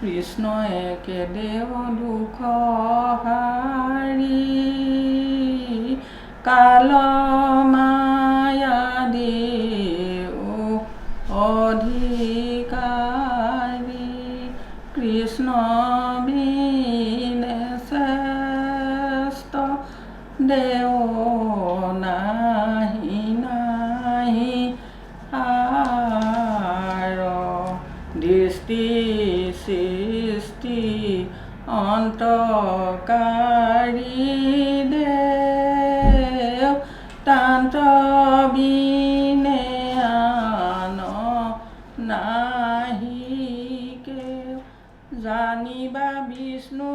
কৃষ্ণয়ে কেদেৱ দুখ হাৰি কাল মায়া দেও অধিকাৰী কৃষ্ণ বিনে শ্ৰেষ্ঠ দেও নাহি নাহি আৰ দৃষ্টি সৃষ্টি অন্তকাৰী দেও তান্ত বিনে আন নাহিকে জানিবা বিষ্ণু।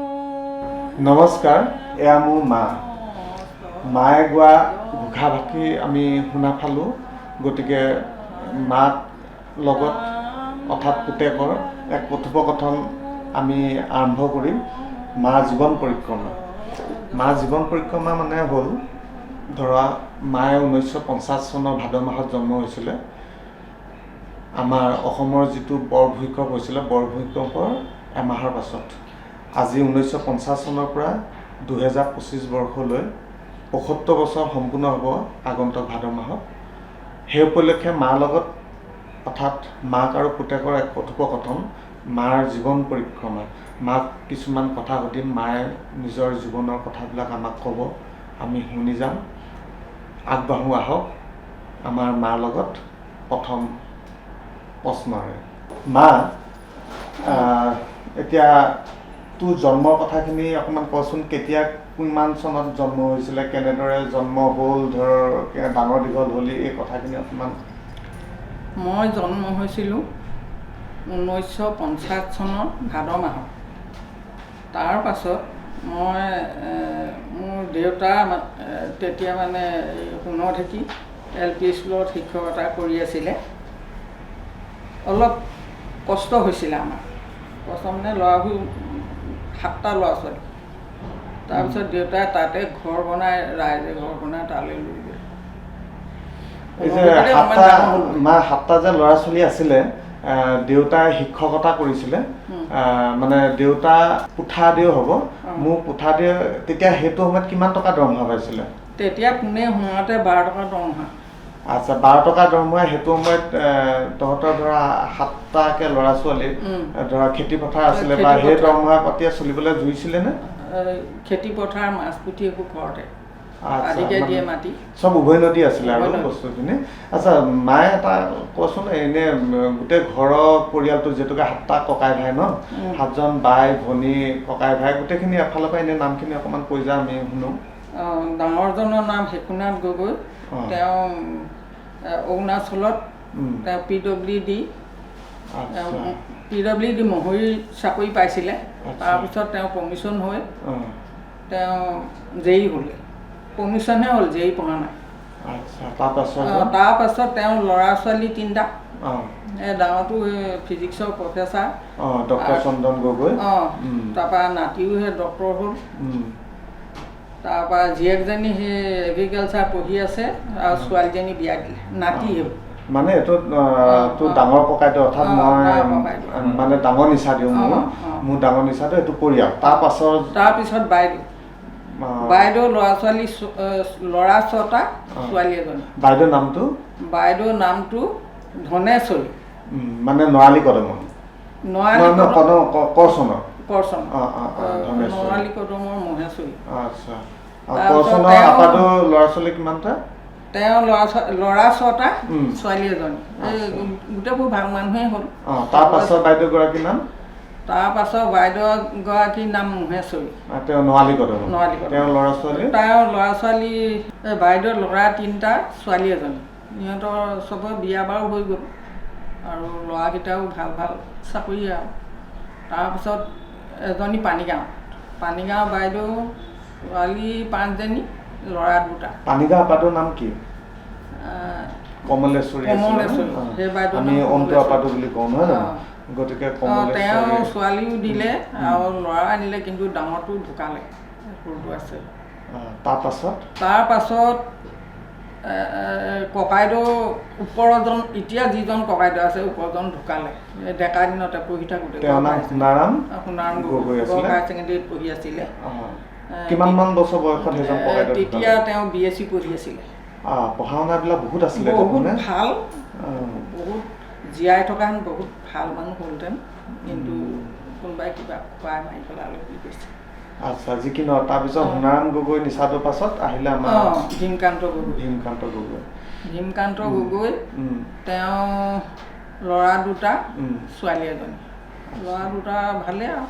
নমস্কাৰ, এয়া মোৰ মা। মায়ে গোৱা ঘোষাভাষী আমি শুনা পালোঁ। গতিকে মাক লগত অৰ্থাৎ পুতেকৰ এক কথোপকথন আমি আৰম্ভ কৰিম। মাৰ জীৱন পৰিক্ৰমা। মাৰ জীৱন পৰিক্ৰমা মানে হ'ল, ধৰা মায়ে 1950 চনৰ ভাদ মাহত জন্ম হৈছিলে। আমাৰ অসমৰ যিটো বৰ ভূঁইকঁপ হৈছিলে, বৰ ভূঁইকঁপৰ এমাহৰ পাছত আজি 1950 চনৰ পৰা 2025 বৰ্ষলৈ 75 বছৰ সম্পূৰ্ণ হ'ব আগন্তুক ভাদ মাহত। সেই উপলক্ষে মাৰ লগত অৰ্থাৎ মাক আৰু পুতেকৰ এক কথোপকথন, মাৰ জীৱন পৰিক্ৰমা। মাক কিছুমান কথা সুধিম, মায়ে নিজৰ জীৱনৰ কথাবিলাক আমাক ক'ব, আমি শুনি যাম। আগবাঢ়ো আহক আমাৰ মাৰ লগত প্ৰথম প্ৰশ্নৰে। মা, এতিয়া তোৰ জন্মৰ কথাখিনি অকণমান কচোন। কেতিয়া, কিমান চনত জন্ম হৈছিলে, কেনেদৰে জন্ম হ'ল, ধৰ ডাঙৰ দীঘল হ'লি, এই কথাখিনি অকণমান। মই জন্ম হৈছিলোঁ 1950 চনৰ ভাদ মাহত। তাৰ পাছত মই মোৰ দেউতা তেতিয়া মানে সোণৰঢেকী LP স্কুলত শিক্ষকতা কৰি আছিলে। অলপ কষ্ট হৈছিলে আমাৰ। কষ্ট মানে ল'ৰাবোৰ 7টা ল'ৰা ছোৱালী। তাৰপিছত দেউতাই তাতে ঘৰ বনাই, ৰাইজে ঘৰ বনাই তালৈ লৈ গ'ল। এই যে 7টা যে ল'ৰা ছোৱালী আছিলে, দেউতাই শিক্ষকতা কৰিছিলে, মানে দেউতা পুঠাদেউ হ'ব। মোৰ পুঠাদেউ তেতিয়া সেইটো সময়ত কিমান টকা দৰমহা পাইছিলে? তেতিয়া পোনে সোমাওঁতে 12 টকা দৰমহা। আচ্ছা, 12 টকা দৰমহা। সেইটো সময়ত তহঁতৰ ধৰা 7টাকে ল'ৰা ছোৱালী, ধৰা খেতি পথাৰ আছিলে বা সেই দৰমহা পাতিয়ে চলিবলৈ জুৰিছিলেনে? খেতি পথাৰ, মাছ পুঠি এইবোৰ ঘৰতে আদিকে দিয়ে মাটি। চব উভৈ নদী আছিলে আৰু বস্তুখিনি। আচ্ছা, মায়ে এটা কচোন, এনে গোটেই ঘৰৰ পৰিয়ালটো যিহেতুকে 7টা ককাই ভাই ন, 7জন বাই ভনী ককাই ভাই গোটেইখিনি এফালৰ পৰা এনেই নামখিনি অকণমান কৈ যা, আমি শুনো। ডাঙৰজনৰ নাম শেখুনাথ গগৈ। তেওঁ অৰুণাচলত তেওঁ PWD মহৰী চাকৰি পাইছিলে। তাৰপিছত তেওঁ কমিশ্যন হৈ তেওঁ জেই হ'লে। কমিশ্যনহে হ'ল, জেই পঢ়া নাই। তাৰপাছত তেওঁ ল'ৰা ছোৱালী 3টা। ডাঙৰটো ফিজিক্সৰ প্ৰফেচাৰ ডক্টৰ চন্দন গগৈ। তাৰপৰা নাতিও সেই ডক্টৰ হ'ল। তাৰপৰা জীয়েকজনী সেই এগ্ৰিকালচাৰ পঢ়ি আছে আৰু ছোৱালীজনী বিয়া দিলে। নাতি হ'ল মানে এইটো তোৰ ডাঙৰ ককাইদেউ, অৰ্থাৎ মই মানে ডাঙৰ নিচা দিওঁ, মোৰ ডাঙৰ নিচাটো এইটো পৰিয়াল। তাৰপিছত বাইদেউ ল'ৰা ছোৱালী, ল'ৰা 6টা, ছোৱালী এজনী। বাইদেউৰ নামটো ধনেশ্বৰী, মানে নৰালী কদমৰ। কৰচনৰ নৰালী কদমৰ মহেশ্বৰী। আচ্ছা, কৰচনৰ আপাদৰ ল'ৰা ছোৱালী কিমানটা? তেওঁ ল'ৰা 6টা, ছোৱালী এজনী। গোটেইবোৰ ভাল মানুহেই হ'ল। তাৰপাছত বাইদেউগৰাকীৰ নাম? তাৰপাছত বাইদেউগৰাকীৰ নাম মহেশ্বৰী। তেওঁ নৰালী কদম। তেওঁৰ ল'ৰা ছোৱালী? বাইদেউৰ ল'ৰা 3টা, ছোৱালী এজনী। সিহঁতৰ চবৰে বিয়া বাৰু হৈ গ'ল আৰু ল'ৰাকেইটাও ভাল ভাল চাকৰি আৰু। তাৰপিছত এজনী পানীগাঁও বাইদেউ, ছোৱালী 5জনী, ল'ৰা 2টা। পানীগাঁও আপাটোৰ নাম কি? কমলেশ্বৰী। সেই বাইদেউ আমি অন্ত আপাটো বুলি কওঁ, নহয় জানো? গতিকে তেওঁ ছোৱালীও দিলে আৰু ল'ৰা আনিলে, কিন্তু ডাঙৰটো ঢুকালে, সৰুটো আছে। তাৰপাছত ককাইদেউ ওপৰজন এতিয়া যিজন ককাইদেউ আছে ওপৰজন ঢুকালে ডেকা দিনতে পঢ়ি থাকোঁতে সোণাৰাম গগৈ হায়াৰ ছেকেণ্ডেৰীত পঢ়ি আছিলে কিমানমান বছৰ বয়সত সেইজন ককাইদেউ তেতিয়া তেওঁ BSc পঢ়ি আছিলে পঢ়া শুনাবিলাক বহুত আছিলে বহুত ভাল বহুত জীয়াই থকা হেন বহুত ভাল মানুহ হ'লহেঁতেন কিন্তু কোনোবাই কিবা খুৱাই মাৰি পেলালে বুলি কৈছে আচ্ছা যিকি নহওক তাৰপিছত সোণাৰাম গগৈ নিচাটোৰ পাছত আহিলে আমাৰ ভীমকান্ত গগৈ তেওঁ ল'ৰা দুটা ছোৱালী এজনী ল'ৰা দুটা ভালে আৰু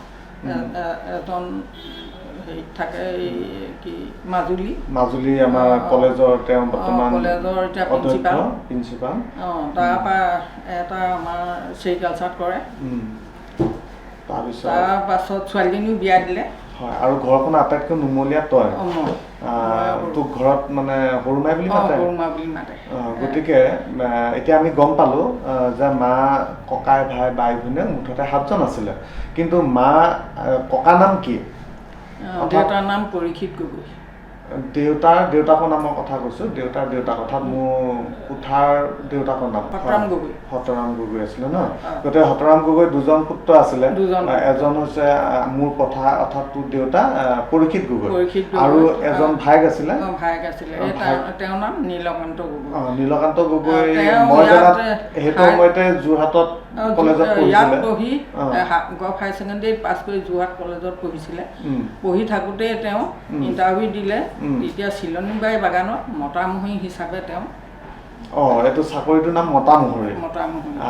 এজন হেৰিত থাকে এই কি মাজুলী আমাৰ কলেজৰ তেওঁ বৰ্তমান কলেজৰ এতিয়া প্ৰিন্সিপাল তাৰপৰা এটা আমাৰ চেৰিকালচাৰত কৰে তাৰপাছত ছোৱালীজনীও বিয়া দিলে হয় আৰু ঘৰখন আটাইতকৈ নুমলীয়া তই তোক ঘৰত মানে সৰুমাই বুলি মাতে গতিকে এতিয়া আমি গম পালোঁ যে মা ককাই ভাই বাই ভনীয়েক মুঠতে 7জন আছিলে কিন্তু মা ককা নাম কি দেউতাৰ নাম পৰীক্ষিত গগৈ দেউতাকৰ নামৰ কথা কৈছোঁ দেউতাৰ দেউতাক অৰ্থাৎ মোৰ কোঠাৰ দেউতাকৰ নাম সতৰাম গগৈ আছিলে ন গতিকে সতৰাম গগৈ 2জন পুত্ৰ আছিলে এজন হৈছে মোৰ কথা অৰ্থাৎ তোৰ দেউতা পৰীক্ষিত গগৈ আৰু এজন ভায়েক আছিলে তেওঁৰ নাম নীলকান্ত গগৈ মই জনাত সেইটো সময়তে যোৰহাটত কলেজত ইয়াত পঢ়ি গভ হায়াৰ ছেকেণ্ডেৰীত পাছ কৰি যোৰহাট কলেজত পঢ়িছিলে পঢ়ি থাকোঁতে তেওঁ ইণ্টাৰভিউ দিলে তেতিয়া চিলনীবাৰী বাগানত মতামহী হিচাপে তেওঁ এইটো চাকৰিটোৰ নাম মতামহী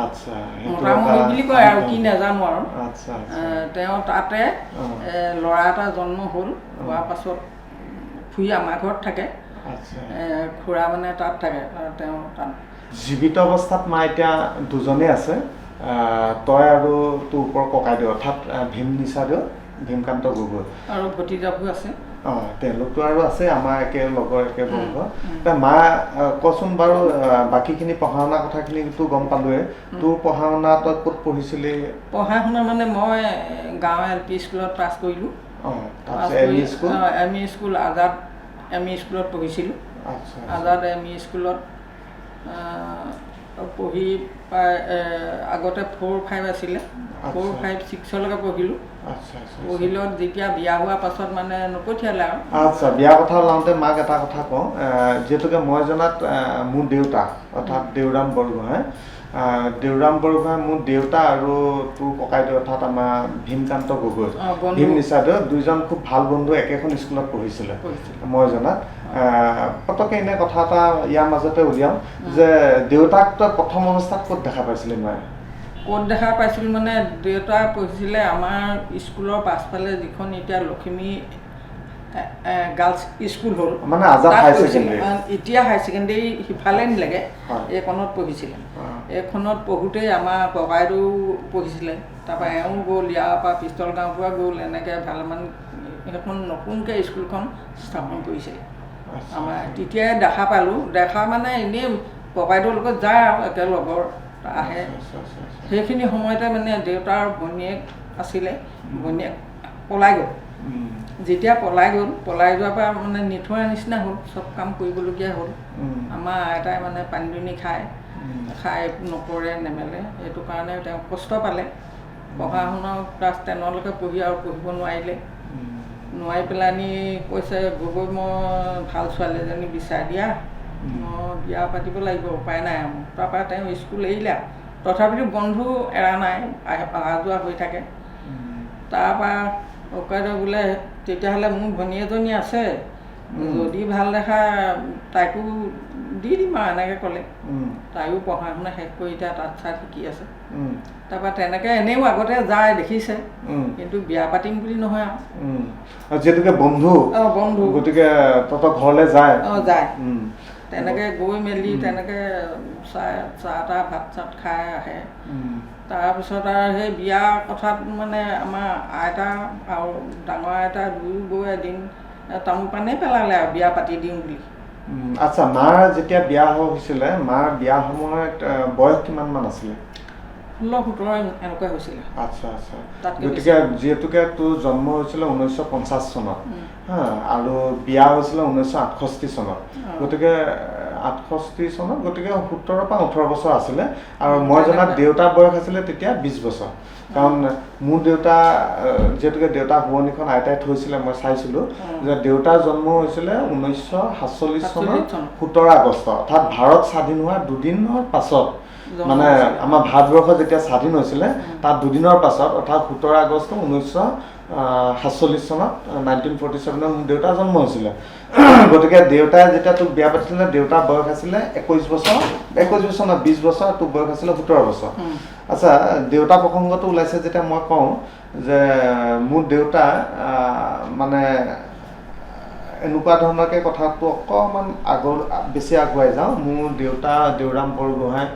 আচ্ছা মতামহী বুলি কয় আৰু কি নাজানো আৰু তেওঁ তাতে ল'ৰা এটা জন্ম হ'ল হোৱাৰ পাছত খুৰী আমাৰ ঘৰত থাকে খুৰা মানে তাত থাকে তেওঁ তাত জীৱিত অৱস্থাত মা এতিয়া 2জনেই আছে তই আৰু তোৰ ওপৰ ককাইদেউ অৰ্থাৎ ভীম নিচাদেউ ভীমকান্ত গগৈ আৰু ভতিজাবোৰ আছে তেওঁলোকতো আৰু আছে আমাৰ একে লগৰ একে বংশ এতিয়া মা কচোন বাৰু বাকীখিনি পঢ়া শুনা কথাখিনিতো গম পালোৱে তোৰ পঢ়া শুনা তই ক'ত পঢ়িছিলি পঢ়া শুনা মানে মই গাঁও LP স্কুলত পাছ কৰিলোঁ ME স্কুল আজাদ ME স্কুলত পঢ়িছিলোঁ আজাদ ME স্কুলত পঢ়ি প্ৰায় আগতে 4-5 আছিলে 4-5-6লৈকে পঢ়িলোঁ পঢ়িলত যেতিয়া বিয়া হোৱাৰ পাছত মানে নপঠিয়ালে আৰু আচ্ছা বিয়া কথা ওলাওঁতে মাক এটা কথা কওঁ যিহেতুকে মই জনাত মোৰ দেউতা অৰ্থাৎ দেউৰাম বৰগোহাঁই মোৰ দেউতা আৰু তোৰ ককাইদেউ অৰ্থাৎ আমাৰ ভীমকান্ত গগৈ ভীম নিচাদেউ 2জন খুব ভাল বন্ধু একেখন স্কুলত পঢ়িছিলে মই জনাত পতকে এনে কথা এটা ইয়াৰ মাজতে উলিয়াম যে দেউতাক তই প্ৰথম অৱস্থাত ক'ত দেখা পাইছিলি মায়ে ক'ত দেখা পাইছিলোঁ মানে দেউতা পঢ়িছিলে আমাৰ স্কুলৰ পাছফালে যিখন এতিয়া লখিমী গাৰ্লছ স্কুল হ'ল মানে আজাদ হাই ছেকেণ্ডেৰী এতিয়া হাই ছেকেণ্ডেৰী সিফালে নিলেগৈ এইখনত পঢ়িছিলে এইখনত পঢ়োঁতেই আমাৰ ককাইদেউ পঢ়িছিলে তাৰপৰা এওঁ গ'ল ইয়াৰ পৰা পিষ্টল গাঁৱৰ পৰা গ'ল এনেকৈ ভালমান সেইখন নতুনকৈ স্কুলখন স্থাপন কৰিছিলে আমাৰ তেতিয়াই দেখা পালোঁ দেখা মানে এনেই ককাইদেউৰ লগত যায় আৰু একে লগৰ আহে সেইখিনি সময়তে মানে দেউতাৰ ভনীয়েক আছিলে ভনীয়েক পলাই গ'ল যেতিয়া পলাই যোৱাৰ পৰা মানে নিথোৱাৰ নিচিনা হ'ল চব কাম কৰিবলগীয়া হ'ল আমাৰ আইতাই মানে পানী দুনি খাই নকৰে নেমেলে সেইটো কাৰণে তেওঁ কষ্ট পালে পঢ়া শুনা ক্লাছ 10লৈকে পঢ়ি আৰু পঢ়িব নোৱাৰি পেলানি কৈছে গগৈ মই ভাল ছোৱালী এজনী বিচাৰি দিয়া মই বিয়া পাতিব লাগিব উপায় নাই মোৰ তাৰপৰা তেওঁ স্কুল এৰিলে তথাপিতো বন্ধু এৰা নাই অহা যোৱা হৈ থাকে তাৰপৰা ককাইদেউ বোলে তেতিয়াহ'লে মোৰ ভনী এজনী আছে যদি ভাল দেখা তাইকো দি দিম আৰু এনেকৈ ক'লে তাইও পঢ়া শুনা শেষ কৰি এতিয়া তাত চাই শিকি আছে তাৰপৰা তেনেকৈ এনেও আগতে যায় দেখিছে কিন্তু বিয়া পাতিম বুলি নহয় আৰু যিহেতুকে বন্ধু গতিকে তহঁতৰ ঘৰলৈ যায় তেনেকৈ গৈ মেলি তেনেকৈ চাহ তাহ ভাত চাত খাই আহে তাৰপিছত আৰু সেই বিয়া কথাত মানে আমাৰ আইতা আৰু ডাঙৰ আইতা দুয়ো গৈ এদিন তামোল পানেই পেলালে আৰু বিয়া পাতি দিওঁ বুলি আচ্ছা মাৰ যেতিয়া বিয়া হৈছিলে মাৰ বিয়া সময়ত বয়স কিমানমান আছিলে 16-17 এনেকুৱা হৈছিলে আচ্ছা গতিকে যিহেতুকে তোৰ জন্ম হৈছিলে 1950 চনত আৰু বিয়া হৈছিলে 1968 চনত গতিকে 68 চনত, গতিকে 17 পৰা 18 বছৰ আছিলে। আৰু মই জনাত দেউতাৰ বয়স আছিলে তেতিয়া 20 বছৰ। কাৰণ মোৰ দেউতা যিহেতুকে দেউতা শুৱনিখন আইতাই থৈছিলে, মই চাইছিলোঁ যে দেউতাৰ জন্ম হৈছিলে 1947 চনৰ 17 আগষ্ট, অৰ্থাৎ ভাৰত স্বাধীন হোৱাৰ দুদিনৰ পাছত, মানে আমাৰ ভাৰতবৰ্ষ যেতিয়া স্বাধীন হৈছিলে তাৰ দুদিনৰ পাছত, অৰ্থাৎ 17 আগষ্ট 1947 চনত 1947 মোৰ দেউতাৰ জন্ম হৈছিলে। গতিকে দেউতাই যেতিয়া তোক বিয়া পাতিছিলে দেউতাৰ বয়স আছিলে 21 বছৰ, 21 বছৰ নহয় 20 বছৰ, তোৰ বয়স আছিলে 17 বছৰ। আচ্ছা, দেউতা প্ৰসংগটো ওলাইছে যেতিয়া মই কওঁ যে মোৰ দেউতা মানে এনেকুৱা ধৰণৰকৈ কথাটো অকণমান বেছি আগুৱাই যাওঁ। মোৰ দেউতা দেউৰাম বৰগোহাঁই,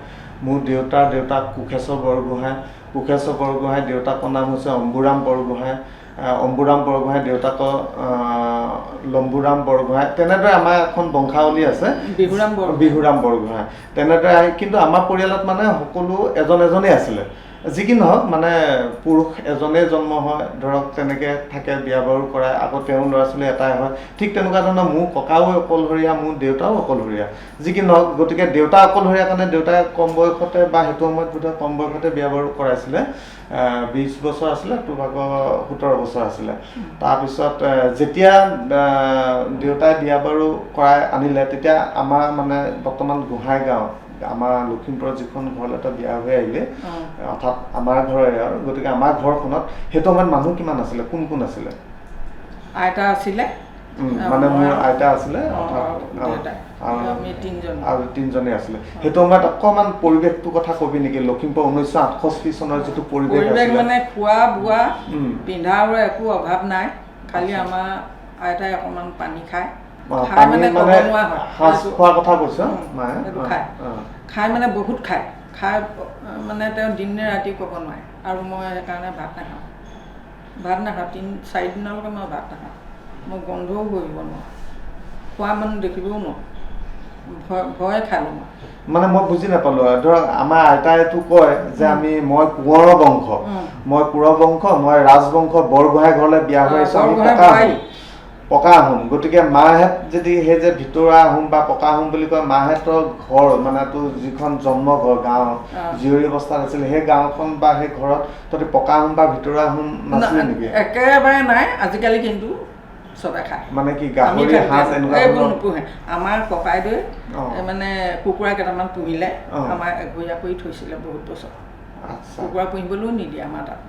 মোৰ দেউতাৰ দেউতাক কোষেশ্বৰ বৰগোহাঁই, কোষেশ্বৰ বৰগোহাঁই দেউতাকৰ নাম হৈছে অম্বুৰাম বৰগোহাঁই, অম্বুৰাম বৰগোহাঁই দেউতাকৰ লম্বুৰাম বৰগোহাঁই। তেনেদৰে আমাৰ এখন বংশাৱলী আছে, বিহুৰাম বৰগোহাঁই। তেনেদৰে কিন্তু আমাৰ পৰিয়ালত মানে সকলো এজনেই আছিলে। যি কি নহওক, মানে পুৰুষ এজনেই জন্ম হয়, ধৰক তেনেকৈ থাকে, বিয়া বাৰু কৰায়, আকৌ তেওঁৰ ল'ৰা ছোৱালী এটাই হয়। ঠিক তেনেকুৱা ধৰণৰ মোৰ ককাও অকলশৰীয়া, মোৰ দেউতাও অকলশৰীয়া। যি কি নহওক, গতিকে দেউতা অকলশৰীয়া কাৰণে দেউতাই কম বয়সতে, বা সেইটো সময়ত বোধহয় কম বয়সতে বিয়া বাৰু কৰাইছিলে। 20 বছৰ আছিলে, তোৰ ভাগৰ 17 বছৰ আছিলে। তাৰপিছত যেতিয়া দেউতাই বিয়া বাৰু কৰাই আনিলে, তেতিয়া আমাৰ মানে বৰ্তমান গোহাঁই গাঁও, আমাৰ লখিমপুৰত যিখন ঘৰলৈ এটা বিয়া হৈ আহিলে, অৰ্থাৎ আমাৰ ঘৰৰে আৰু। গতিকে আমাৰ ঘৰখনত সেইটো সময়ত মানুহ কিমান আছিলে, কোন কোন আছিলে? আইতা আছিলে, মানে মোৰ আইতা আছিলে, আৰু 3জনেই আছিলে। সেইটো সময়ত অকণমান পৰিৱেশটোৰ কথা কবি নেকি? লখিমপুৰ 1968 চনৰ যিটো পৰিৱেশ মানে খোৱা বোৱা পিন্ধাৰ একো অভাৱ নাই, খালি আমাৰ আইতাই অকণমান পানী খায়, খাই মানে সাজ খোৱাৰ কথা কৈছ, খাই মানে বহুত খায়, খাই মানে তেওঁ দিনে ৰাতি ক'ব নোৱাৰে। আৰু মই সেইকাৰণে ভাত নাখাওঁ, 3-4 দিনলৈকে মই ভাত নাখাওঁ। মই গন্ধও কৰিব নোৱাৰোঁ, খোৱা মানুহ দেখিবও নোৱাৰোঁ, ভয়ে খালোঁ মই। মানে মই বুজি নাপালোঁ। ধৰক আমাৰ আইতাইতো কয় যে মই কোঁৱৰৰ বংশ, মই ৰাজবংশ, বৰগোহাঁই ঘৰলৈ বিয়া হৈ আহিছোঁ, আমি পকা আহোম। গতিকে মাহেঁত যদি সেই যে ভিতৰুৱা আহোম বা পকা আহোম বুলি কয়, মাহেঁতৰ ঘৰ মানে তোৰ যিখন জন্মঘৰ গাঁও জীয়ৰী অৱস্থাত আছিলে, সেই গাঁওখন বা সেই ঘৰত তহঁতি পকা আহোম বা ভিতৰুৱা আহোম নাছিলে নেকি? একেবাৰে নাই। আজিকালি কিন্তু চবে খায়, মানে কি গাহৰি, হাঁহ এইবোৰ নোপোহে। আমাৰ ককাইদেৱে মানে কুকুৰা কেইটামান পুহিলে, আমাৰ এঘৰীয়া কৰি থৈছিলে বহুত বছৰ। কুকুৰা পুহিবলৈও নিদিয়ে আমাৰ তাত।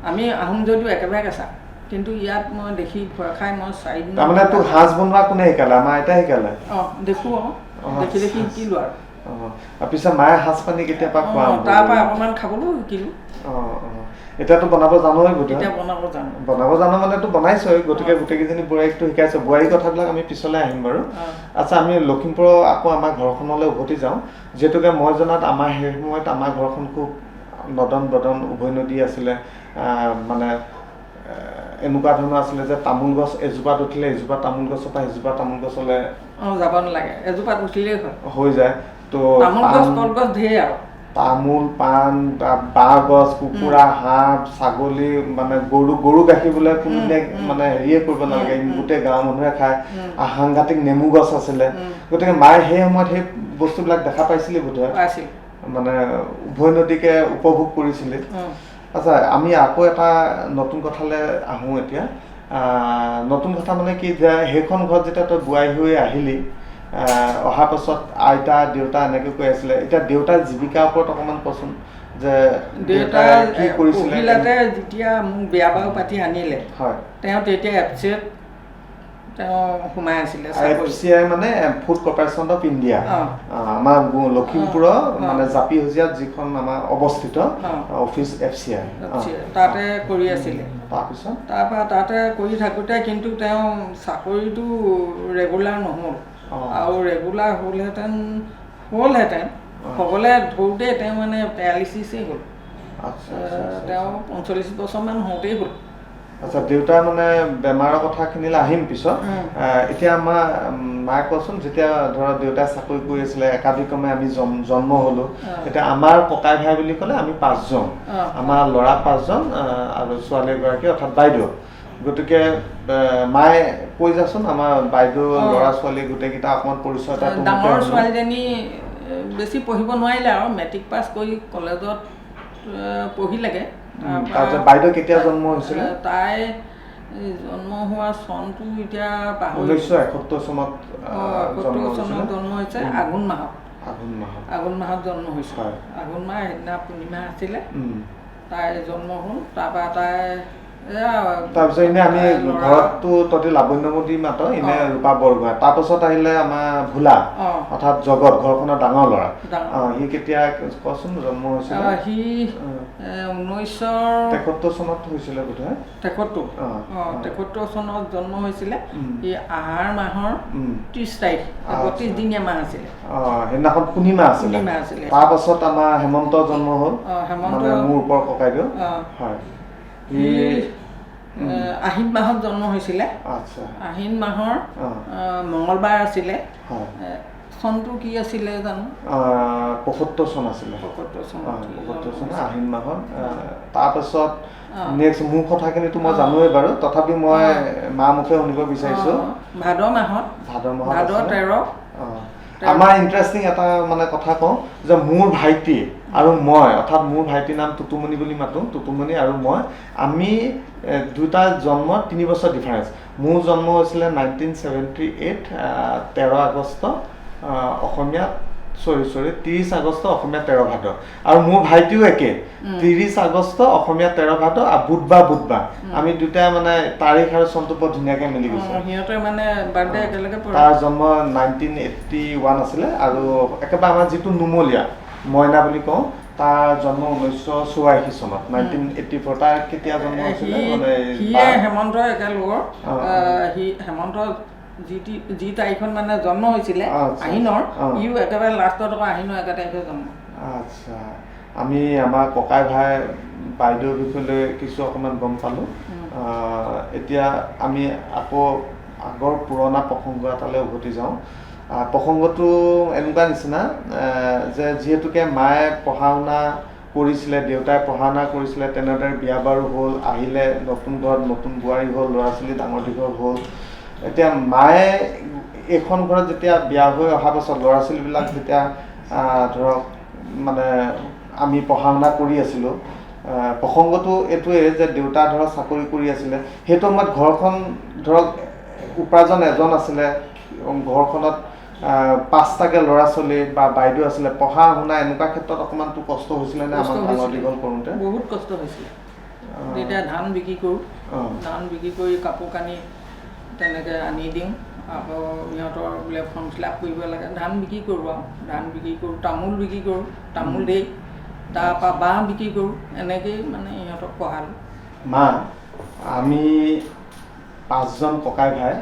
আমি আহোম যদিও একেবাৰে কেঁচা, কিন্তু ইয়াত মই দেখি ভয় খাই মই 4 দিন। তাৰমানে তোক সাজ বনোৱা কোনে শিকালে? আমাৰ আইতাই শিকালে? দেখোঁ দেখি শিকিলোঁ আৰু। পিছত মায়ে সাজ পানী কেতিয়াবা খোৱা? তাৰ পৰা অকণমান খাবলৈও শিকিলোঁ। এতিয়াতো বনাব জানোৱেই বোধহয়? এতিয়া বনাব জানো মানে তো বনাইছই। গতিকে গোটেইকেইজনী বোৱাৰীকতো শিকাইছ। বোৱাৰী কথাবিলাক আমি পিছলৈ আহিম বাৰু। আচ্ছা, আমি লখিমপুৰৰ আকৌ আমাৰ ঘৰখনলৈ উভতি যাওঁ। যিহেতুকে মই জনাত আমাৰ সেই সময়ত আমাৰ ঘৰখন খুব নদন বদন, উভৈনদী আছিলে। মানে এনেকুৱা ধৰণৰ আছিলে যে তামোল গছ এজোপাত উঠিলে এজোপা তামোল গছৰ পৰা এজোপা তামোল গছলৈ যাব নালাগে, এজোপাত উঠিলেই হৈ যায়। তো তামোল গছ, কলগছ ধেৰ আৰু তামোল, পাণ, বাঁহ গছ, কুকুৰা, হাঁহ, ছাগলী, মানে গৰু গাখীৰ বোলে কোনোদিনে মানে হেৰিয়ে কৰিব নালাগে, গোটেই গাঁৱৰ মানুহে খায়। সাংঘাতিক নেমু গছ আছিলে। গতিকে মায়ে সেই সময়ত সেই বস্তুবিলাক দেখা পাইছিলে বোধহয়, মানে উভৈনদীকে উপভোগ কৰিছিলে। আচ্ছা, আমি আকৌ এটা নতুন কথালৈ আহোঁ এতিয়া। নতুন কথা মানে কি, যে সেইখন ঘৰত যেতিয়া তই বোৱাৰী হৈ আহিলি, অহাৰ পাছত আইতা দেউতা এনেকৈ কৈ আছিলে। এতিয়া দেউতাৰ জীৱিকাৰ ওপৰত অকণমান কচোন, যে দেউতাই কি কৰিছিলে? যেতিয়া মোক বিয়া বাৰু পাতি আনিলে, তেওঁ তেতিয়া এফচিত তেওঁ সোমাই আছিলে। এফচিআই মানে ফুড কৰ্পৰেশ্যন অফ ইণ্ডিয়া, আমাৰ লখিমপুৰৰ মানে জাপি হোজিয়াত যিখন আমাৰ অৱস্থিত অফিচ এফচিআই, তাতে কৰি আছিলে। তাৰপিছত তাৰপৰা তাতে কৰি থাকোঁতে কিন্তু তেওঁ চাকৰিটো ৰেগুলাৰ নহ'ল, আৰু ৰেগুলাৰ হ'লহেঁতেন হ'বলৈ ধৰোঁতেই তেওঁ মানে পেৰালিচিছেই হ'ল। তেওঁ 45 বছৰমান হওঁতেই হ'ল। আচ্ছা, দেউতাৰ মানে বেমাৰৰ কথাখিনিলৈ আহিম পিছত। এতিয়া আমাৰ মায়ে কচোন, যেতিয়া ধৰক দেউতাই চাকৰি কৰি আছিলে, একাধিক্ৰমে আমি জন্ম হ'লোঁ। এতিয়া আমাৰ ককাই ভাই বুলি ক'লে আমি 5জন, আমাৰ ল'ৰা 5জন আৰু ছোৱালী এগৰাকী, অৰ্থাৎ বাইদেউ। গতিকে মায়ে কৈ যাচোন আমাৰ বাইদেউ ল'ৰা ছোৱালী গোটেইকেইটা অকণমান পৰিচয় এটা ডাঙৰ ছোৱালীজনী বেছি পঢ়িব নোৱাৰিলে আৰু মেট্ৰিক পাছ কৰি কলেজত পঢ়িলেগে। তাৰপিছত বাইদেউ কেতিয়া জন্ম হৈছিলে? তাই জন্ম হোৱা চনটো এতিয়া 1971 চনত জন্ম হৈছে। আঘোণ মাহত জন্ম হৈছে। আঘোণ মাহ সেইদিনা পূৰ্ণিমা আছিলে, তাই জন্ম হ'ল। তাৰপৰা তাই তাৰপিছত এনে আমি ঘৰততো তহঁতি লাৱণ্যমতী মাত এনে ৰূপা বৰগোহাঁই। তাৰপাছত আহিলে আমাৰ ভোলা অৰ্থাৎ জগত, ঘৰখনৰ ডাঙৰ ল'ৰা। সি কেতিয়া কচোন জন্ম হৈছিলে? সি 1973 চনত হৈছিলে বোধহয়। 73 চনত জন্ম হৈছিলে। সি আহাৰ মাহৰ 30 তাৰিখ, 32 দিনীয়া মাহ আছিলে। সেইদিনাখন পূৰ্ণিমা আছিলে। তাৰপাছত আমাৰ হেমন্ত জন্ম হ'ল, মানে মোৰ ওপৰ ককাইদেউ। হয়, আহিন মাহত জন্ম হৈছিলে। আহিন মাহৰ মঙলবাৰ আছিলে। চনটো কি আছিলে জানো? 75 চন আছিলে। 75 চন আহিন মাহত। তাৰপাছত নেক্সট মোৰ কথাখিনিতো মই জানোৱেই বাৰু, তথাপি মই মা মুখে শুনিব বিচাৰিছোঁ। ভাদ মাহত 13। আমাৰ ইণ্টাৰেষ্টিং এটা মানে কথা কওঁ যে মোৰ ভাইটি আৰু মই, অৰ্থাৎ মোৰ ভাইটিৰ নাম টুটুমণি বুলি মাতোঁ, টুটুমণি আৰু মই, আমি দুটা জন্ম 3 বছৰ ডিফাৰেঞ্চ। মোৰ জন্ম হৈছিলে 1978 13 আগষ্ট অসমীয়া 30 আগষ্ট অসমীয়া 13 ভাদ। আৰু মোৰ ভাইটিও একে 30 আগষ্ট অসমীয়া 13 ভাদ আৰু বুধবাৰ আমি দুটাই মানে তাৰিখ আৰু চনটো বৰ ধুনীয়াকৈ মিলি গৈছে। তাৰ জন্ম 1981 আছিলে। আৰু একেবাৰে আমাৰ যিটো নুমলীয়া মইনা বুলি কওঁ, তাৰ জন্ম 1984 চনত 1984। তাৰ কেতিয়া জন্ম হৈছিলে? হেমন্ত একেলগৰ। হেমন্ত যি তাৰিখত মানে জন্ম হৈছিলে আহিনৰ, ইও একেবাৰে লাষ্টত আকৌ আহিনৰ 1 তাৰিখে জন্ম। আচ্ছা, আমি আমাৰ ককাই ভাই বাইদেউৰ বিষয়ে কিছু অকণমান গম পালোঁ। এতিয়া আমি আকৌ আগৰ পুৰণা প্ৰসংগ এটালৈ উভতি যাওঁ। প্ৰসংগটো এনেকুৱা নিচিনা যে যিহেতুকে মায়ে পঢ়া শুনা কৰিছিলে, দেউতাই পঢ়া শুনা কৰিছিলে, তেনেদৰে বিয়া বাৰু হ'ল, আহিলে নতুন ঘৰত, নতুন বোৱাৰী হ'ল, ল'ৰা ছোৱালী ডাঙৰ দীঘল হ'ল। এতিয়া মায়ে এইখন ঘৰত যেতিয়া বিয়া হৈ অহা পাছত ল'ৰা ছোৱালীবিলাক যেতিয়া ধৰক মানে আমি পঢ়া শুনা কৰি আছিলোঁ, প্ৰসংগটো এইটোৱে যে দেউতা ধৰক চাকৰি কৰি আছিলে। সেইটো সময়ত ঘৰখন ধৰক উপাৰ্জন এজন আছিলে, ঘৰখনত 5টাকে ল'ৰা ছোৱালী বা বাইদেউ আছিলে, পঢ়া শুনা এনেকুৱা ক্ষেত্ৰত অকণমানতো কষ্ট হৈছিলে নে? আমাৰ ডাঙৰ দীঘল কৰোঁতে বহুত কষ্ট হৈছিলে। তেতিয়া ধান বিক্ৰী কৰোঁ, ধান বিক্ৰী কৰি কাপোৰ কানি তেনেকৈ আনি দিওঁ। আকৌ সিহঁতৰ বোলে ফৰ্ম ফিল-আপ কৰিব লাগে, ধান বিক্ৰী কৰোঁ আৰু ধান বিক্ৰী কৰোঁ, তামোল বিক্ৰী কৰোঁ, তামোল দেই, তাৰপৰা বাঁহ বিক্ৰী কৰোঁ, এনেকৈয়ে মানে সিহঁতক পঢ়ালোঁ। মা, আমি 5জন ককাই ভাই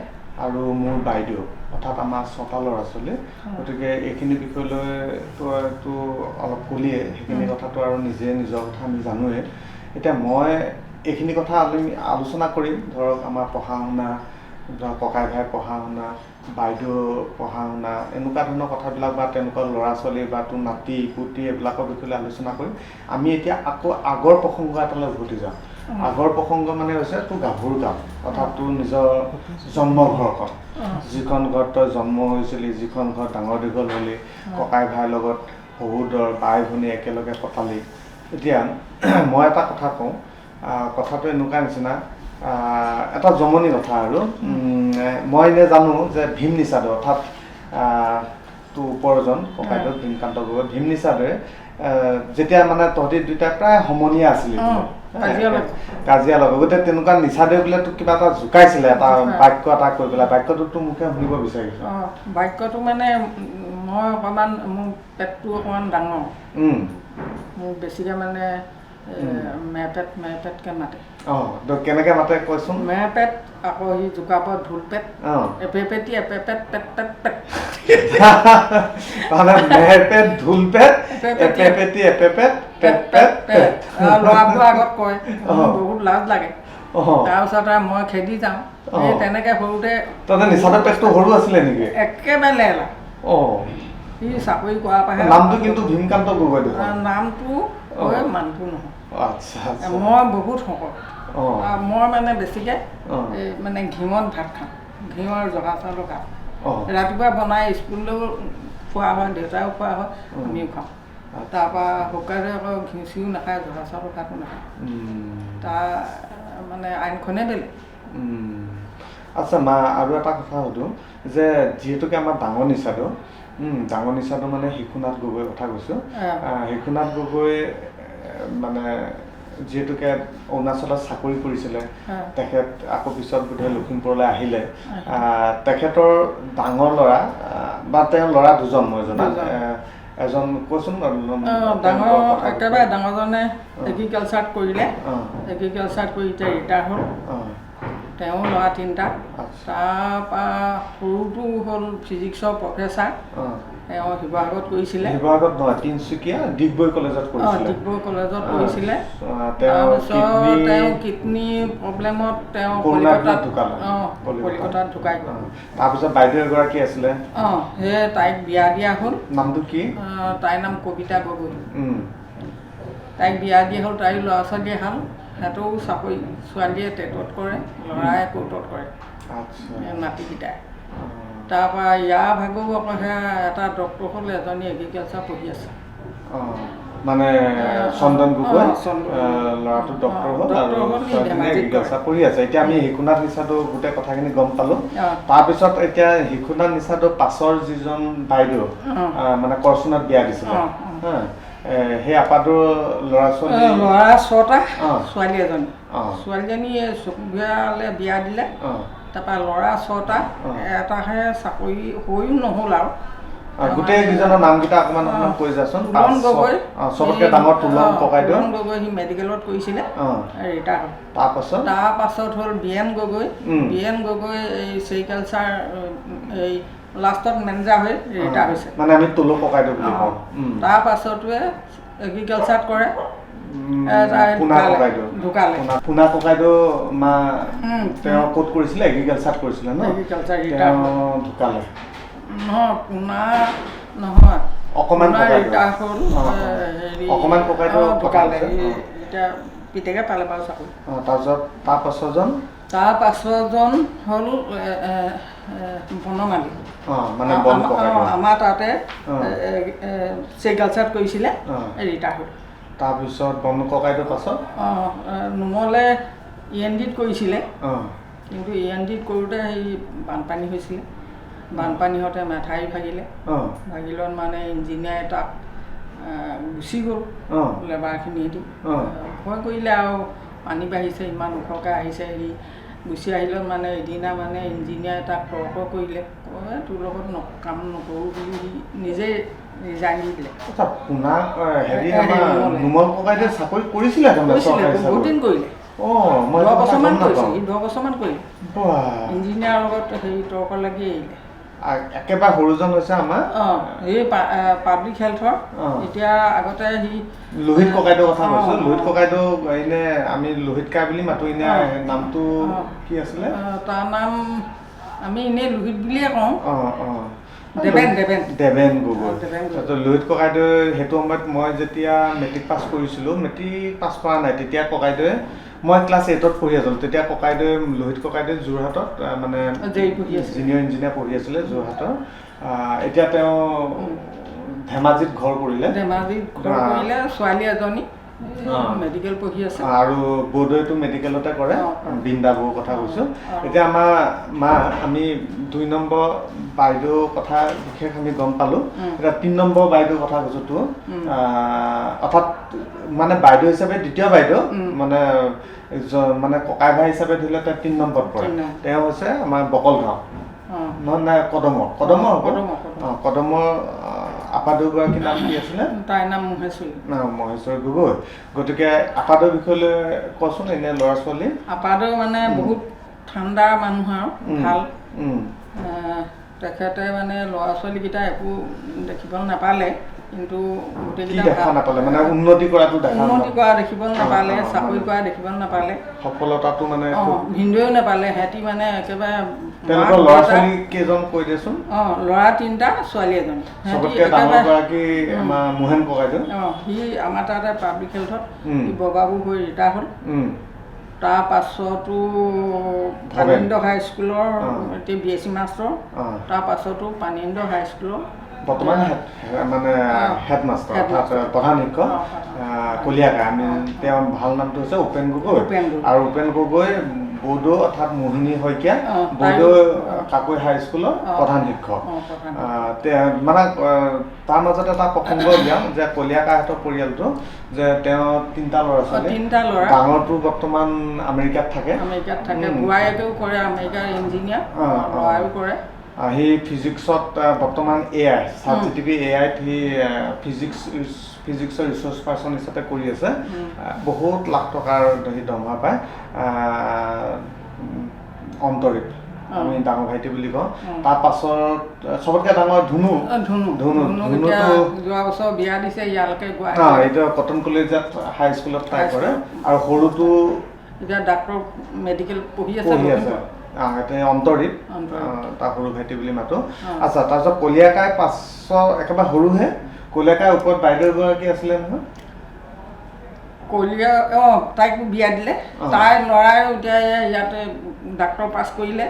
আৰু মোৰ বাইদেউ, অৰ্থাৎ আমাৰ 6টা ল'ৰা ছোৱালী। গতিকে এইখিনি বিষয়লৈতো অলপ ক'লিয়ে, সেইখিনি কথাটো আৰু নিজৰ কথা আমি জানোৱেই। এতিয়া মই এইখিনি কথা আলোচনা কৰিম, ধৰক আমাৰ পঢ়া শুনা, ধৰক ককাই ভাই পঢ়া শুনা, বাইদেউ পঢ়া শুনা, এনেকুৱা ধৰণৰ কথাবিলাক বা তেওঁলোকৰ ল'ৰা ছোৱালী বা তোৰ নাতি পুতি এইবিলাকৰ বিষয়ে আলোচনা কৰিম। আমি এতিয়া আকৌ আগৰ প্ৰসংগ এটালৈ উভতি যাওঁ। আগৰ প্ৰসংগ মানে হৈছে তোৰ গাভৰু কাল, অৰ্থাৎ তোৰ নিজৰ জন্মঘৰখন, যিখন ঘৰত তই জন্ম হৈছিলি, যিখন ঘৰত ডাঙৰ দীঘল হ'লি, ককাই ভাইৰ লগত শহুৰ বাই ভনী একেলগে কটালি। এতিয়া মই এটা কথা কওঁ, কথাটো এনেকুৱা নিচিনা, এটা জমনি কথা আৰু মই এনে জানো যে ভীম নিচাদে, অৰ্থাৎ তোৰ ওপৰজন ককাইদেউ ভীমকান্ত গগৈ, ভীম নিচাদে যেতিয়া মানে তহঁতি দুইটা প্ৰায় সমনীয়া আছিলি, কাজিয়া লগ, গতিকে তেনেকুৱা নিচাদে বোলে তোক কিবা এটা জোকাইছিলে, এটা বাক্য এটা কৈ পেলাই, বাক্যটো তোৰ মুখে শুনিব বিচাৰিছোঁ। বাক্যটো মানে মই অকণমান, মোৰ পেটটো অকণমান ডাঙৰ, মোৰ বেছিকৈ মানে মেপেটকৈ মাতে। কেনেকৈ মাতে কয়চোন? মেপেট, আকৌ সি জোকাব ঢোল পেট, এপেপেটি এপেপেট পেট পেট পেট। মানে মেপেট ঢোল পেট, এপেপেটি এপেপেট পেট পেট পেট। ল'ৰাবোৰৰ আগত কয়, বহুত লাজ লাগে। তাৰপিছত আৰু মই খেদি যাওঁ। এই তেনেকৈ সৰুতে তহঁতে নিচাদৰ পেটটো সৰু আছিলে নেকি? একেবাৰে লেলা। সি চাকৰি কৰাৰ পৰাহে। নামটো কিন্তু ভীমকান্ত গগৈ দেখোন। নামটো হৈ মানুহটো নহয়। আচ্ছা মই বহুত শকত। মই মানে বেছিকৈ মানে ঘিউত ভাত খাওঁ, ঘিউৰ জহা চাউলৰ ভাত ৰাতিপুৱা বনাই স্কুললৈও খোৱা হয়, দেউতাও খোৱা হয়, আমিও খাওঁ। তাৰপৰা শুকানে আকৌ ঘিউ চিউ নাখায়, জহা চাউলৰ ভাতো নাখায়। তাৰ মানে আইনখনেই বেলেগ। আচ্ছা মা, আৰু এটা কথা সুধোঁ যে যিহেতুকে আমাৰ ডাঙৰ নিচাটো মানে শিশুনাথ গগৈৰ কথা কৈছোঁ। শিশুনাথ গগৈ মানে যিহেতুকে অৰুণাচলত চাকৰি কৰিছিলে, তেখেত আকৌ পিছত বোধহয় লখিমপুৰলৈ আহিলে। তেখেতৰ ডাঙৰ ল'ৰা বা তেওঁৰ ল'ৰা দুজন মই জনাত, এজন কোৱাচোন একেবাৰে ডাঙৰজনে এগ্ৰিকালচাৰত কৰিলে, এগ্ৰিকালচাৰত কৰি এতিয়া ৰিটায়াৰ হ'ল। তেওঁ ল'ৰা 3টা। তাৰপৰা সৰুটো হ'ল ফিজিক্সৰ প্ৰফেচাৰ, তেওঁ শিৱসাগৰত কৰিছিলে। শিৱসাগৰত নহয়, তিনিচুকীয়া ডিগবৈ কলেজত কৰিছিলে। ডিগবৈ কলেজত কৰিছিলে। তাৰপিছত তেওঁ কিডনী প্ৰব্লেমত তেওঁ কলিকতাত ঢুকাই গ'ল। তাৰপিছত বাইদেউ এগৰাকী আছিলে, সেয়ে তাইক বিয়া দিয়া হ'ল। নামটো কি? তাইৰ নাম কবিতা গগৈ। তাইক বিয়া দিয়া হ'ল, তাইৰ ল'ৰা ছোৱালী এহাল। সিহঁতেও চাকৰি, ছোৱালীয়ে টেটত কৰে, ল'ৰাই কোৰ্টত কৰে, নাতিকেইটাই। তাৰপৰা ইয়াৰ ভাগৰো আকৌ সেয়া এটা ডক্টৰ হ'ল, এজনী এগ্ৰিকালচাৰ পঢ়ি আছে। মানে চন্দন গগৈ ল'ৰাটো ডক্টৰ হ'ল আৰু ছোৱালীজনী এগ্ৰিকালচাৰ পঢ়ি আছে। এতিয়া আমি শিশুনাথ নিচাটো গোটেই কথাখিনি গম পালোঁ। তাৰপিছত এতিয়া শিশুনাথ নিচাটো পাছৰ যিজন বাইদেউ মানে কৰচোনত বিয়া দিছিলে, সেই আপাটোৰ ল'ৰা 6টা, ছোৱালী এজনী। ছোৱালীজনী চকুঘূৰালে বিয়া দিলে। তাৰপৰা ল'ৰা 6টা, এটাহে চাকৰি হৈও নহ'ল আৰু। গোটেই কেইজনৰ নামকেইটা অকণমান কৈ যাচোন। তুলন গগৈ, চবতকৈ ডাঙৰ তুলন ককাইদেউ। তুলন গগৈ সি মেডিকেলত কৰিছিলে, ৰিটায়াৰ হ'ল। তাৰপাছত হ'ল বীৰেণ গগৈ। বীৰেণ গগৈ এই চেৰিকালচাৰ এই লাষ্টত মেনেজাৰ হৈ ৰিটায়াৰ হৈছে, মানে আমি তুলু ককাইদেউ বুলি কওঁ। তাৰপাছতে এগ্ৰিকালচাৰত কৰে, পোনা ককাইদেউ মা তেওঁ ক'ত কৰিছিলে? এগ্ৰিকালচাৰত কৰিছিলে ন? এগ্ৰিকালচাৰ ঢুকালে নহয়, পোনা নহয়, অকণমান ৰিটায়াৰ হ'ল। অকণমান ককাইদেউ ঢুকালে, এতিয়া পিতেকে পালে বাৰু চাকৰি। তাৰপিছত তাৰপাছৰজন হ'ল বনমালী। মানে আমাৰ তাতে চেৰিকালচাৰত কৰিছিলে, ৰিটায়াৰ হ'ল। তাৰপিছত বন ককাইদেউৰ পাছত নুমলে ENDত কৰিছিলে, কিন্তু ENDত কৰোঁতে সেই বানপানী হৈছিলে। বানপানী হওঁতে মেঠাৰি ভাগিলত মানে ইঞ্জিনিয়াৰে তাক গুচি গ'ল, লেবাৰখিনি সিহঁতি ভয় কৰিলে আৰু পানী বাঢ়িছে, ইমান ওখকৈ আহিছে। সি গুচি আহিলত মানে এদিনা মানে ইঞ্জিনিয়াৰে তাক তৰ্ক কৰিলে, তোৰ লগত কাম নকৰোঁ বুলি সি নিজেই ৰিজাইন দি দিলে। চাকৰি কৰিছিলে, বহুত দিন কৰিলে, 10 বছৰমান কৰিছে। 10 বছৰমান কৰিলে, ইঞ্জিনিয়াৰৰ লগত হেৰি তৰ্ক লাগি আহিলে। একেবাৰে সৰুজন হৈছে আমাৰ এই পাব্লিক হেল্থৰ। এতিয়া আগতে সি লোহিত ককাইদেউৰ কথা কৈছোঁ। লোহিত ককাইদেউ এনে আমি লোহিত কাই বুলি মাতো, এনে নামটো কি আছিলে? তাৰ নাম আমি এনেই লোহিত বুলিয়ে কওঁ। দেবেন গগৈ। লোহিত ককাইদেউ সেইটো সময়ত মই যেতিয়া মেট্ৰিক পাছ কৰিছিলোঁ, মেট্ৰিক পাছ কৰা নাই তেতিয়া ককাইদেৱে, মই ক্লাছ 8ত পঢ়ি আছিলোঁ, তেতিয়া ককাইদেৱে লোহিত ককাইদেৱে যোৰহাটত মানে জুনিয়ৰ ইঞ্জিনিয়াৰ পঢ়ি আছিলে যোৰহাটৰ। এতিয়া তেওঁ ধেমাজিত ঘৰ কৰিলে, ছোৱালী এজনী মেডিকেল পঢ়ি আছে, আৰু বৌদৈটো মেডিকেলতে কৰে, বৃন্দা বৌৰ কথা কৈছোঁ। এতিয়া আমাৰ আমি 2 নম্বৰ বাইদেউৰ কথা বিশেষ আমি গম পালোঁ। এতিয়া 3 নম্বৰ বাইদেউৰ কথা কৈছোঁ তো, অৰ্থাৎ মানে বাইদেউ হিচাপে দ্বিতীয় বাইদেউ, মানে ককাই ভাই হিচাপে ধৰিলে তেওঁ 3 নম্বৰত পৰে। তেওঁ হৈছে আমাৰ বকলগাঁও, নহয় কদমৰ আপাদৌগৰাকীৰ নাম কি আছিলে? তাইৰ নাম মহেশ্বৰী গগৈ। গতিকে আপাদৌৰ বিষয়লৈ কচোন, এনে ল'ৰা ছোৱালী? আপাদৌ মানে বহুত ঠাণ্ডা মানুহ আৰু ভাল। তেখেতে মানে ল'ৰা ছোৱালীকেইটা একো দেখিবলৈ নাপালে, কিন্তু কি দেখা নাপালে মানে উন্নতি কৰাটো দেখা উন্নতি কৰা দেখিবলৈ নাপালে, চাকৰি কৰা দেখিবলৈ নাপালে, সফলতাটো মানে ভিনদেউ নাপালে। সিহঁতি মানে একেবাৰে তেওঁলোকৰ ল'ৰা ছোৱালী কেইজন কৈ দেচোন। ল'ৰা 3টা, ছোৱালী এজনী। চবতকৈ ডাঙৰ গৰাকী আমাৰ মোহেন ককাইদেউ। সি আমাৰ তাতে পাব্লিক হেল্থত বগাবোৰ হৈ ৰিটায়াৰ হ'ল। তাৰ পাছতো পানীন্দ হাইস্কুলৰ এতিয়া BSc মাষ্টৰ। তাৰ পাছতো পানীন্দ হাইস্কুলৰ বৰ্তমান মানে হেডমাষ্টাৰ অৰ্থাৎ প্ৰধান শিক্ষক কলিয়াকা। আমি তেওঁৰ ভাল নামটো হৈছে উপেন গগৈ। আৰু উপেন গগৈ বৌদ' অৰ্থাৎ মোহিনী শইকীয়া বৌদ' কাকৈ হাইস্কুলৰ প্ৰধান শিক্ষক। মানে তাৰ মাজতে এটা প্ৰসংগ উলিয়াম যে কলিয়াকাহঁতৰ পৰিয়ালটো যে তেওঁ 3টা ল'ৰা ছোৱালী। ডাঙৰটো বৰ্তমান আমেৰিকাত থাকে। বোৱাৰীয়েকেও কৰে আমেৰিকাৰ ইঞ্জিনিয়াৰ, ল'ৰাও কৰে। সি ফিজিক্সত বৰ্তমান AI ChatGPT AIত সি ফিজিক্সৰ ৰিচৰ্চ পাৰ্চন হিচাপে কৰি আছে। বহুত লাখ টকাৰ সি দৰমহা পায়। অন্তৰীপ আমি ডাঙৰ ভাইটি বুলি কওঁ। তাৰ পাছত চবতকৈ ডাঙৰ ধুনু। যোৱা বছৰ বিয়া দিছে ইয়ালৈকে এইটো কটন কলেজিয়েট হাইস্কুলত তাই কৰে। আৰু সৰুটো এতিয়া ডাক্তৰ মেডিকেল পঢ়ি আছে। অন্তৰীপ তাৰ সৰু ভাইটি বুলি মাতো। আচ্ছা, তাৰপিছত কলিয়াকাই 500 একেবাৰে সৰুহে। কলিয়াকাই ওপৰত বাইদেউ এগৰাকী আছিলে নহয়। তাইক বিয়া দিলে। তাইৰ ল'ৰাই এতিয়া ইয়াতে ডাক্তৰ পাছ কৰিলে।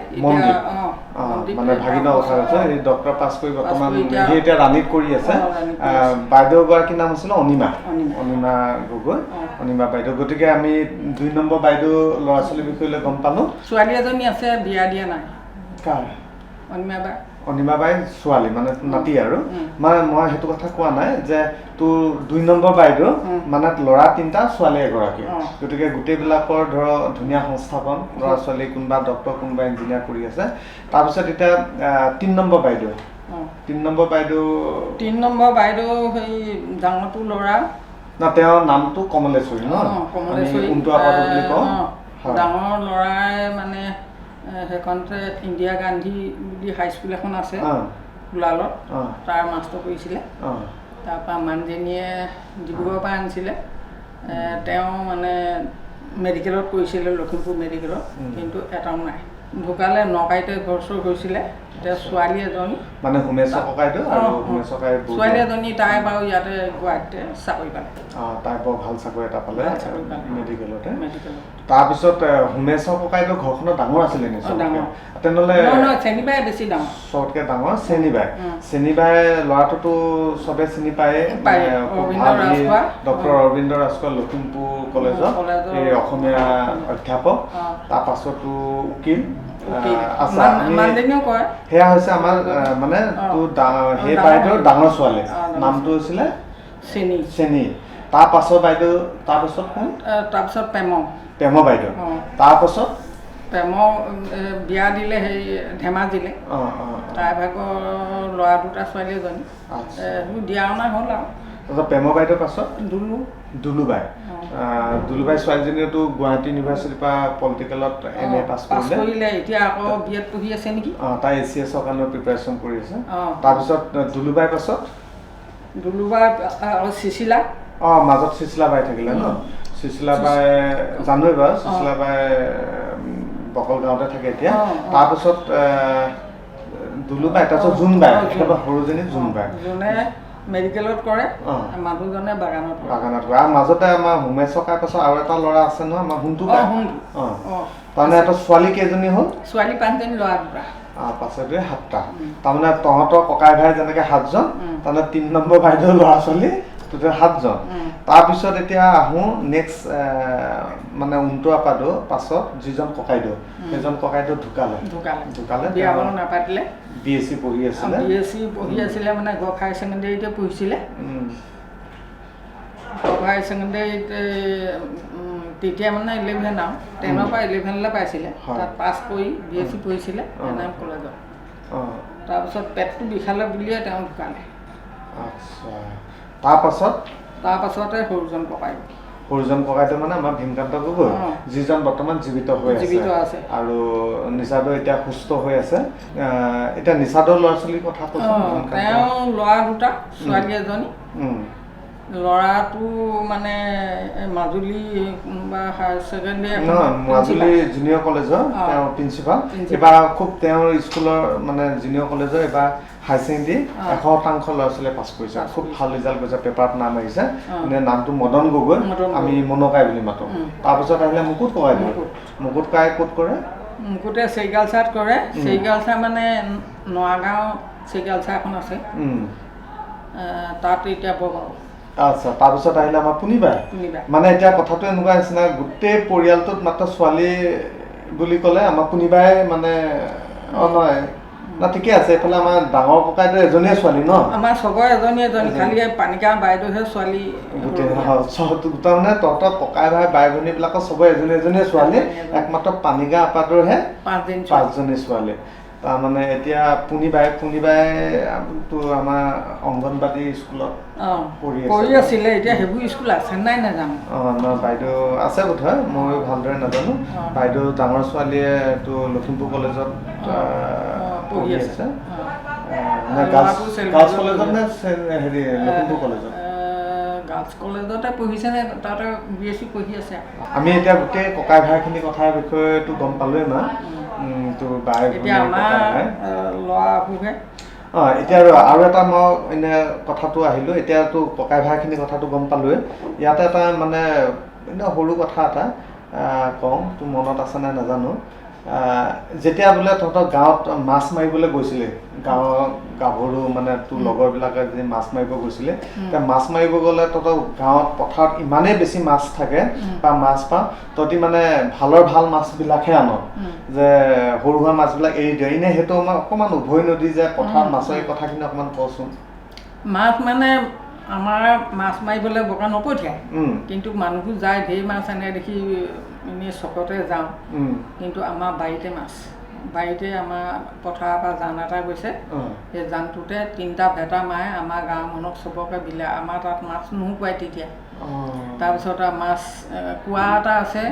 মানে ভাগিনৰ কথা হৈছে এই ডক্টৰ পাছ কৰি বৰ্তমান সি এতিয়া ৰাণীত কৰি আছে। বাইদেউ গৰাকীৰ নাম আছিলে অনিমা গগৈ, অনিমা বাইদেউ। গতিকে আমি 2 নম্বৰ বাইদেউ ল'ৰা ছোৱালীৰ বিষয়ে গম পালো। ছোৱালী এজনী আছে, বিয়া দিয়া নাই। কাৰ? অনিমা বাই ছোৱালী মানে নাতি আৰু। মানে মই সেইটো কথা কোৱা নাই যে তোৰ 2 নম্বৰ বাইদেউ মানে ল'ৰা 3টা ছোৱালী এগৰাকী। গতিকে গোটেইবিলাকৰ ধৰ ধুনীয়া সংস্থাপন, ল'ৰা ছোৱালী কোনোবা ডক্টৰ কোনোবা ইঞ্জিনিয়াৰ কৰি আছে। তাৰপিছত এতিয়া 3 নম্বৰ বাইদেউ। 3 নম্বৰ বাইদেউ সেই ডাঙৰটো ল'ৰা না, তেওঁৰ নামটো কমলেশ্বৰী ন? বুলি কওঁ। ডাঙৰ ল'ৰাই মানে সেইখনতে ইন্দিৰা গান্ধী বুলি হাইস্কুল এখন আছে গোলালত, তাৰ মাষ্টৰ কৰিছিলে। তাৰপৰা মানুহজনীয়ে ডিব্ৰুগড়ৰ পৰা আনিছিলে। তেওঁ মানে মেডিকেলত কৰিছিলে, লখিমপুৰ মেডিকেলত, কিন্তু এটাও নাই। ঢুকালে নকাইতে ঘৰ চৰ হৈছিলে। এতিয়া ছোৱালী এজনী মানে ছোৱালী এজনী, তাই বাৰু ইয়াতে গুৱাহাটীতে চাকৰি পালে। তাই বৰ ভাল চাকৰি এটা পালে মেডিকেলতে। তাৰপিছত হোমেশ্বৰ ককাইদেউ ঘৰখনত ডাঙৰ আছিলে নিশ্চয়। তেনেহ'লে চেনিবাই বেছি ডাঙৰ, চবতকৈ ডাঙৰ চেনিবাই ল'ৰাটোতো চবে চিনি পায়ে। ডক্টৰ অৰবিন্দ ৰাজখোৱা লখিমপুৰ কলেজত এই অসমীয়া অধ্যাপক। তাৰ পাছতো উকিল। সেয়া হৈছে আমাৰ মানে সেই বাইদেউৰ ডাঙৰ ছোৱালী, নামটো হৈছিলে চেনি। তাৰ পাছত বাইদেউ, তাৰপাছত কোন? তাৰপিছত প্ৰেম বাইদেউ। তাৰপাছত প্ৰেম বিয়া দিলে সেই ধেমাজিলে। তাই ভাগৰ ল'ৰা 2টা, ছোৱালী এজনী। দিয়া অনা হ'ল আৰু। তাৰপিছত প্ৰেম বাইদেউৰ পাছত দুলুবাই ছোৱালীজনীয়েতো গুৱাহাটী ইউনিভাৰ্চিটিৰ পৰা পলিটিকেলত MA পাছ কৰিলে। এতিয়া আকৌ BEd পঢ়ি আছে নেকি? তাই ACSৰ কাৰণে প্ৰিপাৰেশ্যন কৰি আছে। তাৰপিছত দুলুবাইৰ পাছত চিচিলা। মাজত চিচিলা বাই থাকিলে ন? চিচিলা বাই জানোৱেই বাৰু। চিচিলা বাই বকল গাঁৱতে থাকে এতিয়া। তাৰপিছত দুলুবাই, তাৰপিছত জোনবাই, একেবাৰে সৰুজনী জোনবাই। মেডিকেলত কৰে, মানুহজনে বাগানত কৰে। আৰু মাজতে আমাৰ হোমেশ্বৰ ককাৰ পাছত আৰু এটা ল'ৰা আছে নহয়, আমাৰ হুণ্টু বাই। তাৰমানে এটা ছোৱালী কেইজনী হ'ল? ছোৱালী 5জনী, ল'ৰা 2টা। পাছতে 7টা। তাৰমানে তহঁতৰ ককাই ভাই যেনেকে 7জন, তাৰমানে 3 নম্বৰ বাইদেউৰ ল'ৰা ছোৱালী টোটেল 7জন। তাৰপিছত এতিয়া আহোঁ নেক্সট মানে উণ্টো আপাদো পাছত যিজন ককাইদেউ, সেইজন ককাইদেউ ঢুকালে। নাপাতিলে। BSc পঢ়ি আছিলে মানে গভ হায়াৰ ছেকেণ্ডেৰীতে পঢ়িছিলে। গভ হায়াৰ ছেকেণ্ডেৰীত তেতিয়া মানে 11 আৰু 10ৰ পৰা 11লৈ পাইছিলে। তাত পাছ কৰি BSc পঢ়িছিলে NM কলেজত। তাৰপিছত পেটটো বিষালে বুলিয়ে তেওঁ ঢুকালে। তাৰপাছতে সৰুজন ককাইদেউ মানে আমাৰ ভীমকান্ত গগৈ, যিজন বৰ্তমান জীৱিত হৈ আছে আৰু নিচাদৰ এতিয়া সুস্থ হৈ আছে। এতিয়া নিচাদৰ ল'ৰা ছোৱালীৰ কথা কৈছোঁ। তেওঁ ল'ৰা 2টা, ছোৱালী এজনী। ল'ৰাটো মানে মাজুলী বা হায়াৰ ছেকেণ্ডেৰী মাজুলী জুনিয়ৰ কলেজৰ তেওঁ প্ৰিন্সিপাল এবাৰ খুব তেওঁৰ স্কুলৰ মানে জুনিয়ৰ কলেজৰ এবাৰ হায়াৰ ছেকেণ্ডেৰী 100% ল'ৰা ছোৱালীয়ে পাছ কৰিছে খুব ভাল ৰিজাল্ট কৰিছে পেপাৰত নাম আহিছে মানে নামটো মদন গগৈ আমি মনকাই বুলি মাতো তাৰপিছত আহিলে মুকুট ককাই মুকুট ককাই ক'ত কৰে মুকুটে চেৰিকালচাৰত কৰে চেৰিকালচাৰ মানে নগাঁও চেৰিকালচাৰ এখন আছে তাত এতিয়া বগাওঁ আচ্ছা তাৰপিছত আহিলে আমাৰ পুনিবাই মানে এতিয়া কথাটো এনেকুৱা নিচিনা গোটেই পৰিয়ালটোত মাত্ৰ ছোৱালী বুলি ক'লে আমাৰ পুনিবাই মানে নহয় না ঠিকে আছে এইফালে আমাৰ ডাঙৰ ককাইটো এজনীয়ে ছোৱালী ন আমাৰ চবৰে এজনী খালি পানিকা বাইদেউহে ছোৱালী গোটেই মানে তহঁতৰ ককাই ভাই বাই ভনীবিলাকৰ চবৰে এজনীয়ে ছোৱালী একমাত্ৰ পানিকা আপাটোৰহে পাঁচজনী ছোৱালী তাৰমানে এতিয়া পুনিবাইটো আমাৰ অংগনবাদী স্কুলত পঢ়ি আছিলে এতিয়া সেইবোৰ স্কুল আছে নাই নাজানো বাইদেউ আছে বোধহয় মই ভালদৰে নাজানো বাইদেউ ডাঙৰ ছোৱালীয়ে এইটো লখিমপুৰ কলেজত পঢ়ি আছে গাৰ্লছ কলেজত নে হেৰি লখিমপুৰ কলেজত গাৰ্লছ কলেজতে পঢ়িছে নে তাতে BSc পঢ়ি আছে আমি এতিয়া গোটেই ককাই ভাইখিনি কথাৰ বিষয়েটো গম পালোৱে মা এতিয়া আমাৰ ল'ৰাবোৰহে এতিয়া আৰু এটা মই এনে কথাটো আহিলোঁ এতিয়াতো ককাই ভাইখিনি কথাটো গম পালোৱে ইয়াতে এটা মানে এনে সৰু কথা এটা কওঁ তোৰ মনত আছে নাই নাজানো যেতিয়া বোলে তহঁতৰ গাঁৱত মাছ মাৰিবলৈ গৈছিলে গাঁৱৰ গাভৰু মানে তোৰ লগৰবিলাকে যে মাছ মাৰিব গৈছিলে মাছ মাৰিব গ'লে তহঁতৰ গাঁৱত পথাৰত ইমানেই বেছি মাছ থাকে বা মাছ পাওঁ তহঁতি মানে ভাল মাছবিলাকহে আন যে সৰু সুৰা মাছবিলাক এৰি দিয়ে এনেই সেইটো আমাৰ অকণমান উভৈ নদী যে পথাৰত মাছৰ এই কথাখিনি অকণমান কচোন মাছ মানে আমাৰ মাছ মাৰিবলৈ বগা নপঠিয়ায় কিন্তু মানুহবোৰ যায় ঢেৰ মাছ আনে দেখি এনেই চকতে যাওঁ কিন্তু আমাৰ বাৰীতে আমাৰ পথাৰৰ পৰা জান এটা গৈছে সেই জানটোতে 3টা ভেটা মাৰে আমাৰ গাঁৱৰ মানুহক চবকে বিলাই আমাৰ তাত মাছ নুশুকুৱাই তেতিয়া তাৰপিছত মাছ কুঁৱা এটা আছে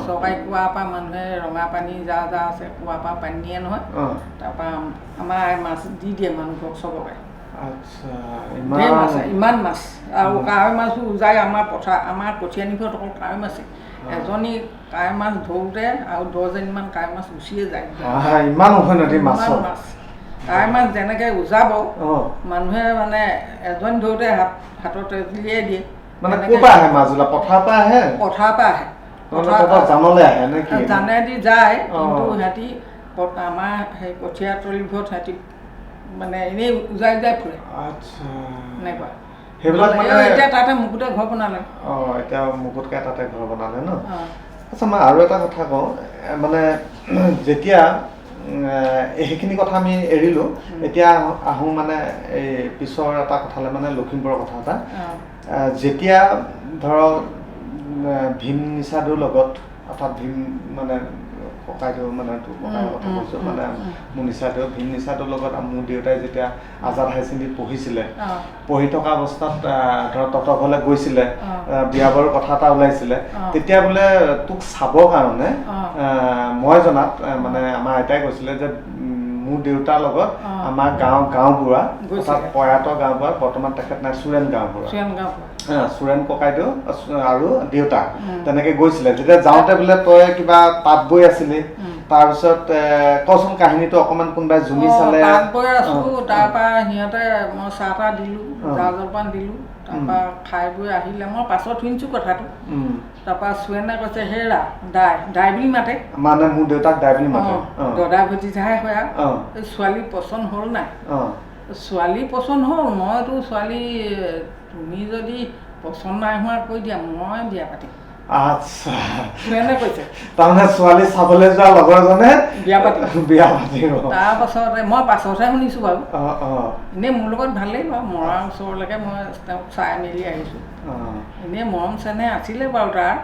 চৰকাৰী কুঁৱাৰ পৰা মানুহে ৰঙা পানী যা আছে কুঁৱাৰ পৰা পানী নিয়ে নহয় তাৰপৰা আমাৰ মাছ দি দিয়ে মানুহক চবকে ইমান মাছ আৰু কাৱৈ মাছো উজাই আমাৰ পথাৰ আমাৰ কঠীয়ানিঘৰত অকল কাৱৈ মাছে এজনী কাৱৈ মাছ ধৰোঁতে আৰু 10জনীমান কাৱৈ মাছ গুচিয়ে যায় ইমান মাছ কাৱৈ মাছ যেনেকৈ উজাব মানুহে মানে এজনী ধৰোঁতে হাতত তেজলিয়াই দিয়ে মানে ক'ৰ পৰা আহে মাছবিলাক পথাৰৰ পৰা আহে জানেদি যায় কিন্তু সিহঁতি আমাৰ সেই কঠীয়া তলিবোৰত সিহঁতি মানে এনেই উজাই ফুৰে এনেকুৱা সেইবিলাক এতিয়া তাতে মুকুটে ঘৰ বনালে এতিয়া মুকুটকে তাতে ঘৰ বনালে ন আচ্ছা মই আৰু এটা কথা কওঁ মানে যেতিয়া সেইখিনি কথা আমি এৰিলোঁ এতিয়া আহোঁ মানে এই পিছৰ এটা কথালৈ মানে লখিমপুৰৰ কথা এটা যেতিয়া ধৰক ভীম নিচাদৰ লগত অৰ্থাৎ ভীম মানে ককাইদেউ মানে ককাইৰ কথা কৈছোঁ মানে মোৰ নিচাদেউ ভীম নিচাদৰ লগত মোৰ দেউতাই যেতিয়া আজাদ হায়াৰ ছেকেণ্ডেৰীত পঢ়িছিলে পঢ়ি থকা অৱস্থাত ধৰক তহঁতৰ ঘৰলৈ গৈছিলে বিয়া বাৰুৰ কথা এটা ওলাইছিলে তেতিয়া বোলে তোক চাবৰ কাৰণে মই জনাত মানে আমাৰ আইতাই কৈছিলে যে মোৰ দেউতাৰ লগত আমাৰ গাঁওবুঢ়া অৰ্থাৎ প্ৰয়াত গাঁওবুঢ়া বৰ্তমান তেখেত নাই চুৰেণ গাঁওবুঢ়া চুৰেণ ককাইদেউ আৰু দেউতা তেনেকে গৈছিলে তেতিয়া যাওঁতে বোলে তই কিবা তাঁত বৈ আছিলি তাৰপিছত কচোন কাহিনীটো অকণমান কোনোবাই জুমি চালে তাঁত বৈ আছো তাৰপৰা সিহঁতে মই চাহ তাহ দিলোঁ জা জলপান দিলোঁ তাৰপৰা খাই বৈ আহিলে মই পাছত শুনিছোঁ কথাটো তাৰপৰা চুৰেণে কৈছে হেৰা দাই বুলি মাতে মানে মোৰ দেউতাক দাই বুলি মাতে দদা ভতিজাহে হয় আৰু ছোৱালী পচন্দ হ'ল নাই ছোৱালী পচন্দ হ'ল মইতো ছোৱালী তুমি যদি পচন্দ নাই হোৱা কৈ দিয়া মই বিয়া পাতিম আচ্ছা কৈছে তাৰমানে ছোৱালী চাবলৈ যোৱা লগৰজনে বিয়া পাতিম তাৰপাছতে মই পাছতহে শুনিছোঁ বাৰু এনেই মোৰ লগত ভালেই বাৰু মৰাৰ ওচৰলৈকে মই তেওঁক চাই মেলি আহিছোঁ এনেই মৰম চেনেহ আছিলে বাৰু তাৰ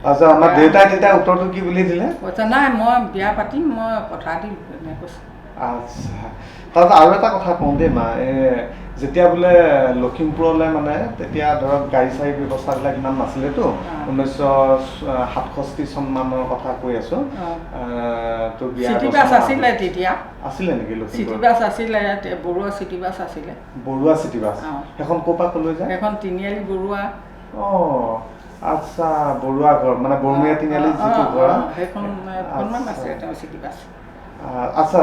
আচ্ছা আমাৰ দেউতাই তেতিয়া উত্তৰটো কি বুলি দিলে কৈছে নাই মই বিয়া পাতিম মই কথা দিলোঁ এনেকৈ কৈছে আচ্ছা তাৰপিছত আৰু এটা কথা কওঁ দেই মা যেতিয়া বোলে লখিমপুৰলৈ মানে তেতিয়া ধৰক গাড়ী চাড়ী ব্যৱস্থাবিলাক ইমান নাছিলেতো 1967 চন মানৰ কথা কৈ আছোঁ তো চিটি বাছ আছিলে তেতিয়া আছিলে নেকি চিটি বাছ আছিলে বৰুৱা চিটি বাছ আছিলে বৰুৱা চিটি বাছ সেইখন ক'ৰ পৰা ক'লৈ যায় এখন তিনিআলি বৰুৱা আচ্ছা বৰুৱা ঘৰ মানে বৰমূৰীয়া তিনিআলি যিটো ঘৰ সেইখনমান আছে তেওঁ চিটি বাছ আচ্ছা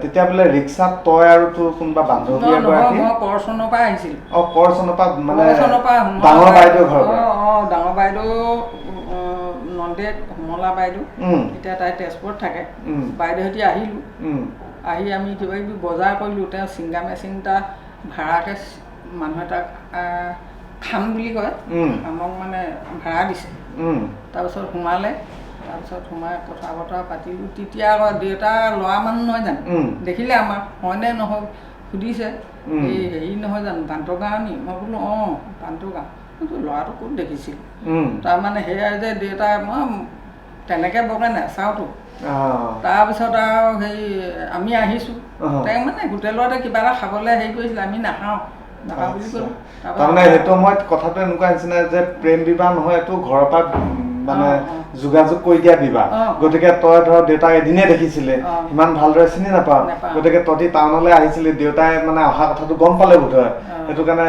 তেতিয়া বোলে ৰিক্সাত তই আৰু তোৰ কোনোবা বান্ধৱী এগৰাকী মই কৰচনৰ পৰা আহিছিলোঁ কৰচনৰ পৰা মানে ডাঙৰ বাইদেউ ঘৰ ডাঙৰ বাইদেউ নন্দেক হোমলা বাইদেউ এতিয়া তাই তেজপুৰত থাকে বাইদেউহঁতি আহিলোঁ আহি আমি কিবা কিবি বজাৰ কৰিলোঁ তেওঁ ছিংগা মেচিন এটা ভাড়াকৈ মানুহ এটাক খাম বুলি কয় আমাক মানে ভাড়া দিছে তাৰপিছত সোমালে তাৰপিছত সোমাই কথা বতৰা পাতিলোঁ তেতিয়া আকৌ দেউতা ল'ৰা মানুহ নহয় জানো দেখিলে আমাক হয়নে নহয় সুধিছে এই হেৰি নহয় জানো বান্তগাঁও নি মই বোলো বান্তগাঁও ল'ৰাটো ক'ত দেখিছিল তাৰমানে সেয়াই যে দেউতাই মই তেনেকৈ বৰকৈ নাচাওঁতো তাৰপিছত আৰু হেৰি আমি আহিছোঁ তেওঁ মানে হোটেলতে কিবা এটা খাবলৈ হেৰি কৰিছিলে আমি নাখাওঁ বুলি ক'লোঁ তাৰমানে সেইটো সময়ত কথাটো এনেকুৱা নিচিনা যে প্ৰেম বিবাহ নহয় এইটো ঘৰৰ পৰা মানে যোগাযোগ কৰি দিয়া বিবাহ গতিকে তই ধৰ দেউতাক এদিনে দেখিছিলে ইমান ভালদৰে চিনি নাপাওঁ গতিকে তহঁতি টাউনলৈ আহিছিলি দেউতাই মানে অহা কথাটো গম পালে বোধহয় সেইটো কাৰণে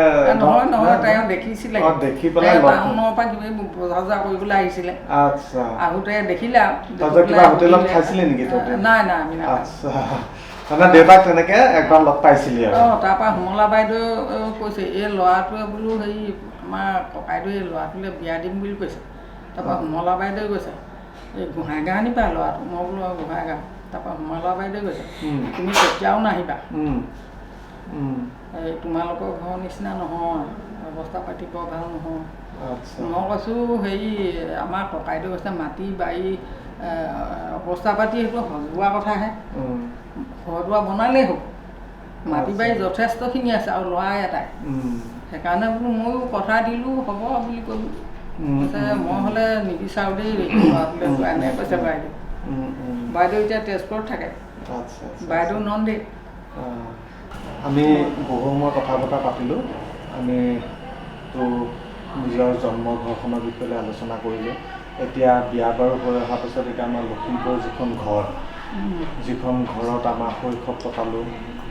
নহয় তেওঁ দেখিছিলে দেখি পেলাই টাউনৰ পৰা কিবা বজাৰ কৰিবলৈ আহিছিলে আচ্ছা আহোঁতে দেখিলে তহঁতে কিবা হোটেলত খাইছিলি নেকি তহঁতে নাই আমি আচ্ছা মানে দেউতাক তেনেকৈ একবাৰ লগ পাইছিলি আৰু তাৰপৰা হোমলা বাইদেউ কৈছে এই ল'ৰাটোৱে বোলো হেৰি আমাৰ ককাইদেৱে এই ল'ৰাটোলৈ বিয়া দিম বুলি কৈছে তাৰপৰা হোমলা বাইদেউ কৈছে এই গোহাঁই গাঁও নি পায় ল'ৰাটো মই বোলো গোহাঁই গাঁও তাৰপৰা হোমলা বাইদেউ কৈছে তুমি কেতিয়াও নাহিবা এই তোমালোকৰ ঘৰৰ নিচিনা নহয় অৱস্থা পাতি বৰ ভাল নহয় মই কৈছোঁ হেৰি আমাৰ ককাইদেউ কৈছে মাটি বাৰী অৱস্থা পাতি সেইটো সজোৱা কথাহে ঘৰ দুৱাৰ বনালেই হ'ব মাটি বাৰী যথেষ্টখিনি আছে আৰু ল'ৰা এটাই সেইকাৰণে বোলো ময়ো কথা দিলোঁ হ'ব বুলি ক'লোঁ কৈছে মই হ'লে নিবিচাৰোঁ দেই ল'ৰাটোলৈ যোৱা নাই কৈছে বাইদেউ এতিয়া তেজপুৰত থাকে বাইদেউ নন্দী আমি বহু সময় কথা বতৰা পাতিলোঁ আমি তো নিজৰ জন্ম ঘৰখনৰ বিষয়ে আলোচনা কৰিলোঁ এতিয়া বিয়া বাৰু হৈ অহাৰ পাছত এতিয়া আমাৰ লখিমপুৰৰ যিখন ঘৰত আমাৰ শৈশৱ কটালোঁ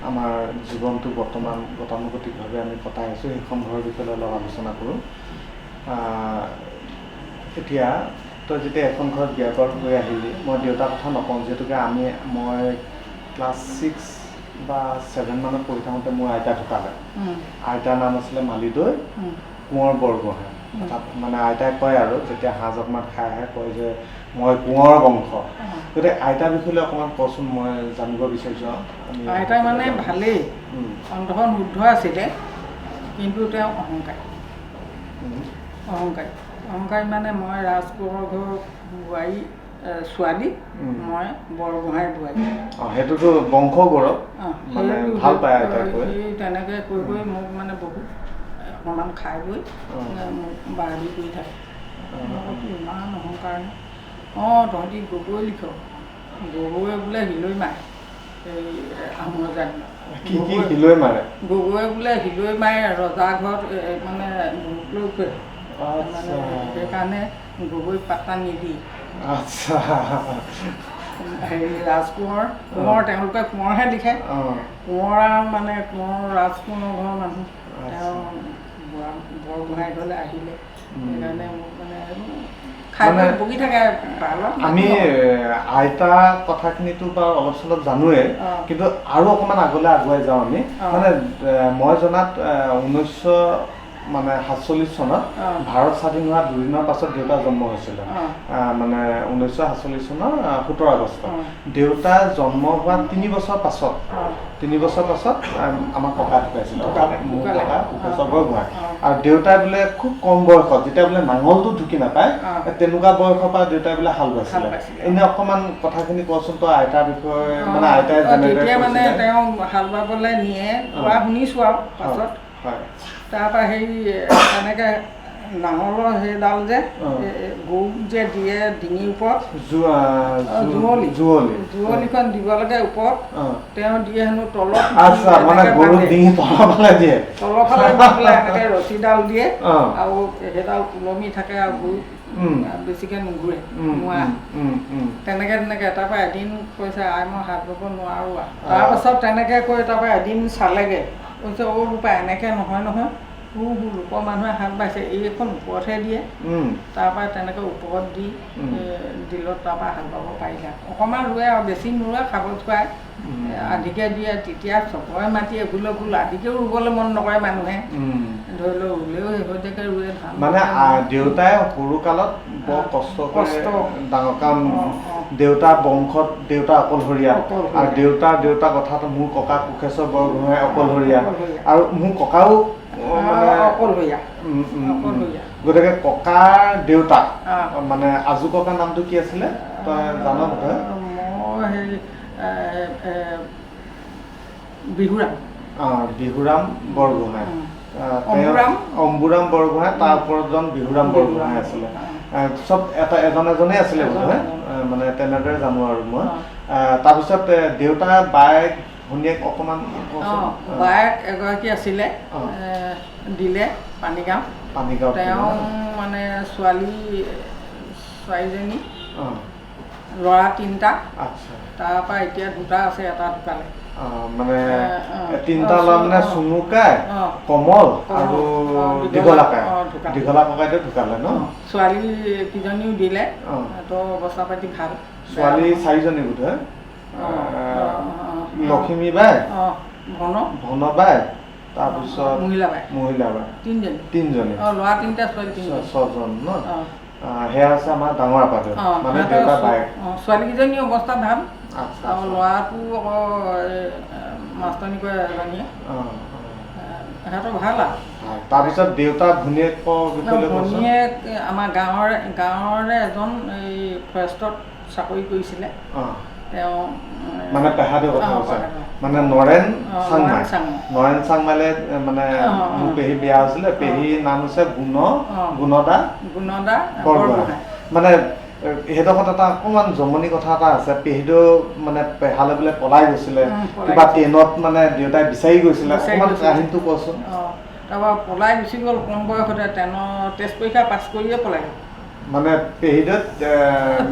আমাৰ জীৱনটো বৰ্তমান গতানুগতিকভাৱে আমি কটাই আছোঁ সেইখন ঘৰৰ বিষয়ে অলপ আলোচনা কৰোঁ এতিয়া তই যেতিয়া এখন ঘৰত বিয়া বাৰু হৈ আহিলি মই দেউতাৰ কথা নকওঁ যিহেতুকে মই ক্লাছ 6 বা 7 মানত পঢ়ি থাকোঁতে মোৰ আইতা ঢুকালে আইতাৰ নাম আছিলে মালিদৈ কোঁৱৰ বৰগোহাঁই তাত মানে আইতাই কয় আৰু যেতিয়া সাজ অকণমান খাই আহে কয় যে মই কোঁৱৰ বংশ গতিকে আইতাৰ বিষয়ে অকণমান কচোন মই জানিব বিচাৰিছোঁ আইতা মানে ভালেই অন্তখন শুদ্ধ আছিলে কিন্তু তেওঁ অহংকাৰী মানে মই ৰাজকোঁৱৰ ঘৰ বোৱাৰী ছোৱালী মই বৰগোহাঁই বোৱাৰী সেইটোতো বংশ গৌৰৱ ভাল পায় তেনেকৈ কৈ মোক মানে বহুত অকণমান খাই গৈ মোক বাঢ়ি কৰি থাকে ইমান অহংকাৰ তহঁতি গগৈ লিখ গগৈয়ে বোলে হিলৈ মাৰে এই আহোমৰ জাতি গগৈয়ে বোলে হিলৈ মাৰে ৰজা ঘৰত মানে লৈ ফুৰে মানে সেইকাৰণে গগৈ পাত্তা নিদি হেৰি ৰাজকোঁৱৰ তেওঁলোকে কোঁৱৰহে লিখে কোঁৱৰ মানে কোঁৱৰ ৰাজকোঁৱৰ ঘৰৰ মানুহ তেওঁ বৰগোহাঁই ঘৰলৈ আহিলে সেইকাৰণে মোক মানে খাই বগি থাকে আমি আইতা কথাখিনিতো বাৰু অলপ চলপ জানোৱেই কিন্তু আৰু অকণমান আগলৈ আগুৱাই যাওঁ আমি মানে মই জনাত 1947 চনত ভাৰত স্বাধীন হোৱা 2 দিনৰ পাছত দেউতাৰ জন্ম হৈছিলে মানে 1947 চনৰ 17 আগষ্ট দেউতা জন্ম হোৱা 3 বছৰ পাছত আমাৰ ককা ঢুকাইছিল মোৰ ককা কোষেশ্বৰ বৰগোহাঁই আৰু দেউতাই বোলে খুব কম বয়সত যেতিয়া বোলে নাঙলটো ঢুকি নাপায় তেনেকুৱা বয়সৰ পৰা দেউতাই বোলে হাল বাইছিলে এনেই অকণমান কথাখিনি কচোন তই আইতাৰ বিষয়ে মানে আইতাই যেতিয়া মানে তেওঁ হাল বাবলৈ নিয়ে কোৱা শুনিছোঁ আৰু পাছত তাৰপৰা হেৰি তেনেকৈ নাঙলৰ সেইডাল যে গৰুক যে দিয়ে ডিঙিৰ ওপৰত জুৱলিখন দিব লাগে ওপৰত তেওঁ দিয়ে হেনো তলত তলৰ ফালে এনেকৈ ৰছীডাল দিয়ে আৰু সেইডাল ওলমি থাকে আৰু গৰু বেছিকৈ নুঘূৰে নোৱাৰা তেনেকৈ তাৰপৰা এদিন কৈছে আই মই হাত বাব নোৱাৰোঁ আৰু তাৰপাছত তেনেকৈ কৈ তাৰপৰা এদিন চালেগৈ কৈছে অ' বোপা এনেকৈ নহয় লোকৰ মানুহে হাত বাইছে এইখন ওপৰতহে দিয়ে তাৰপৰা তেনেকৈ ওপৰত দি দিলত তাৰপৰা হাত বাব পাৰিলে অকণমান ৰুৱে আৰু বেছি নোৰুৱে খাবলৈ খুৱাই আধিকে দিয়ে তেতিয়া চবৰে মাটি এভুল আধিকেও ৰুবলৈ মন নকৰে মানুহে ধৰি লওক ৰুলেও শেহতীয়াকৈ ৰুৱে ধান মানে দেউতাই সৰু কালত বৰ কষ্ট ডাঙৰ কাৰণ দেউতা বংশত দেউতা অকলশৰীয়া আৰু দেউতা কথাটো মোৰ ককা কোষেশ্বৰ বৰগোহাঁই অকলশৰীয়া আৰু মোৰ ককাও গতিকে ককাৰ দেউতা মানে আজু ককাৰ নামটো কি আছিলে তই জান বোধহয় বিহুৰাম বৰগোহাঁই অম্বুৰাম বৰগোহাঁই তাৰ ওপৰতজন বিহুৰাম বৰগোহাঁই আছিলে চব এজনেই আছিলে বোধহয় মানে তেনেদৰে জানো আৰু মই তাৰপিছত দেউতা বায়েক ভনীয়েক অকণমান বায়েক এগৰাকী আছিলে দিলে পানীগাঁও তেওঁ মানে ছোৱালীজনী ল'ৰা 3টা তাৰপৰা এতিয়া 2টা আছে এটা ঢুকালে মানে 3টা ল'ৰা মানে চুনুকাই কমল আৰু দীঘলা ককাইদেউ ঢুকালে ন ছোৱালী কেইজনীও দিলে তো অৱস্থা পাতি ভাল ছোৱালী 4জনী বোধহয় লক্ষ্মী বাই ভন বাই তাৰপিছত মহিলা বাই 3জনী ল'ৰা 3টা ছোৱালী 6জন ন সেয়া আছে আমাৰ ডাঙৰ আপাটো মানে দেউতা বায়েক ছোৱালীকেইজনী অৱস্থা ভাল আৰু ল'ৰাটো আকৌ মাষ্টৰণী কৰে এজনীয়ে সিহঁতৰ ভাল আৰু তাৰপিছত দেউতা ভনীয়েক আমাৰ গাঁৱৰে এজন এই ফৰেষ্টত চাকৰি কৰিছিলে তেওঁ মানে পেহাদেউ কথা কৈছে মানে নৰেন চাংমাইলে মানে মোৰ পেহী বিয়া হৈছিলে পেহীৰ নাম হৈছে গুণদা বৰগোহাঁই মানে সেইডোখৰত এটা অকণমান জমনি কথা এটা আছে পেহীদেউ মানে পেহালৈ বোলে পলাই গৈছিলে কিবা ট্ৰেইনত মানে দেউতাই বিচাৰি গৈছিলে অকণমান কাহিনীটো কচোন তাৰপৰা পলাই গুচি গ'ল কম বয়সতে টেষ্ট পৰীক্ষা পাছ কৰিয়ে পলাই গ'ল মানে পেহীদেউত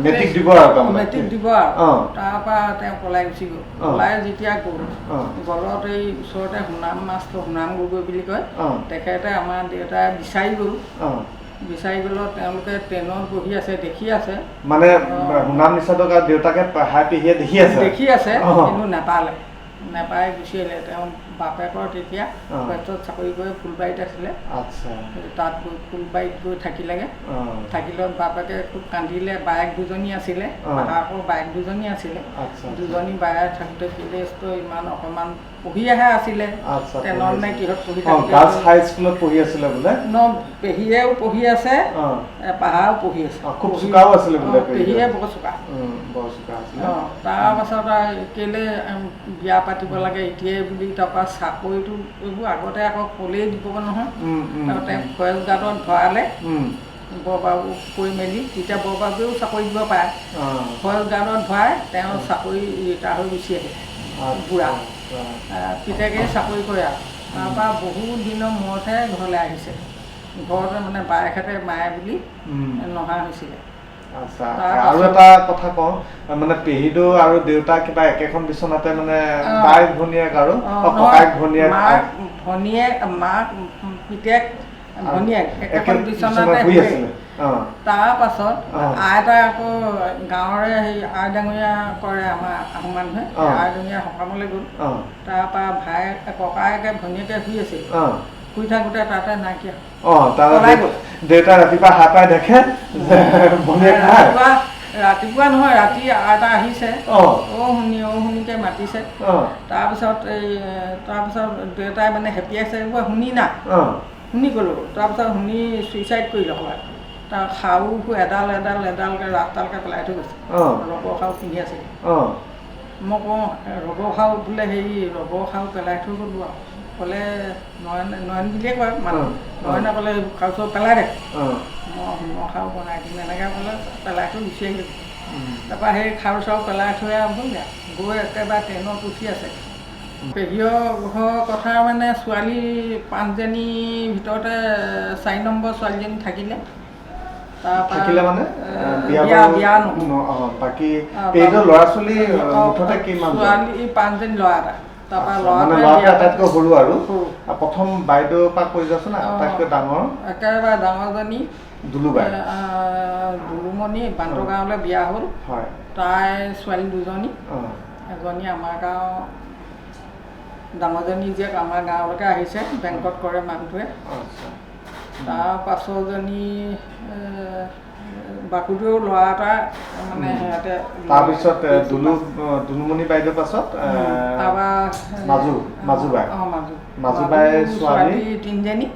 মেট্ৰিক দিব আৰু তাৰপৰা তেওঁ পলাই গুচি গ'ল পলাই যেতিয়া গ'ল গলত এই ওচৰতে সোণাম গগৈ বুলি কয় তেখেতে আমাৰ দেউতাই বিচাৰি গ'লত তেওঁলোকে ট্ৰেইনত বহি আছে দেখি আছে মানে সোণাম নিচাদক আৰু দেউতাকে পেহাই পেহীয়ে দেখি আছে কিন্তু নাপাই গুচি আহিলে তেওঁ বাপেকৰ তেতিয়া ফৰেষ্টত চাকৰি কৰি ফুলবাৰীত আছিলে তাত গৈ ফুলবাৰীত গৈ থাকিলত বাপেকে খুব কান্দিলে বায়েক 2জনী আছিলে আকৌ বায়েক 2জনী আছিলে 2জনী বায়েক থাকোঁতে কেলেটো ইমান অকণমান পঢ়িহে আছিলে টেনত নে কিহত পঢ়ি আছিলে বোলে পেহীয়েও পঢ়ি আছে পাহাও পঢ়ি আছে খুব চোকাও আছিলে বোলে পেহীয়ে বৰ চোকা তাৰপাছত কেলে বিয়া পাতিব লাগে এতিয়াই বুলি তাৰপৰা চাকৰিটো এইবোৰ আগতে আকৌ ক'লেই দিব নহয় তেওঁ ফৰেষ্ট গাৰ্ডত ভৰালে বৰবাবু কৈ মেলি তেতিয়া বৰবাবুৱেও চাকৰি দিব পাৰে ফৰেষ্ট গাৰ্ডত ভৰাই তেওঁ চাকৰি ৰিটায়াৰ হৈ গুচি আহে বুঢ়া পিতেকে চাকৰি কৰে আৰু তাৰপৰা বহুত দিনৰ মূৰতহে ঘৰলৈ আহিছে ঘৰতে মানে বায়েকহঁতে মায়ে বুলি নহা হৈছিলে আৰু এটা কথা কওঁ মানে পেহীদেউ আৰু দেউতা কিবা একেখন বিচনাতে মানে বায়েক ভনীয়েক আৰু ককায়েক ভনীয়েক মাক পিতেক ভনীয়েক একেখন বিচনাতে শুই আছিলে তাৰপাছত আইতাই আকৌ গাঁৱৰে সেই আই ডাঙৰীয়া কৰে আমাৰ আহোম মানুহে আই ডাঙৰীয়া সকামলৈ গ'ল তাৰপৰা ককায়েকে ভনীয়েকে শুই আছিল শুই থাকোঁতে তাতে নাইকিয়া দেউতা ৰাতিপুৱা সাৰ পাই দেখে ৰাতিপুৱা নহয় ৰাতি আইতা আহিছে শুনিকে মাতিছে তাৰপিছত দেউতাই মানে হেপিয়াইছে শুনি না শুনি গ'লো তাৰপিছত শুনি চুইচাইড কৰিলে সবাই তাৰ খাৰু এডালকৈ ৰাস্তালৈকে পেলাই থৈ গৈছে ৰবৰ খাৰু পিন্ধি আছিল মই কওঁ ৰবৰ খাৰু বোলে হেৰি ৰবৰ খাৰু পেলাই থৈ গ'লো আৰু ক'লে নয়ন বুলিয়ে কয় মানুহ নয়নে ক'লে খাৰু চাৰু পেলাই দে মই খাৰু বনাই দিম এনেকৈ ক'লে পেলাই থৈ গুচি আহিলোঁ তাৰপৰা সেই খাৰু চাৰু পেলাই থৈ হ'লগৈ গৈ একেবাৰে ট্ৰেইনত উঠি আছে পেহীৰ ঘৰৰ কথা মানে ছোৱালী 5জনীৰ ভিতৰতে 4 নম্বৰ ছোৱালীজনী থাকিলে থাকিলে মানে বিয়া বাকী পেহীৰ ল'ৰা ছোৱালী মুঠতে কিমান ছোৱালী 5জনী ল'ৰা এটা তাৰপৰা ল'ৰাটো আটাইতকৈ সৰু আৰু প্ৰথম বাইদেউৰ পৰা কৈ যাচোন আটাইতকৈ ডাঙৰ একেবাৰে ডাঙৰজনী দুলুমণি বান্দৰগাঁৱলৈ বিয়া হ'ল তাইৰ ছোৱালী 2জনী এজনী আমাৰ গাঁও ডাঙৰজনী জীয়েক আমাৰ গাঁৱলৈকে আহিছে বেংকত কৰে মানুহটোৱে তাৰ পাছৰজনী বাকুদেউ ল'ৰা এটা মানে সিহঁতে তাৰপিছত দুলুমণি বাইদেউৰ পাছত মাজুবাই ছোৱালী 3জনী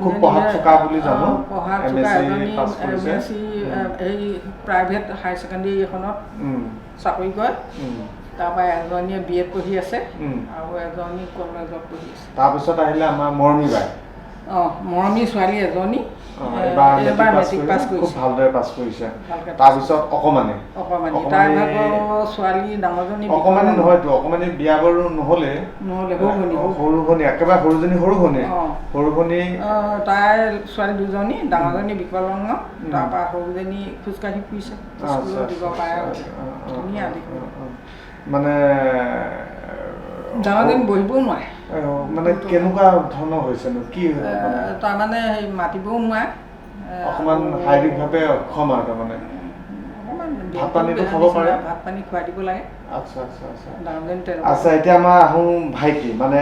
খুব পঢ়াত চোকা বুলি জানো পঢ়াত চোকা এজনী MSc এই প্ৰাইভেট হায়াৰ ছেকেণ্ডেৰী এখনত চাকৰি কৰে তাৰপৰা এজনীয়ে BA পঢ়ি আছে আৰু এজনী কলেজত পঢ়ি আছে তাৰপিছত আহিলে আমাৰ মৰমী বাই মৰমী ছোৱালী এজনী এবাৰ মেট্ৰিক পাছ কৰিছে খুব ভালদৰে পাছ কৰিছে তাৰপিছত অকমানি তাইৰ ভাগৰ ছোৱালী ডাঙৰজনী অকমানি নহয়তো অকমানি বিয়া বাৰু নহ'লে সৰু ভনী একেবাৰে সৰুজনী সৰু ভনী তাইৰ ছোৱালী 2জনী ডাঙৰজনী বিকলাংগ তাৰপৰা সৰুজনী খোজকাঢ়ি ফুৰিছে স্কুলত দিব পাৰে ধুনীয়া মানে ডাঙৰজনী বহিবও নোৱাৰে মানে কেনেকুৱা ধৰণৰ হৈছেনো কি তাৰমানে সেই মাতিবও নোৱাৰে অকণমান শাৰীৰিকভাৱে অক্ষম আৰু তাৰমানে ভাত পানীটো খাব পাৰে ভাত পানী খুৱাই দিব লাগে আচ্ছা এতিয়া আমাৰ আহোঁ ভাইটি মানে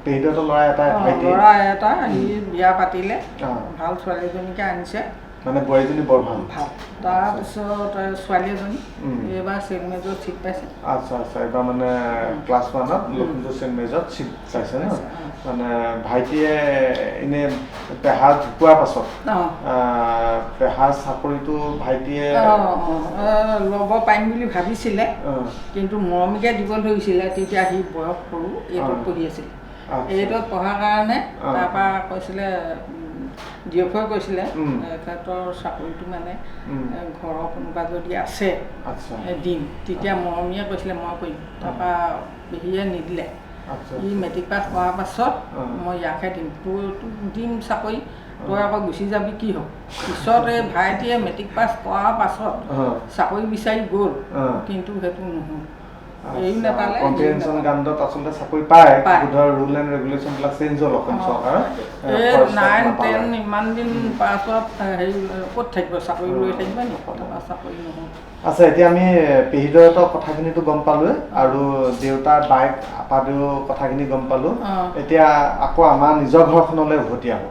পেহীহঁতৰ ল'ৰা এটা সি বিয়া পাতিলে ভাল ছোৱালী এজনীকে আনিছে মানে বোৱাৰীজনী বৰ ভাল তাৰপিছত ছোৱালী এজনী এইবাৰ ছেইণ্ট মেজত ছিট পাইছে আচ্ছা এইবাৰ মানে ক্লাছ 1ত লখিমপুৰ ছেইণ্ট মেজত ছিট পাইছে ন মানে ভাইটিয়ে এনে পেহা ঢুকোৱাৰ পাছত পেহাৰ চাকৰিটো ভাইটিয়ে ল'ব পাৰিম বুলি ভাবিছিলে কিন্তু মৰমীকে দিব ধৰিছিলে তেতিয়া সি বয়স সৰু 8ত পঢ়ি আছিলে 8ত পঢ়াৰ কাৰণে তাৰপৰা কৈছিলে জীয়ফে কৈছিলে তেখেতৰ চাকৰিটো মানে ঘৰৰ কোনোবা যদি আছে দিম তেতিয়া মৰমীয়ে কৈছিলে মই কৰিম তাৰপৰা পেহীয়ে নিদিলে ই মেট্ৰিক পাছ কৰাৰ পাছত মই ইয়াকহে দিম তোৰ দিম চাকৰি তই আকৌ গুচি যাবি কি হ'ব পিছত এই ভাইটিয়ে মেট্ৰিক পাছ কৰাৰ পাছত চাকৰি বিচাৰি গ'ল কিন্তু সেইটো নহ'ল কম্প্ৰিহেনশ্যন কাণ্ডত আচলতে চাকৰি পায় ধৰ ৰুল এণ্ড ৰেগুলেশ্যনবিলাক চেঞ্জ হ'ল অসম চৰকাৰৰ 9-10 ইমান দিন পাছত হেৰি ক'ত থাকিব চাকৰি লৈ থাকিব নি চাকৰি নহয় আচ্ছা এতিয়া আমি পেহীদহঁতৰ কথাখিনিতো গম পালোৱে আৰু দেউতাৰ বাইক আপাদেউ কথাখিনি গম পালোঁ এতিয়া আকৌ আমাৰ নিজৰ ঘৰখনলৈ উভতি আহোঁ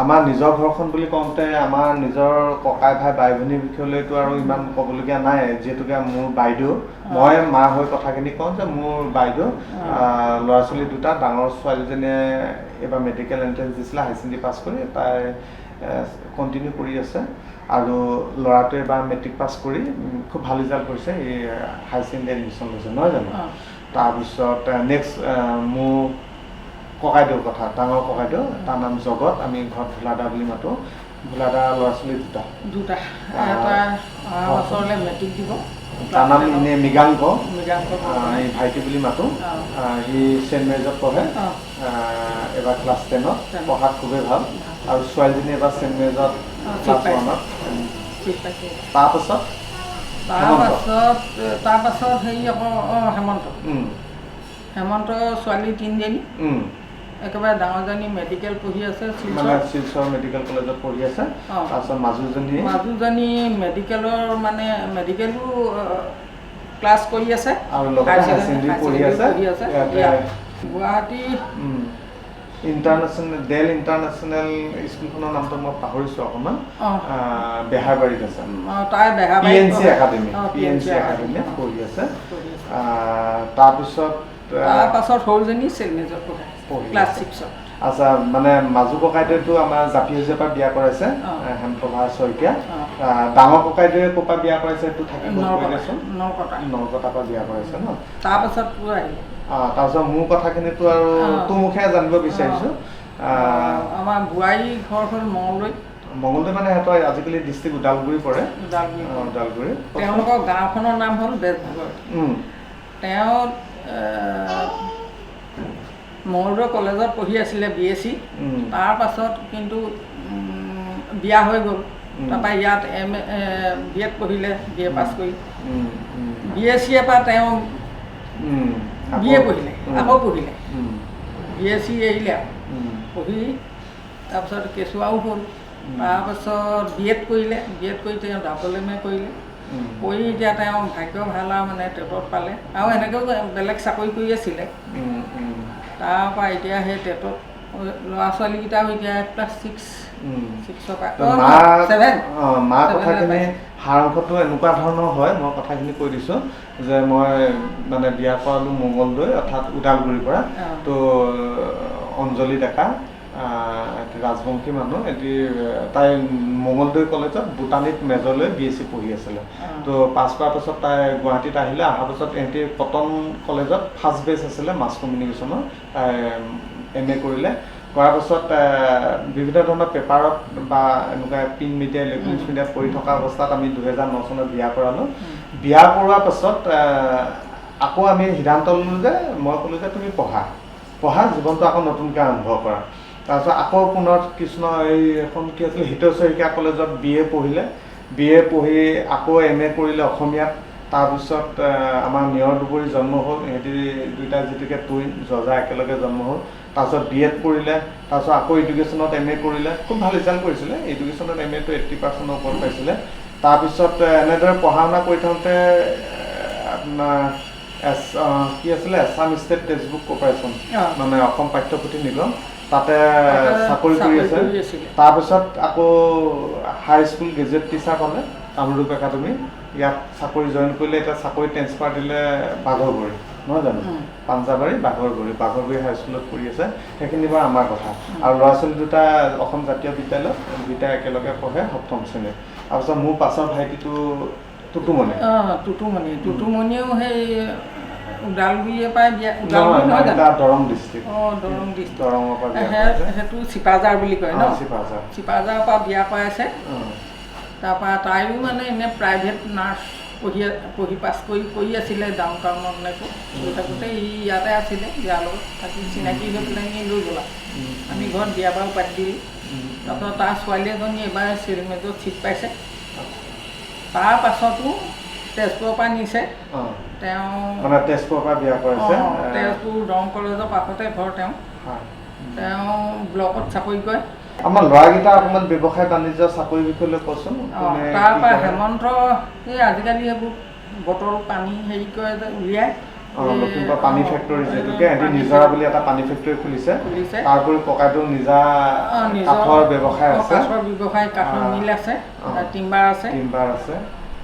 আমাৰ নিজৰ ঘৰখন বুলি কওঁতে আমাৰ নিজৰ ককাই ভাই বাই ভনীৰ বিষয়লৈতো আৰু ইমান ক'বলগীয়া নাই যিহেতুকে মোৰ বাইদেউ মই মা হৈ কথাখিনি কওঁ যে মোৰ বাইদেউ ল'ৰা ছোৱালী দুটা ডাঙৰ ছোৱালীজনীয়ে এইবাৰ মেডিকেল এণ্ট্ৰেঞ্চ দিছিলে হাই ছেকেণ্ডেৰী পাছ কৰি তাই কণ্টিনিউ কৰি আছে আৰু ল'ৰাটোৱে এবাৰ মেট্ৰিক পাছ কৰি খুব ভাল ৰিজাল্ট কৰিছে এই হাই ছেকেণ্ডেৰী এডমিশ্যন লৈছে নহয় জানো তাৰপিছত নেক্সট মোৰ ককাইদেউৰ কথা ডাঙৰ ককাইদেউ তাৰ নাম জগত আমি ঘৰত ভোলাদা বুলি মাতোঁ ভোলাদা ল'ৰা ছোৱালী দুটা মেট্ৰিক দিব তাৰ নাম এনেই মৃগাংক এই ভাইটি বুলি মাতোঁ সি ছেইণ্ট মেজত পঢ়ে এবাৰ ক্লাছ 10ত পঢ়াত খুবেই ভাল আৰু ছোৱালীজনী এবাৰ ছেইণ্ট মেজত ক্লাছ 1ত তাৰপাছত হেৰি আকৌ হেমন্ত ছোৱালী 3জনী একেবাৰে ডাঙৰজনী মেডিকেল পঢ়ি আছে শিলচৰ মেডিকেল কলেজত পঢ়ি আছে তাৰপিছত মাজুজনী মেডিকেলৰ মানে মেডিকেলো ক্লাছ কৰি আছে আৰু লগতে হাই ছেকেণ্ডেৰী পঢ়ি আছে গুৱাহাটী ইণ্টাৰনেশ্যনেল ইণ্টাৰনেশ্যনেল স্কুলখনৰ নামটো মই পাহৰিছোঁ অকণমান বেহাৰবাৰীত আছে PNC একাডেমীত পঢ়ি আছে তাৰপাছত সৰুজনী ছেইণ্ট মেজত পঢ়ে ক্লাছ 6ত আচ্ছা মানে মাজু ককাইদেউতো আমাৰ জাপি হাজোৱাৰ পৰা বিয়া কৰাইছে হেমপ্ৰভা শইকীয়া ডাঙৰ ককাইদেউৱে ক'ৰ পৰা বিয়া কৰাইছে এইটো থাকিব নলকটাৰ পৰা বিয়া কৰাইছে ন তাৰপাছত তাৰপিছত মোৰ কথাখিনিতো আৰু তোৰ মুখে জানিব বিচাৰিছোঁ। আমাৰ বোৱাৰী ঘৰ হ'ল মঙলদৈ। মঙলদৈ মানে সিহঁতৰ আজিকালি ডিষ্ট্ৰিক্ট ওদালগুৰি পৰে। ওদালগুৰি। তেওঁলোকৰ গাঁওখনৰ নাম হ'ল বেজবৰুৱা। তেওঁ মঙলদৈ কলেজত পঢ়ি আছিলে BSc। তাৰ পাছত কিন্তু বিয়া হৈ গ'ল। তাৰপৰা ইয়াত BEd পঢ়িলে, BA পাছ কৰি। BSc পৰা তেওঁ BA পঢ়িলে, আকৌ পঢ়িলে। BSc এৰিলে পঢ়ি, তাৰপিছত কেঁচুৱাও হ'ল। তাৰপাছত BEd কৰিলে, BEd কৰি তেওঁ ডাবল MA কৰিলে। কৰি এতিয়া তেওঁ ভাগ্য ভাল আৰু মানে টেটত পালে, আৰু এনেকৈও বেলেগ চাকৰি কৰি আছিলে। তাৰপৰা এতিয়া সেই টেটত ল'ৰা ছোৱালীকেইটাও এতিয়া ক্লাছ 6 মা কথাখিনি সাৰ অংশটো এনেকুৱা ধৰণৰ হয়। মই কথাখিনি কৈ দিছোঁ যে মই মানে বিয়া কৰালোঁ মঙলদৈ, অৰ্থাৎ ওদালগুৰিৰ পৰা। তো অঞ্জলি ডেকা ৰাজবংশী মানুহ। তাই মঙলদৈ কলেজত বুটানীত মেজৰ লৈ BSc পঢ়ি আছিলে। তো পাছ কৰাৰ পাছত তাই গুৱাহাটীত আহিলে। অহাৰ পাছত এহেঁতি কটন কলেজত ফাৰ্ষ্ট বেচ আছিলে মাছ কমিউনিকেশ্যনৰ, তাই MA কৰিলে। কৰাৰ পাছত বিভিন্ন ধৰণৰ পেপাৰত বা এনেকুৱা প্ৰিণ্ট মিডিয়া, ইলেক্ট্ৰনিক্স মিডিয়াত পঢ়ি থকা অৱস্থাত আমি 2009 চনত বিয়া কৰালোঁ। বিয়া কৰোৱাৰ পাছত আকৌ আমি সিদ্ধান্ত ল'লোঁ যে, মই ক'লোঁ যে তুমি পঢ়া জীৱনটো আকৌ নতুনকৈ আৰম্ভ কৰা। তাৰপিছত আকৌ পুনৰ কৃষ্ণ এখন কি আছিলে হিতৈষৰিকা কলেজত BA পঢ়িলে। BA পঢ়ি আকৌ MA কৰিলে অসমীয়াত। তাৰপিছত আমাৰ নিয়ৰ দুবৰি জন্ম হ'ল। সিহঁতি দুইটা যিটোকে টুইন জজা একেলগে জন্ম হ'ল। তাৰপিছত BEd কৰিলে। তাৰপিছত আকৌ এডুকেশ্যনত MA কৰিলে। খুব ভাল ৰিজাল্ট কৰিছিলে। এডুকেশ্যনত MAটো 80% ওপৰত পাইছিলে। তাৰপিছত এনেদৰে পঢ়া শুনা কৰি থাকোঁতে আপোনাৰ কি আছিলে এছাম ষ্টেট টেক্সটবুক কৰ্পৰেশ্যন, মানে অসম পাঠ্যপুথি নিগম, তাতে চাকৰি কৰি আছে। তাৰপিছত আকৌ হাই স্কুল গ্ৰেজুৱেট টিচাৰ পালে কামৰূপ একাডেমি। ইয়াত চাকৰি জইন কৰিলে। এতিয়া চাকৰি ট্ৰেন্সফাৰ দিলে বাঘৰগুৰি, নহয় জানো? পাঞ্জাবাৰী বাঘৰগুৰি হাই স্কুলত পঢ়ি আছে। সেইখিনি বাৰু আমাৰ কথা। আৰু ল'ৰা ছোৱালী দুটা অসম জাতীয় বিদ্যালয়ত, দুইটা একেলগে পঢ়ে 7ম শ্ৰেণীত। তাৰপিছত মোৰ পাছৰ ভাইটিটো টুটুমণিয়েও সেই ওদালগুৰিৰ পৰা দৰং ডিষ্ট্ৰিক্ট। দৰঙৰ পৰা সেইটো চিপাজাৰ বুলি কয় ন? চিপাজাৰৰ পৰা বিয়া কৰাইছে। তাৰপৰা তাইও মানে এনেই প্ৰাইভেট নাৰ্ছ পঢ়ি পাছ কৰি আছিলে ডাউন টাউনত এনেকৈ গৈ থাকোঁতে ইয়াতে আছিলে। বিয়াৰ লগত থাকি চিনাকি হৈ পেলাই লৈ গ'লা। আমি ঘৰত বিয়া বাৰু পাতি দিলোঁ। তাৰপিছত তাৰ ছোৱালী এজনী এইবাৰ চিলমেজত চিট পাইছে। তাৰ পাছতো তেজপুৰৰ পৰা নিছে। তেওঁ তেজপুৰৰ পৰা বিয়া কৰাইছে। তেজপুৰ দৰং কলেজৰ কাষতে ঘৰ তেওঁ ব্লকত চাকৰি কৰে। আমাৰ ল'ৰাকেইটা অকণমান ব্যৱসায় বাণিজ্য চাকৰি বিষয়ে কচোন। তাৰপৰা হেমন্ত এই আজিকালি এইবোৰ বটল পানী হেৰি কৰে যে উলিয়াই লখিমপুৰ পানী ফেক্টৰী, যিহেতুকে সিহঁতি নিজৰা বুলি এটা পানী ফেক্টৰী খুলিছে। তাৰোপৰি ককাইদেউ নিজা কাঠৰ ব্যৱসায় আছে। কাঠৰ মিল আছে, টিম্বাৰ আছে।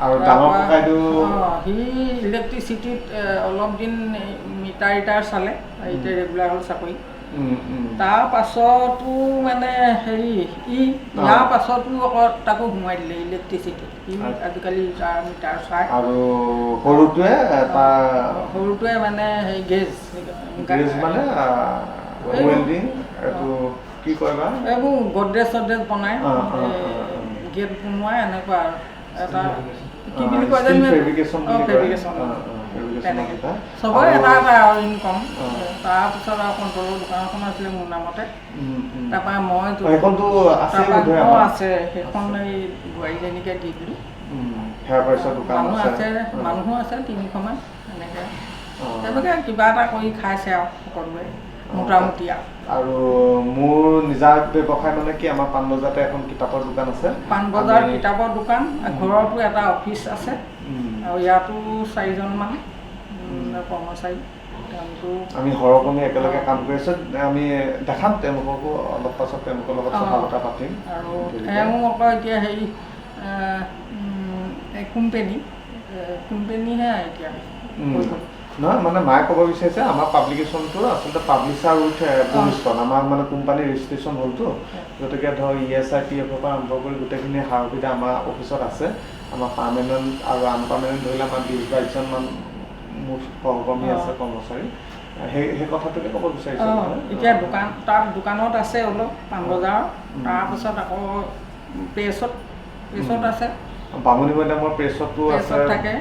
আৰু ডাঙৰ ককাইদেউ সি ইলেক্ট্ৰিচিটিত অলপ দিন মিটাৰ চালে। এতিয়া ৰেগুলাৰ হ'ল চাকৰি। তাৰ পাছতো মানে হেৰি ইয়াৰ পাছতো আকৌ তাকো সোমাই দিলে ইলেক্ট্ৰিচিটি। আজিকালি মিটাৰ চাই। আৰু সৰুটোৱে মানে হেৰি গেজ মানে ৱেল্ডিং, এইটো কি কয় বা এইবোৰ গড্ৰেজ চড্ৰেজ বনাই, গেট বনোৱা এনেকুৱা আৰু এটা কি বুলি কয় জানো, ফেব্ৰিকেশ্যন তেনেকৈ চবৰে এটা আৰু ইনকম। তাৰপিছত আৰু কণ্ট্ৰলৰ দোকান এখন আছিলে মোৰ নামতে। তাৰপৰা মই আছে সেইখন এই বোৱাৰীজনীকে দি দিলোঁ। মানুহো আছে 300মান এনেকৈ। তেনেকৈ কিবা এটা কৰি খাইছে আৰু সকলোৱে মোটামুটি। আৰু মোৰ নিজা ব্যৱসায় মানে কি, আমাৰ পাণবজাৰতে এখন কিতাপৰ দোকান আছে। পাণবজাৰ কিতাপৰ দোকান, ঘৰতো এটা অফিচ আছে। আৰু ইয়াতো 4জনমান কৰ্মচাৰী। আমি সৰহকৰ্মী একেলগে কাম কৰি আছোঁ। আমি দেখাম তেওঁলোককো অলপ পাছত, তেওঁলোকৰ লগত কথা বতৰা পাতিম। আৰু তেওঁ আকৌ এতিয়া হেৰি কোম্পেনীহে এতিয়া নহয়, মানে মায়ে ক'ব বিচাৰিছে আমাৰ পাব্লিকেশ্যনটো আচলতে পাব্লিছাৰ উইথ বহিষ্কৰণ। আমাৰ মানে কোম্পানীৰ ৰেজিষ্ট্ৰেশ্যন হ'লতো, গতিকে ধৰ ESI PF পৰা আৰম্ভ কৰি গোটেইখিনি সা সুবিধা আমাৰ অফিচত আছে। আমাৰ পাৰ্মানেণ্ট আৰু আনপাৰ্মানেণ্ট ধৰিলে আমাৰ 20-22জনমান মুঠ সহকৰ্মী আছে, কৰ্মচাৰী। সেই কথাটোকে ক'ব বিচাৰিছোঁ। এতিয়া দোকানত আছে অলপ পাণবজাৰ, তাৰপিছত আকৌ প্ৰেছত আছে, বামুণী মৈদামৰ প্ৰেছতো আছে,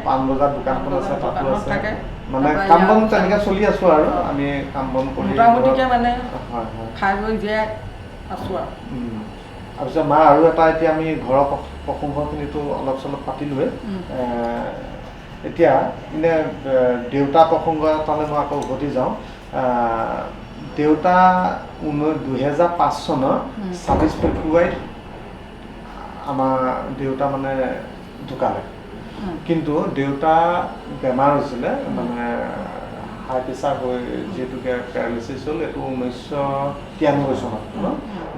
পাণবজাৰ দোকানখন আছে, তাতো আছে। মানে কাম বন তেনেকৈ চলি আছোঁ আৰু আমি কাম বন কৰি মোটামুটিকৈ মানে খাই বৈ জীয়াই আছোঁ আৰু। তাৰপিছত মা আৰু এটা এতিয়া আমি ঘৰৰ প্ৰসংগখিনিতো অলপ চলপ পাতিলোৱে। এতিয়া এনে দেউতা প্ৰসংগ এটালৈ মই আকৌ উভতি যাওঁ। দেউতা 2005 চনৰ 26 ফেব্ৰুৱাৰীত আমাৰ দেউতা মানে ঢুকালে। কিন্তু দেউতা বেমাৰ হৈছিলে, মানে হাই প্ৰেছাৰ হৈ যিহেতুকে পেৰালাইচিছ হ'ল, এইটো 1993 চনত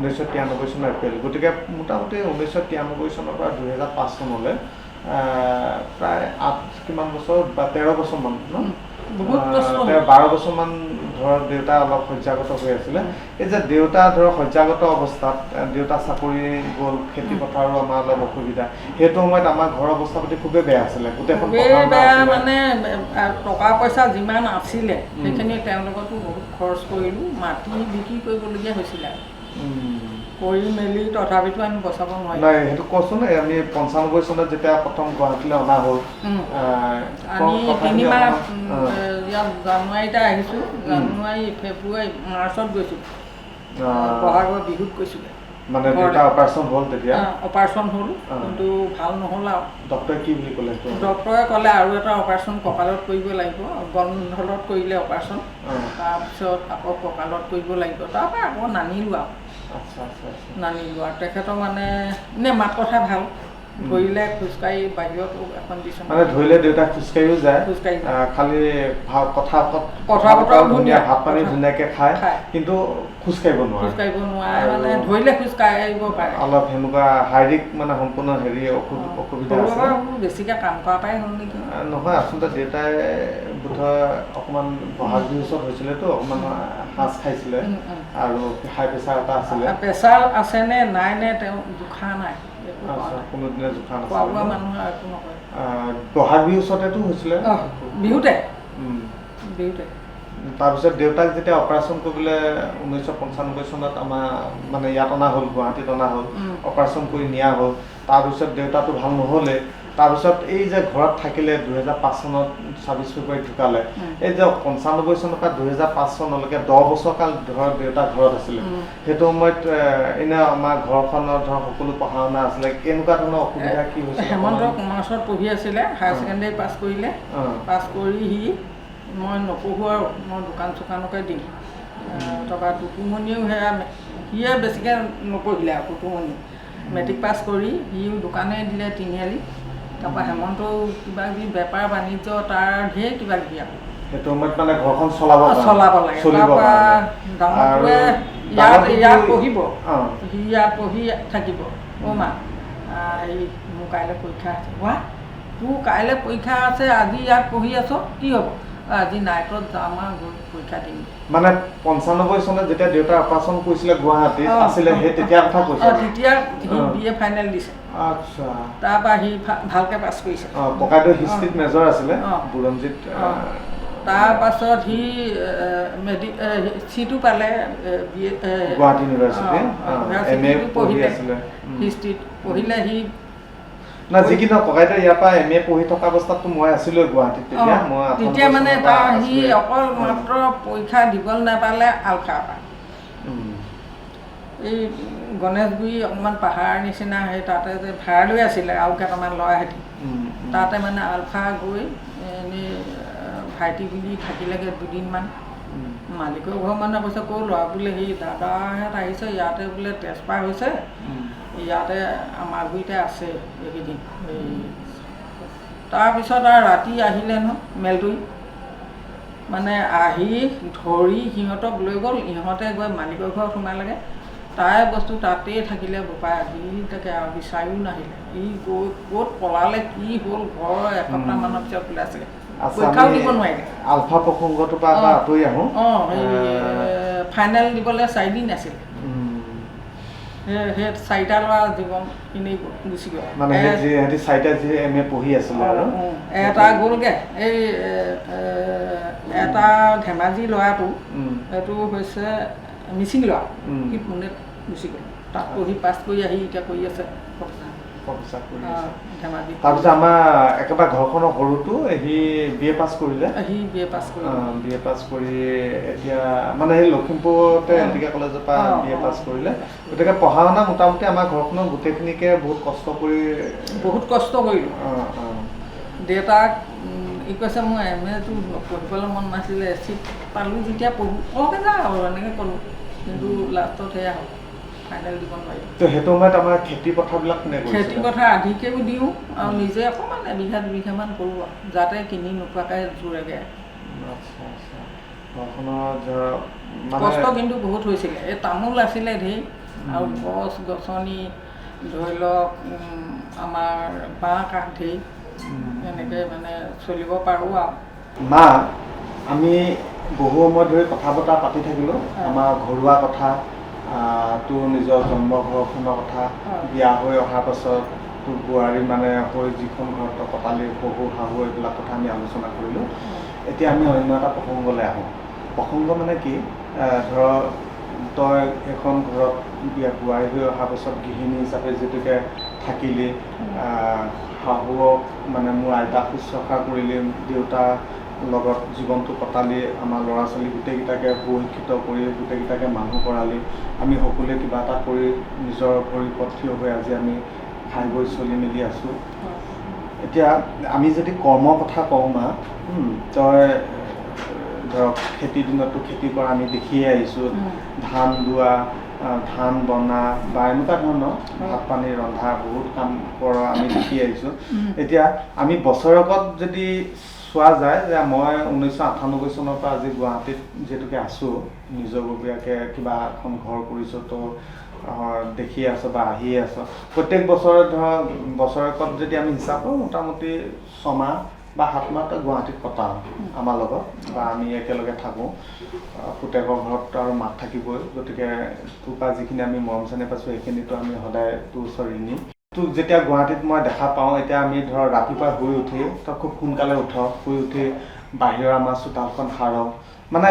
1993 চনৰ এপ্ৰিল। গতিকে মোটামুটি 1993 চনৰ পৰা 2005 চনলৈ প্ৰায় 8 বছৰ বা 13 বছৰমান 12 বছৰমান ধৰক দেউতা অলপ শয্যাগত হৈ আছিলে। এই যে দেউতা ধৰক শয্যাগত অৱস্থাত, দেউতা চাকৰি গ'ল, খেতি পথাৰো আমাৰ অলপ অসুবিধা, সেইটো সময়ত আমাৰ ঘৰৰ অৱস্থা পাতি খুবেই বেয়া আছিলে। গোটেইখন মানে টকা পইচা যিমান আছিলে সেইখিনি তেওঁলোকতো বহুত খৰচ কৰিলোঁ, মাটি বিক্ৰী কৰিবলগীয়া হৈছিলে। কৰি মেলি তথাপিতো আমি বচাব নোৱাৰিলোঁ। নাই সেইটো কচোন, আমি 95 চনত যেতিয়া প্ৰথম গুৱাহাটীলৈ অনা হ'ল, আমি 3 মাহ ইয়াত জানুৱাৰীতে আহিছোঁ, জানুৱাৰী ফেব্ৰুৱাৰী মাৰ্চত গৈছোঁ, বহাগৰ বিহুত গৈছিলোঁ। মানে দেউতা অপাৰেশ্যন হ'ল তেতিয়া? অপাৰেশ্যন হ'ল, কিন্তু ভাল নহ'ল আৰু। ডক্টৰে কি বুলি ক'লে? ডক্টৰে ক'লে আৰু এটা অপাৰেশ্যন কঁকালত কৰিব লাগিব, গন্ধলত কৰিলে অপাৰেশ্যন, তাৰপিছত আকৌ কঁকালত কৰিব লাগিব, তাৰপৰা আকৌ নানিলোঁ আৰু। নানিলোঁ আৰু তেখেতৰ মানে এনে মাত কথা ভাল, ধৰিলে খোজকাঢ়ি বাহিৰত এখন বিচনা, মানে ধৰিলে দেউতা খোজকাঢ়িও যায়, খালি কথা বতৰা ধুনীয়া, ভাত পানী ধুনীয়াকৈ খায়, কিন্তু খোজকাঢ়িব নোৱাৰে, মানে ধৰিলে খোজকাঢ়িব পাৰে। অলপ সেনেকুৱা শাৰীৰিক মানে সম্পূৰ্ণ অসুবিধা আছে। বেছিকৈ কাম কৰা পৰাই হ'ল নেকি? নহয়, আচলতে দেউতাই বোধহয় অকণমান বহাগ বিহুৰ ওচৰত হৈছিলেতো, অকণমান সাজ খাইছিলে আৰু হাই প্ৰেছাৰ এটা আছিলে। প্ৰেছাৰ আছে নে নাই নে তেওঁ জোখা নাই, কোনোদিনে জোখা নাছিলে। খোৱা বোৱা মানুহে একো নকৰে। বহাগ বিহুৰ ওচৰতেতো হৈছিলে, বিহুতে। তাৰপিছত দেউতাক যেতিয়া অপাৰেশ্যন কৰিবলৈ 1995 চনত আমাৰ মানে ইয়াত অনা হ'ল, গুৱাহাটীত অনা হ'ল, অপাৰেশ্যন কৰি নিয়া হ'ল। তাৰপিছত দেউতাটো ভাল নহ'লে, তাৰপিছত এই যে ঘৰত থাকিলে 2005 চনত 26 ফেব্ৰুৱাৰীত ঢুকালে, এই যে 95 চনৰ পৰা 2005 চনলৈকে 10 বছৰ কাল ধৰক দেউতা ঘৰত আছিলে। সেইটো সময়ত এনে আমাৰ ঘৰখনৰ ধৰক সকলো পঢ়া শুনা আছিলে, কেনেকুৱা ধৰণৰ অসুবিধা কি হৈছিলে? হেমন্ত কমাৰ্চত পঢ়ি আছিলে, হায়াৰ ছেকেণ্ডেৰী পাছ কৰিলে, পাছ কৰি মই নপঢ়োঁ আৰু মই দোকান চোকানকে দিম। তাৰপৰা টুটুমণিও সিয়ে বেছিকৈ নপঢ়িলে আৰু টুটুমণি মেট্ৰিক পাছ কৰি সিও দোকানে দিলে তিনিআলি। তাৰপৰা হেমন্তও কিবা কিবি বেপাৰ বাণিজ্য তাৰ ঢেৰ কিবা কিবি আৰু সেইটো সময়ত মানে ঘৰখন চলাব লাগে। তাৰপৰা ডাঙৰটোৱে ইয়াত পঢ়িব, সি ইয়াত পঢ়ি থাকিব। মা হেৰি মোৰ কাইলৈ পৰীক্ষা আছে, তোৰ কাইলৈ পৰীক্ষা আছে, আজি ইয়াত পঢ়ি আছ, কি হ'ব? আজি নাইটত যাম আৰু গৈ পৰীক্ষা দিম। মানে 95 চনত যেতিয়া দেউতাৰ অপাৰেশ্যন কৰিছিলে গুৱাহাটীত আছিলে, সেই তেতিয়া কথা কৈছে? তেতিয়া সি BA ফাইনেল দিছে। আচ্ছা। তাৰপৰা সি ভালকৈ পাছ কৰিছে। ককাইদেউ হিষ্ট্ৰীত মেজৰ আছিলে, বুৰঞ্জীত। তাৰপাছত সি চিটো পালে গুৱাহাটী ইউনিভাৰ্চিটি, পঢ়িলে, হিষ্ট্ৰীত পঢ়িলে। সি না যিকিনো ককাইদেউ ইয়াৰ পৰা MA পঢ়ি থকা অৱস্থাততো মই আছিলোঁ গুৱাহাটীত তেতিয়া মানে সি অকল মাত্ৰ পৰীক্ষা দিবলৈ নাপালে আলফাৰ পৰা। এই গণেশগুৰি অকণমান পাহাৰ নিচিনা, সেই তাতে যে ভাড়া লৈ আছিলে আৰু কেইটামান ল'ৰাহঁতি, তাতে মানে আলফা গৈ এনেই ভাইটি বুলি থাকিলেগৈ 2 দিনমান। মালিকৰ ঘৰ মানে কৈছে ক'ৰ ল'ৰা? বোলে সেই দাদাহঁত আহিছে, ইয়াতে বোলে ট্ৰেন্সফাৰ হৈছে, ইয়াতে আমাৰ গুৰিতে আছে এইকেইদিন। তাৰপিছত আৰু ৰাতি আহিলে নহয় মেলদৈ, মানে আহি ধৰি সিহঁতক লৈ গ'ল, ইহঁতে গৈ মালিকৰ ঘৰত সোমালেগৈ, তাই বস্তু তাতেই থাকিলে বোপাই, সি তাকে আৰু বিচাৰিও নাহিলে। সি গৈ ক'ত পলালে, কি হ'ল, ঘৰ এসপ্তাহমানৰ পিছত ওলাইছিলে, পৰীক্ষাও দিব নোৱাৰিলে। আলফা প্ৰসংগটোৰ পৰা আঁতৰি আহোঁ। ফাইনেল দিবলৈ 4 দিন আছিল। সেই 4টা ল'ৰা জীৱন এনেই গুচি গ'ল মানে সিহঁতি 4টা যি MA পঢ়ি আছিলে আৰু এটা গ'লগৈ এই এটা ধেমাজি ল'ৰাটো এইটো হৈছে মিচিং ল'ৰা সি পুনেত গুচি গ'ল তাত পঢ়ি পাছ কৰি আহি এতিয়া কৰি আছে ধেমাজি। তাৰপিছত আমাৰ একেবাৰে ঘৰখনৰ সৰুটো সি BA পাছ কৰিলে BA পাছ কৰি এতিয়া মানে সেই লখিমপুৰতে এলটিকে কলেজৰ পৰা BA পাছ কৰিলে। গতিকে পঢ়া শুনা মোটামুটি আমাৰ ঘৰখনৰ গোটেইখিনিকে বহুত কষ্ট কৰিলোঁ। দেউতাক কৈছে মোৰ MAটো পঢ়িবলৈ মন নাছিলে চিট পালোঁ যেতিয়া পঢ়োঁ যা আৰু এনেকৈ ক'লোঁ কিন্তু লাষ্টত সেয়া হ'ল ফাইনেল দিব নোৱাৰিলোঁ। তো সেইটো সময়ত আমাৰ খেতি পথাৰবিলাক খেতি পথাৰ আধিকেও দিওঁ আৰু নিজে অকণমান এবিঘামান কৰোঁ যাতে কিনি নোপোৱাকৈ জোৰেগে। কষ্ট কিন্তু বহুত হৈছিলে এই তামোল আছিলে ধেৰ আৰু গছ গছনি ধৰি লওক আমাৰ বাঁহ কাঠ ধেৰ এনেকৈ মানে চলিব পাৰোঁ আৰু। মা আমি বহু সময় ধৰি কথা বতৰা পাতি থাকিলোঁ আমাৰ ঘৰুৱা কথা তোৰ নিজৰ জন্ম ঘৰখনৰ কথা বিয়া হৈ অহাৰ পাছত তোৰ বোৱাৰী মানে হৈ যিখন ঘৰত কটালি শহু শাহু এইবিলাক কথা আমি আলোচনা কৰিলোঁ। এতিয়া আমি অন্য এটা প্ৰসংগলৈ আহোঁ। প্ৰসংগ মানে কি ধৰ তই এখন ঘৰত বোৱাৰী হৈ অহাৰ পাছত গৃহিণী হিচাপে যিটোকে থাকিলি শাহুক মানে মোৰ আইতাক শুশ্ৰূষা কৰিলি দেউতাৰ লগত জীৱনটো কটালি আমাৰ ল'ৰা ছোৱালী গোটেইকেইটাকে সুশিক্ষিত কৰি গোটেইকেইটাকে মানুহ কৰালি আমি সকলোৱে কিবা এটা কৰি নিজৰ ভৰিৰ ওপৰত থিয় হৈ আজি আমি খাই বৈ চলি মেলি আছোঁ। এতিয়া আমি যদি কৰ্মৰ কথা কওঁ মা তই ধৰক খেতিৰ দিনতো খেতি কৰা আমি দেখিয়ে আহিছোঁ ধান দোৱা ধান বনা বা এনেকুৱা ধৰণৰ ভাত পানী ৰন্ধা বহুত কাম কৰা আমি দেখি আহিছোঁ। এতিয়া আমি বছৰেকত যদি চোৱা যায় যে মই 1998 চনৰ পৰা আজি গুৱাহাটীত যিহেতুকে আছোঁ নিজৰববীয়াকৈ কিবা এখন ঘৰ কৰিছোঁ তো দেখি আছোঁ বা আহিয়ে আছোঁ। প্ৰত্যেক বছৰে ধৰক বছৰেকত যদি আমি হিচাপ কৰোঁ মোটামুটি 6 মাহ বা 7 মাহ গুৱাহাটীত কটাওঁ আমাৰ লগত বা আমি একেলগে থাকোঁ। পুতেকৰ ঘৰত আৰু মাক থাকিবই গতিকে তোৰ পৰা যিখিনি আমি মৰম চেনেহ পাইছোঁ সেইখিনিতো আমি সদায় তোৰ ওচৰত ঋণী। তোক যেতিয়া গুৱাহাটীত মই দেখা পাওঁ এতিয়া আমি ধৰ ৰাতিপুৱা শুই উঠি তই খুব সোনকালে শুই উঠি বাহিৰৰ আমাৰ চোতালখন সাৰ মানে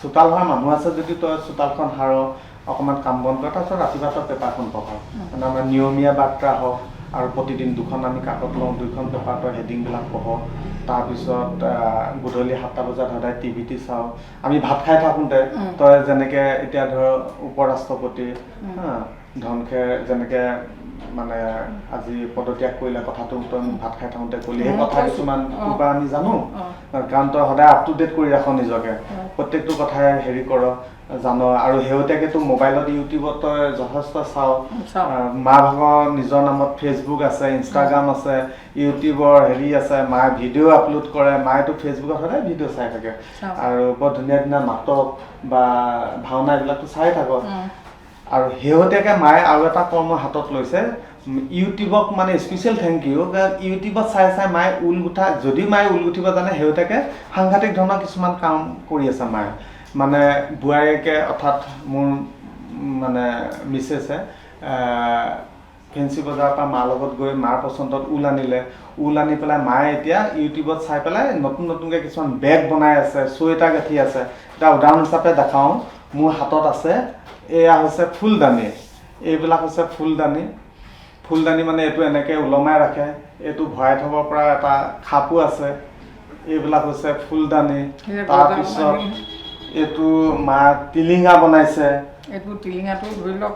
চোতাল হোৱা মানুহ আছে যদি তই চোতালখন সাৰ অকণমান কাম বন কৰ তাৰপিছত ৰাতিপুৱা তই পেপাৰখন পঢ় মানে আমাৰ নিয়মীয়া বাৰ্তা হওক আৰু প্ৰতিদিন 2খন আমি কাকত লওঁ 2খন পেপাৰ তই হেডিংবিলাক পঢ়। তাৰপিছত গধূলি 7টা বজাত সদায় টিভিটি চাওঁ। আমি ভাত খাই থাকোঁতে তই যেনেকৈ এতিয়া ধৰ উপৰাষ্ট্ৰপতি ধনখেৰ যেনেকৈ মানে আজি পদত্যাগ কৰিলে কথাটো তই ভাত খাই থাকোঁতে ক'লি সেই কথা কিছুমান তোৰ পৰা আমি জানো কাৰণ তই সদায় আপ টু ডেট কৰি ৰাখ নিজকে প্ৰত্যেকটো কথাই হেৰি কৰ জানো আৰু শেহতীয়াকৈ তোৰ মোবাইলত ইউটিউবত তই যথেষ্ট চাওঁ মা ভাগৰ নিজৰ নামত ফেচবুক আছে ইনষ্টাগ্ৰাম আছে ইউটিউবৰ হেৰি আছে মায়ে ভিডিঅ' আপলোড কৰে মায়েতো ফেচবুকত সদায় ভিডিঅ' চাই থাকে আৰু বৰ ধুনীয়া ধুনীয়া নাটক বা ভাওনা এইবিলাকতো চাই থাক আৰু শেহতীয়াকৈ মায়ে আৰু এটা কৰ্ম হাতত লৈছে ইউটিউবক মানে স্পেচিয়েল থেংক ইউ ইউটিউবত চাই মায়ে ঊল গুঠা যদি মায়ে ঊল গুঠিব জানে শেহতীয়াকৈ সাংঘাতিক ধৰণৰ কিছুমান কাম কৰি আছে মায়ে মানে বোৱাৰীয়েকে অৰ্থাৎ মোৰ মানে মিছেছে ফেঞ্চি বজাৰৰ পৰা মাৰ লগত গৈ মাৰ পচন্দত ঊল আনি পেলাই মায়ে এতিয়া ইউটিউবত চাই পেলাই নতুনকৈ কিছুমান বেগ বনাই আছে চুৱেটাৰ গাঁঠি আছে এটা উদাহৰণ হিচাপে দেখাওঁ মোৰ হাতত আছে এয়া হৈছে ফুলদানি এইবিলাক হৈছে ফুলদানি মানে এইটো এনেকৈ ওলমাই ৰাখে এইটো ভৰাই থ'ব পৰা এটা খাপো আছে এইবিলাক হৈছে ফুলদানি তাৰপিছত এইটো মা টিলিঙা বনাইছে এইটো টিলিঙাটো ধৰি লওক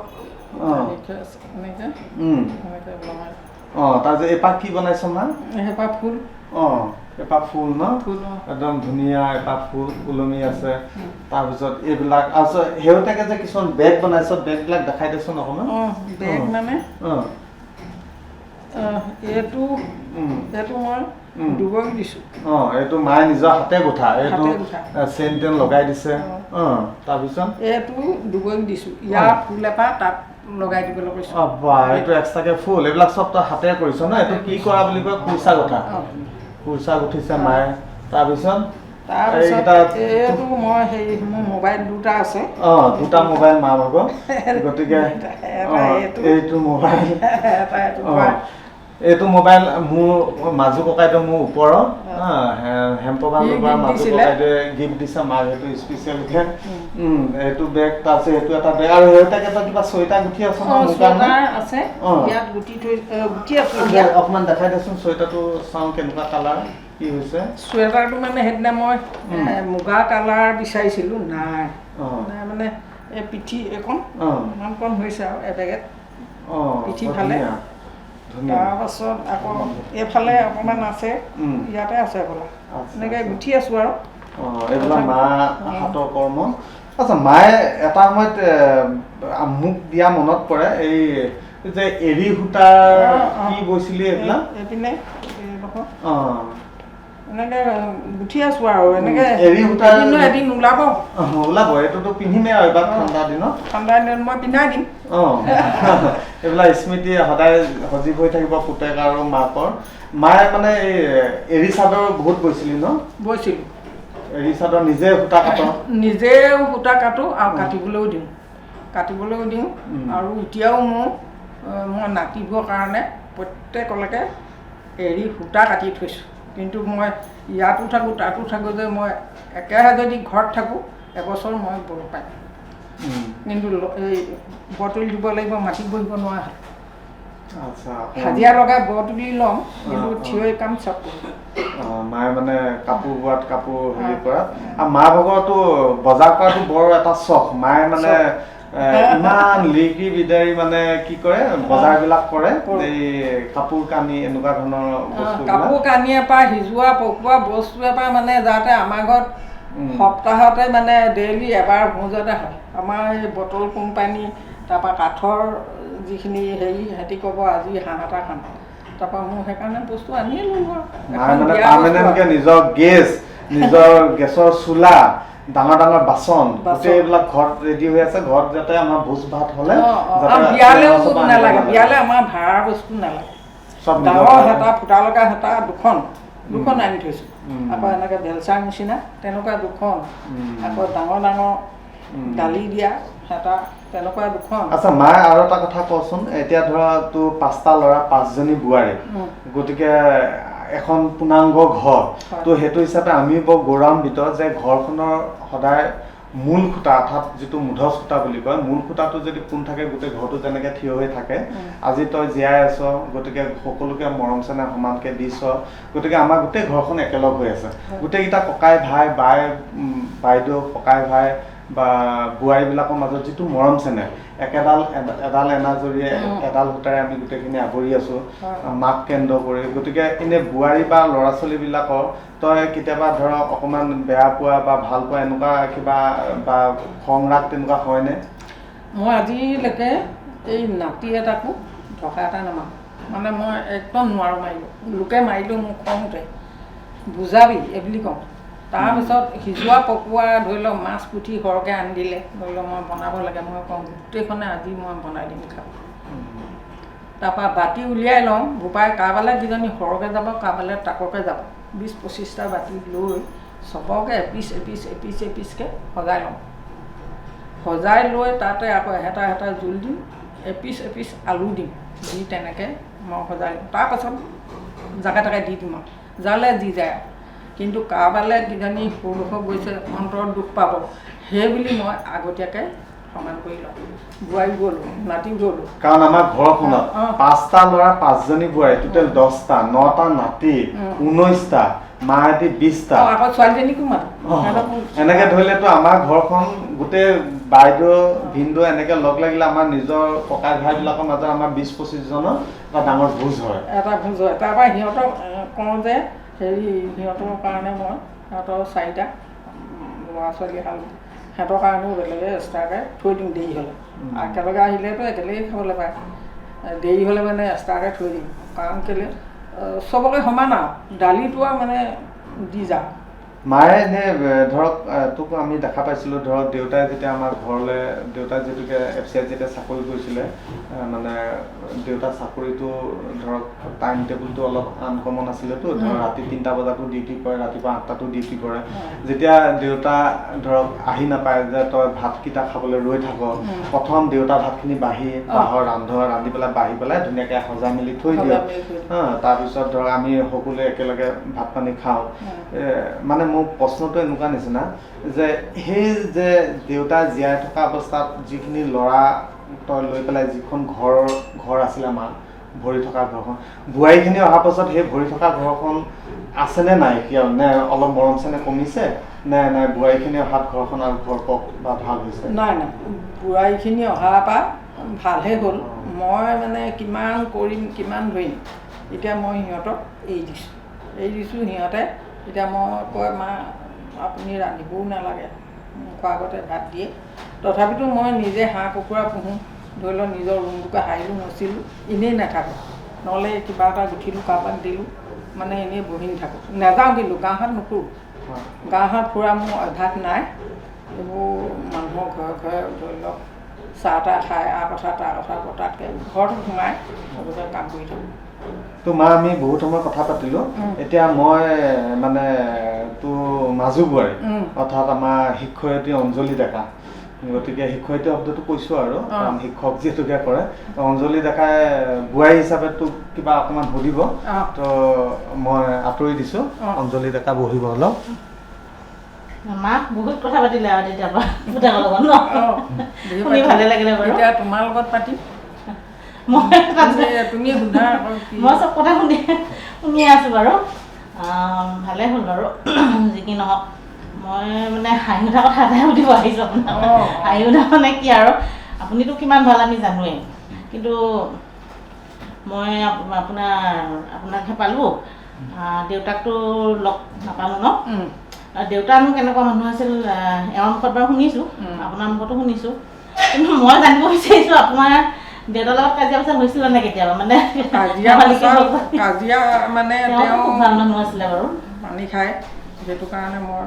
তাৰপিছত এপাহ কি বনাইছ মা এপাহ ফুল এপাহ ফুল ন একদম ধুনীয়া এপাহ ফুল ওলমি আছে তাৰপিছত এইবিলাক আৰু শেহতীয়াকৈ যে কিছুমান বেগ বনাইছ বেগবিলাক দেখাই দেচোন অকণমান বেগ মানে এইটো মই দুবক দিছোঁ এইটো মায়ে নিজৰ হাতে গোঠা এইটো চেইন টেইন লগাই দিছে তাৰপিছত এইটো দুবক দিছোঁ ইয়াৰ ফুল এপাহ তাত লগাই দিবলৈ কৈছোঁ এইটো এক্সট্ৰাকৈ ফুল এইবিলাক চব তই হাতে কৰিছ ন এইটো কি কৰা বুলি কয় কুৰ্চা গোঠা কুৰ্চা গুঠিছে মায়ে তাৰপিছত তাৰপিছত এইটো মই হেৰি মোৰ মোবাইল দুটা আছে। দুটা মোবাইল মা ভাগৰ, গতিকে এইটো মোবাইল এইটো মোবাইল মোৰ মাজু ককাইদেউ মোৰ ওপৰত হেম্পবান লগৰ মাজু ককাইদেৱে গিফ্ট দিছে মাক, সেইটো স্পেচিয়েলকে। এইটো বেগ আছে, এইটো এটা বেগ, আৰু সেইটাক এটা কিবা চুৱেটাৰ গুঠি আছে অকণমান দেখাই দেচোন চুৱেটাৰটো চাওঁ কেনেকুৱা কালাৰ কি হৈছে। চুৱেটাৰটো মানে সেইদিনা মই মুগা কালাৰ বিচাৰিছিলোঁ, নাই মানে এই পিঠি এইকণ ইমানকণ হৈছে আৰু এবেগেত পিঠি ফালে। তাৰপাছত আকৌ এইফালে অকণমান আছে, ইয়াতে আছে বোলা, এনেকৈ গুঠি আছোঁ আৰু এইবিলাক মা হাতৰ কৰ্ম। আচ্ছা, মায়ে এটা সময়ত মোক দিয়া মনত পৰে এই যে এৰী সূতাৰ কি বৈছিলি এইবিলাক এইপিনে এনেকৈ গুঠি আছোঁ আৰু এনেকৈ এৰী সূতাৰ এদিন ওলাব এইটোতো পিন্ধিমেই আৰু এবাৰ ঠাণ্ডা দিনত মই পিন্ধাই দিম। এইবিলাক স্মৃতি সদায় সজীৱ হৈ থাকিব পুতেক আৰু মাকৰ। মায়ে মানে এই এৰী চাদৰ বহুত বৈছিলি ন? বৈছিলোঁ। এৰী চাদৰ নিজে সূতা কাটো? নিজেও সূতা কাটো আৰু কাটিবলৈও দিওঁ আৰু এতিয়াও মই নাতিবৰ কাৰণে প্ৰত্যেকলৈকে এৰী সূতা কাটি থৈছোঁ। কিন্তু মই ইয়াতো থাকোঁ তাতো থাকোঁ যে মই একেৰাহে যদি ঘৰত থাকোঁ এবছৰ মই বৰ পাই, কিন্তু এই বৰ তুলি দিব লাগিব, মাটি বহিব নোৱাৰা। হাজিৰা লগাই বৰ তুলি ল'ম, কিন্তু থিয় কাম চব মায়ে মানে কাপোৰ বোৱাত কাপোৰ হেৰি কৰাত। আৰু মা ভাগৰতো বজাৰ কৰাটো বৰ এটা চখ। মায়ে মানে ইমান লিগি বিদাৰি মানে কি কৰে বজাৰবিলাক কৰে, এই কাপোৰ কানি এনেকুৱা ধৰণৰ বস্তু, কাপোৰ কানিৰ পৰা সিজোৱা পকোৱা বস্তুৰ পৰা মানে যাতে আমাৰ ঘৰত সপ্তাহতে মানে ডেইলি এবাৰ ভোজতে হয়। আমাৰ এই বটল কোম্পানী, তাৰপৰা কাঠৰ যিখিনি হেৰি সিহঁতি ক'ব আজি হাঁহ এটা খাম, তাৰপৰা মোৰ সেইকাৰণে বস্তু আনিয়ে ল'লোঁ আৰু নিজৰ গেছ, নিজৰ গেছৰ চোলা, ডাঙৰ ডাঙৰ বাচন, গোটেইবিলাক ঘৰত ৰেডি হৈ আছে। ঘৰত যাতে আমাৰ ভোজ ভাত হ'লে বিয়ালেও নালাগে, বিয়ালে আমাৰ ভাড়াৰ বস্তু নালাগে। ডাঙৰ হেতা, ফুটা লগা হেতা দুখন আনি থৈছোঁ। আকৌ এনেকৈ বেলচাৰ নিচিনা তেনেকুৱা দুখন, আকৌ ডাঙৰ ডাঙৰ দালি দিয়া হেতা তেনেকুৱা দুখন। আচ্ছা, মায়ে আৰু এটা কথা কচোন, এতিয়া ধৰা তোৰ 5টা ল'ৰা 5জনী বোৱাৰী, গতিকে এখন পূৰ্ণাংগ ঘৰ, তো সেইটো হিচাপে আমি বৰ গৌৰৱান্বিত যে ঘৰখনৰ সদায় মূল খুঁটা, অৰ্থাৎ যিটো মূধচ খুঁটা বুলি কয়, মূল খুঁটাটো যদি পোন থাকে গোটেই ঘৰটো যেনেকৈ থিয় হৈ থাকে। আজি তই জীয়াই আছ, গতিকে সকলোকে মৰম চেনেহ সমানকৈ দিছ, গতিকে আমাৰ গোটেই ঘৰখন একেলগ হৈ আছে। গোটেইকেইটা ককাই ভাই, বাইদেউ, ককাই ভাই বা বোৱাৰীবিলাকৰ মাজত যিটো মৰম চেনেহ, এডাল এনাজৰীয়ে এডাল সূতাৰে আমি গোটেইখিনি আৱৰি আছোঁ, মাক কেন্দ্ৰ কৰি। গতিকে এনে বোৱাৰী বা ল'ৰা ছোৱালীবিলাকৰ তই কেতিয়াবা ধৰ অকণমান বেয়া পোৱা বা ভাল পোৱা এনেকুৱা কিবা বা খং ৰাগ তেনেকুৱা হয়নে? মই আজিলৈকে এই নাতি এটাকো ঢকা এটা নামাৰোঁ, মানে মই একদম নোৱাৰোঁ মাৰিব। লোকে মাৰিলেও মোক খং উঠে, বুজাবি এইবুলি কওঁ। তাৰপিছত সিজোৱা পকোৱা ধৰি লওক মাছ পুঠি সৰহকৈ আনি দিলে, ধৰি লওক মই বনাব লাগে, মই কওঁ গোটেইখনে আজি মই বনাই দিম খাব। তাৰপৰা বাতি উলিয়াই লওঁ, ভোপাই কাৰোবালৈ কিজনী সৰহকৈ যাব, কাৰোবালৈ তাককৈ যাব, 20-25টা বাতি লৈ চবকে এপিচকৈ সজাই লওঁ। সজাই লৈ তাতে আকৌ এটা জোল দিম, এপিচ আলু দিম, দি তেনেকৈ মই সজাই লওঁ। তাৰপাছত জাকে তাকে দি দিম আৰু যালে দি যায় আৰু। কিন্তু কাৰোবালৈ কিজানি সৰু গৈছে, অন্তৰত দুখ পাব, সেই বুলি মই আগতীয়াকৈ সমান কৰি লওঁ। বোৱাৰী গ'লোঁ, নাতি গ'লোঁ, কাৰণ আমাৰ ঘৰখনত 5টা ল'ৰা 5জনী বোৱাৰী, টোটেল 10টা, 9টা নাতি, 19টা, মাহেঁতি 20টা, আকৌ ছোৱালীজনীকো মাতো। এনেকৈ ধৰিলেতো আমাৰ ঘৰখন গোটেই বাইদেউ ভিনদেউ এনেকৈ লগ লাগিলে আমাৰ নিজৰ ককাই ভাইবিলাকৰ মাজত আমাৰ 20-25জনৰ এটা ডাঙৰ ভোজ হয়। তাৰপৰা সিহঁতক কওঁ যে হেৰি, সিহঁতৰ কাৰণে মই সিহঁতৰ 4টা ল'ৰা ছোৱালী হাল, সিহঁতৰ কাৰণেও বেলেগে এক্সট্ৰাকৈ থৈ দিম। দেৰি হ'লে একেলগে আহিলেতো একেলগেই খাবলৈ পায়, দেৰি হ'লে মানে এক্সট্ৰাকৈ থৈ দিম। কাৰণ কেলৈ চবকে সমান আৰু দালিটো আৰু মানে দি যাওঁ, মায়ে এনে ধৰক তোক আমি দেখা পাইছিলোঁ ধৰক দেউতাই যেতিয়া আমাৰ ঘৰলৈ দেউতাই যিটোকে FCIত যেতিয়া চাকৰি কৰিছিলে মানে দেউতাৰ চাকৰিটো ধৰক টাইম টেবুলটো অলপ আনকমন আছিলেতো ধৰক ৰাতি 3টা বজাতো ডিউটি কৰে ৰাতিপুৱা 8টাতো ডিউটি কৰে যেতিয়া দেউতা ধৰক আহি নাপায় যে তই ভাতকেইটা খাবলৈ ৰৈ থাক প্ৰথম দেউতা ভাতখিনি বাঁহৰ ৰান্ধি পেলাই বাঢ়ি পেলাই ধুনীয়াকৈ সজাই মেলি থৈ দিয়ে তাৰপিছত ধৰক আমি সকলোৱে একেলগে ভাত পানী খাওঁ মানে মোৰ প্ৰশ্নটো এনেকুৱা নিচিনা যে সেই যে দেউতা জীয়াই থকা অৱস্থাত যিখিনি ল'ৰা তই লৈ পেলাই যিখন ঘৰ আছিলে আমাৰ ভৰি থকা ঘৰখন বোৱাৰীখিনি অহাৰ পাছত সেই ভৰি থকা ঘৰখন আছেনে নাই কিয় নে অলপ মৰম চেনেহ কমিছে নাই বোৱাৰীখিনি অহাত ঘৰখন আৰু ভৰপক বা ভাল হৈছে নাই বোৱাৰীখিনি অহাৰ পৰা ভালহে হ'ল মই মানে কিমান কৰিম কিমান ধৰিম এতিয়া মই সিহঁতক এৰি দিছোঁ সিহঁতে এতিয়া মই কয় মা আপুনি ৰান্ধিবও নালাগে মুখৰ আগতে ভাত দিয়ে তথাপিতো মই নিজে হাঁহ কুকুৰা পুহোঁ ধৰি লওক নিজৰ ৰুমটোকে সাৰিলোঁ মচিলোঁ এনেই নাথাকোঁ নহ'লে কিবা এটা গুঠিলোঁ কাৰোবাক দিলোঁ মানে এনেই বহি নাথাকোঁ নাযাওঁ কিন্তু গাঁও হাত নুফুৰোঁ গাঁও হাত ফুৰা মোৰ অভ্যাস নাই এইবোৰ মানুহৰ ঘৰে ধৰি লওক চাহ তাহ খাই কথা তাৰ কথা পতাতকৈ ঘৰটো সোমাই চবতে কাম কৰি থাকোঁ তো মা আমি বহুত সময় কথা পাতিলোঁ এতিয়া মই মানে তোৰ মাজু বোৱাৰী অৰ্থাৎ আমাৰ শিক্ষয়িত্ৰী অঞ্জলি ডেকা গতিকে শিক্ষয়িত্ৰী শব্দটো কৈছোঁ আৰু কাৰণ শিক্ষক যিহেতুকে কৰে অঞ্জলি ডেকাই বোৱাৰী হিচাপে তোক কিবা অকণমান সুধিব তো মই আঁতৰি দিছোঁ অঞ্জলি ডেকা বহিব অলপ মা বহুত কথা পাতিলে আৰু তেতিয়াৰ পৰা লগত ন শুনি ভালে লাগিলে বাৰু এতিয়া তোমাৰ লগত পাতিম মই চব কথা শুনি আছোঁ বাৰু ভালেই হ'ল বাৰু যি কি নহওক মই মানে হাঁহি উঠা কথা এটাই সুধিব আহিছোঁ আপোনাক হাঁহি উঠা মানে কি আৰু আপুনিতো কিমান ভাল আমি জানোৱেই কিন্তু মই আপোনাকহে পালোঁ দেউতাকতো লগ নাপালোঁ ন দেউতানো কেনেকুৱা মানুহ আছিল এওঁৰ মুখত বাৰু শুনিছোঁ আপোনাৰ মুখতো শুনিছোঁ কিন্তু মই জানিব বিচাৰিছোঁ আপোনাৰ দেউতাৰ লগত কাজিয়া পেচাল হৈছিলে নে কেতিয়াবা মানে কাজিয়া মানে তেওঁ খুব ভাল মানুহ আছিলে বাৰু পানী খায় সেইটো কাৰণে মই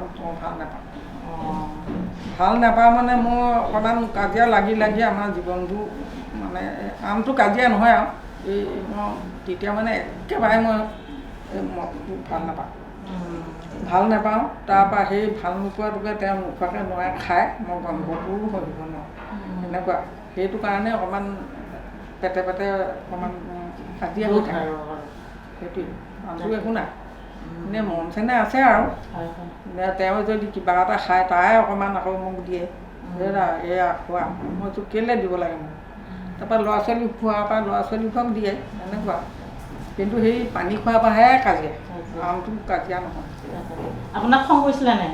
ভাল নাপাওঁ মানে মোৰ অকণমান কাজিয়া লাগি আমাৰ জীৱনটো মানে আমটো কাজিয়া নহয় আৰু এই মই তেতিয়া মানে একেবাৰে মই ভাল নাপাওঁ তাৰপৰা সেই ভাল নোপোৱাটোকে তেওঁ নোখোৱাকৈ নোৱাৰে খায় মই গন্ধটোও সহিব নোৱাৰোঁ এনেকুৱা সেইটো কাৰণে অকণমান পেটে অকণমান কাজিয়া হৈ থাকে সেইটোৱে আনটো একো নাই এনেই মৰম চেনেহ আছে আৰু তেওঁ যদি কিবা এটা খায় তাই অকণমান আকৌ মোক দিয়ে এয়া খোৱা মই তোক কেলৈ দিব লাগে মোক তাৰপৰা ল'ৰা ছোৱালী খোৱাৰ পৰা ল'ৰা ছোৱালীবোৰক দিয়ে এনেকুৱা কিন্তু সেই পানী খোৱাৰ পৰাহে কাজিয়া আমটো কাজিয়া নহয় আপোনাক খং কৰিছিলে নাই